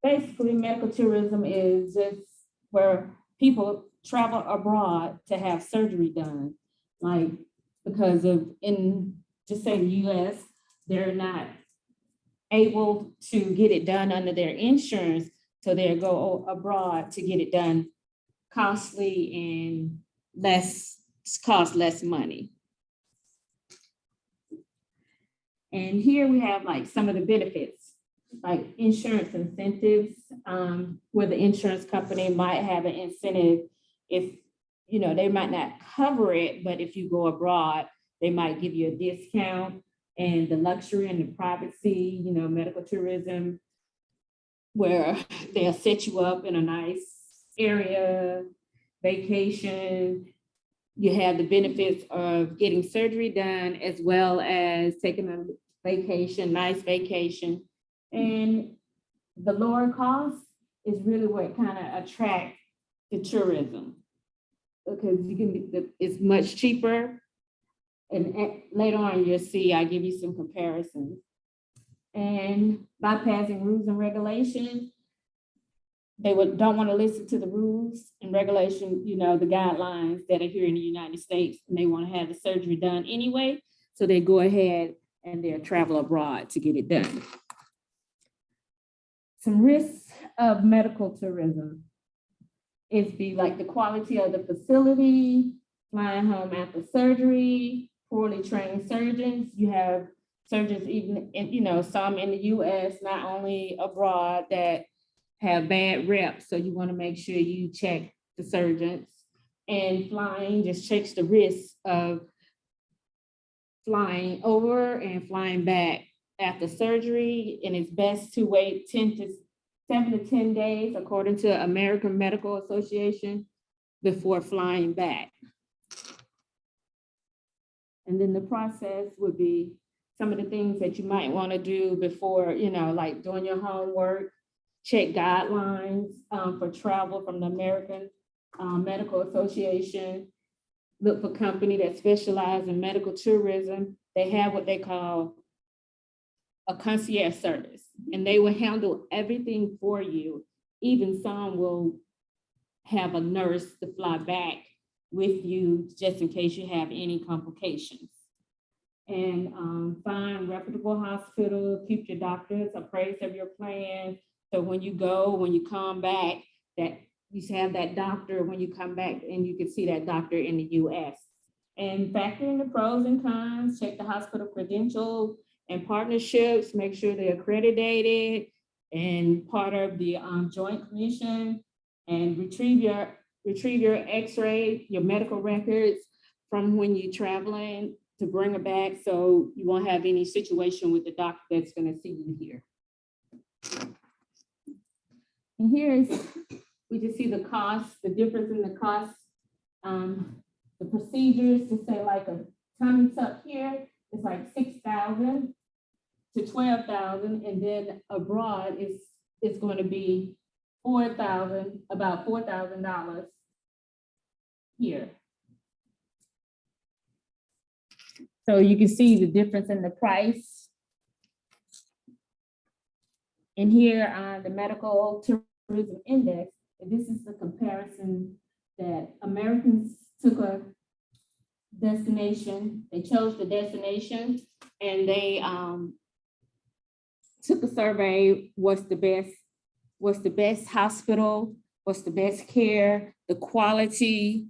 Basically, medical tourism is just where people travel abroad to have surgery done. Like, because of, in, just say the US, they're not able to get it done under their insurance, so they go abroad to get it done costly and cost less money. And here we have like some of the benefits, like insurance incentives, where the insurance company might have an incentive if, you know, they might not cover it, but if you go abroad, they might give you a discount. And the luxury and the privacy, you know, medical tourism, where they'll set you up in a nice area, vacation. You have the benefits of getting surgery done as well as taking a vacation, nice vacation. And the lower cost is really what kind of attracts the tourism, because you can, it's much cheaper. And later on, you'll see, I give you some comparisons. And bypassing rules and regulations, they don't want to listen to the rules and regulations, you know, the guidelines that are here in the United States, and they want to have the surgery done anyway. So they go ahead and they'll travel abroad to get it done. Some risks of medical tourism is the quality of the facility, flying home after surgery, poorly trained surgeons. You have surgeons even, in, some in the US, not only abroad, that have bad reps. So you want to make sure you check the surgeons. And flying just checks the risk of flying over and flying back after surgery. And it's best to wait 7 to 10 days, according to American Medical Association, before flying back. And then the process would be some of the things that you might want to do before, like doing your homework, check guidelines for travel from the American Medical Association, look for company that specialize in medical tourism. They have what they call a concierge service, and they will handle everything for you. Even some will have a nurse to fly back with you just in case you have any complications. And find reputable hospital, keep your doctors appraised of your plan. So when you come back, that you have that doctor when you come back, and you can see that doctor in the US. And factor in the pros and cons, check the hospital credentials and partnerships, make sure they're accredited and part of the Joint Commission, and retrieve your x-ray, your medical records from when you're traveling to bring it back, so you won't have any situation with the doctor that's going to see you here. And we just see the cost, the difference in the cost, the procedures, to say like a tummy tuck here is like $6,000 to $12,000, and then abroad it's going to be about $4,000 here. So you can see the difference in the price. And here on the medical tourism index, this is the comparison that Americans took a destination. They chose the destination, and they took a survey. What's the best hospital? What's the best care? The quality,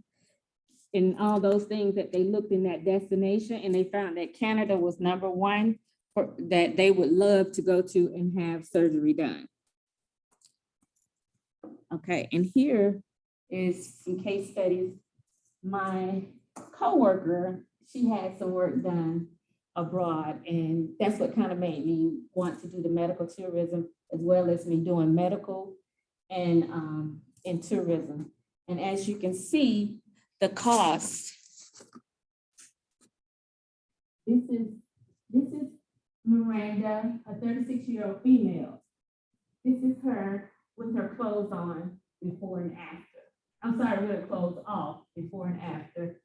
and all those things that they looked in that destination, and they found that Canada was #1 that they would love to go to and have surgery done. Okay, and here is some case studies. My coworker, she had some work done abroad, and that's what kind of made me want to do the medical tourism, as well as me doing medical and tourism. And as you can see, the cost. This is Miranda, a 36-year-old female. This is her with her clothes on before and after. I'm sorry, with her clothes off before and after.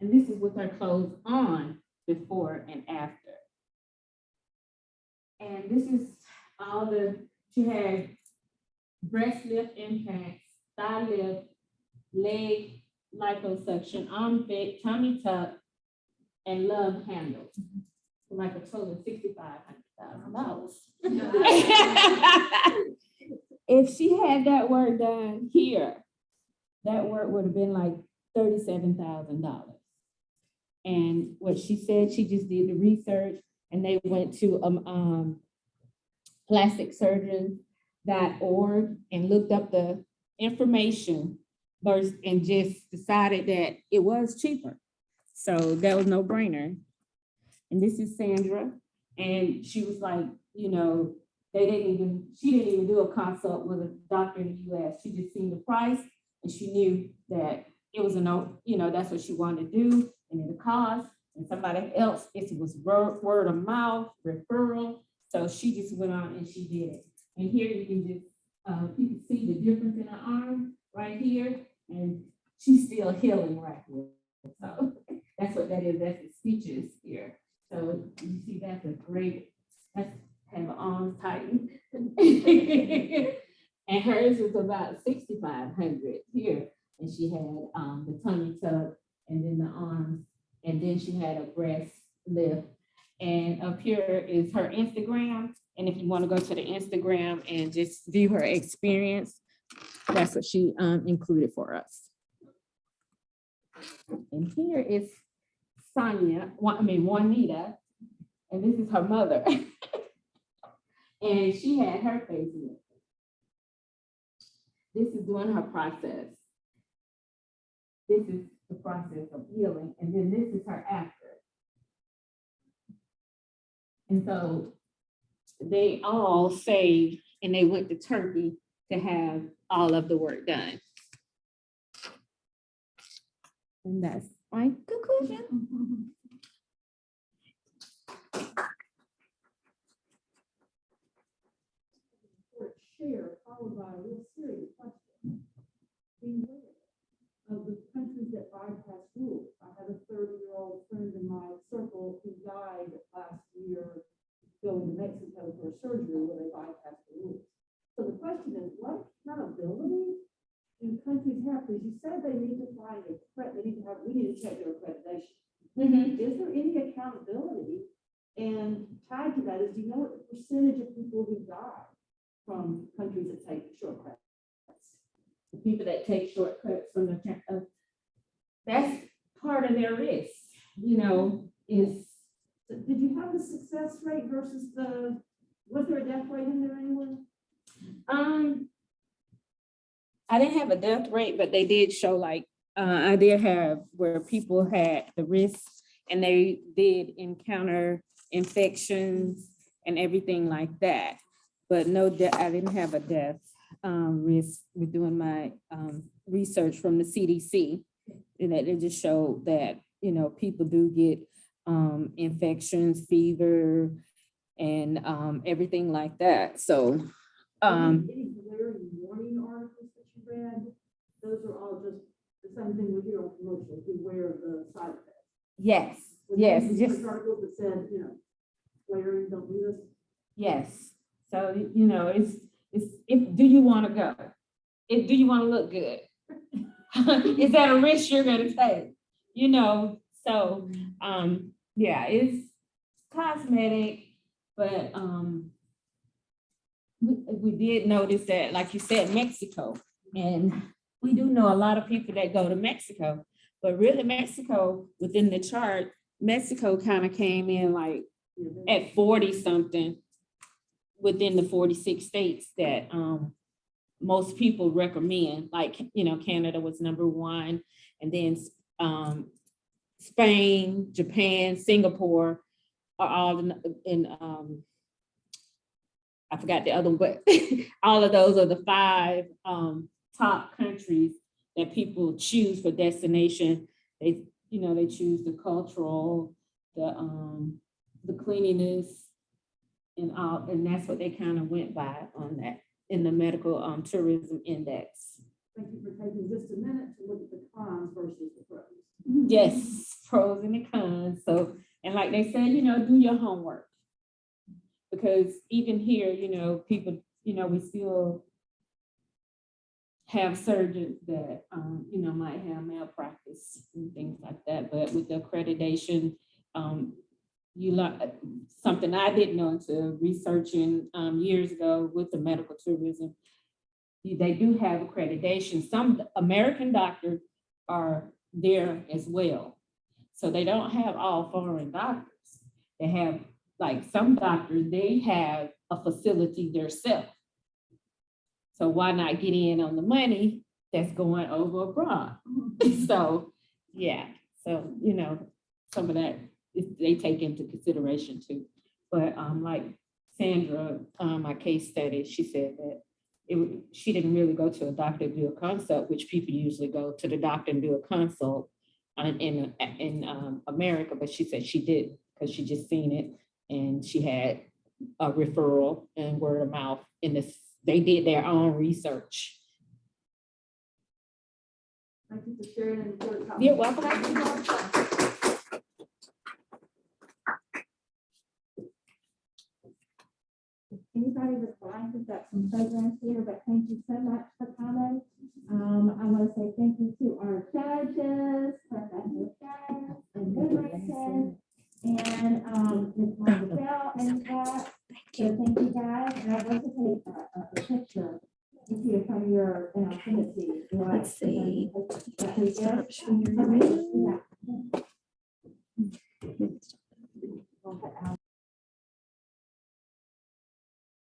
And this is with her clothes on before and after. And this is she had breast lift implants, thigh lift, leg liposuction, armpit, tummy tuck, and love handles. Like a total of $6,500. If she had that work done here, that work would have been like $37,000. And what she said, she just did the research, and they went to plasticsurgeon.org and looked up the information first and just decided that it was cheaper. So that was no brainer. And this is Sandra. And she was like, she didn't even do a consult with a doctor in the US. She just seen the price, and she knew that it was that's what she wanted to do, and it cost. And somebody else, it was word of mouth, referral. So she just went on and she did it. And here you can see the difference in her arm right here, and she's still healing right here. So that's what that is. That's the stitches here. So you see, that's have her arms tightened. And hers is about $6,500 here. And she had the tummy tuck, and then the arms, and then she had a breast lift. And up here is her Instagram. And if you want to go to the Instagram and just view her experience, that's what she included for us. And here is Juanita, and this is her mother. And she had her pacemaker. This is during her process. This is the process of healing, and then this is her after. And so they all saved and they went to Turkey to have all of the work done. And that's my conclusion. Share followed by a real serious question. Beware of the countries that bypass rules. I have a 30-year-old friend in my circle who died last year going to Mexico for a surgery where they bypassed the rules. So the question is, what accountability do countries have? Because you said they need to find we need to check their accreditation. Is there any accountability? And tied to that is, do you know what the percentage of people who die from countries that take shortcuts? The people that take shortcuts from that's part of their risk, is. Did you have the success rate versus was there a death rate in there anywhere? I didn't have a death rate, but they did show I did have where people had the risk and they did encounter infections and everything like that. But no, I didn't have a death risk with doing my research from the CDC. And that it just showed that, people do get infections, fever, and everything like that. So, Any glaring warning articles that you read, those are all just the same thing we hear on commercials, beware of the side effects. yes, yes, just Articles that said, glaring, don't do this. yes. So, do you want to go? Do you want to look good? Is that a risk you're going to take? So, yeah, it's cosmetic, but we did notice that, like you said, Mexico, and we do know a lot of people that go to Mexico, but really Mexico, within the chart, Mexico kind of came in at 40 something within the 46 states that most people recommend, Canada was #1, and then Spain, Japan, Singapore are all in I forgot the other one, but all of those are the 5 top countries that people choose for destination. They choose the cultural, the cleanliness, and that's what they kind of went by on that in the medical tourism index. Thank you for taking just a minute to look at the cons versus the pros. Yes, pros and the cons. So, and like they said, do your homework. Because even here, people, we still have surgeons that, might have malpractice and things like that. But with the accreditation, you learn something I didn't know until researching years ago with the medical tourism. They do have accreditation. Some American doctors are there as well. So they don't have all foreign doctors. They have, some doctors, they have a facility themselves. So why not get in on the money that's going over abroad? So, yeah. So, some of that they take into consideration too. But like Sandra, my case study, she said that she didn't really go to a doctor to do a consult, which people usually go to the doctor and do a consult in America, but she said she did because she just seen it and she had a referral and word of mouth in this. They did their own research. Thank you for sharing an important topic. You're welcome. Anybody with blind, we've got some programs here, but thank you so much for coming. I want to say thank you to our judges, Professor Sheriff and Goodwin, and Ms. Marcel and that. So thank you guys. And I'd like to take a picture with you from your, send it to you. let's see. I can stop sharing.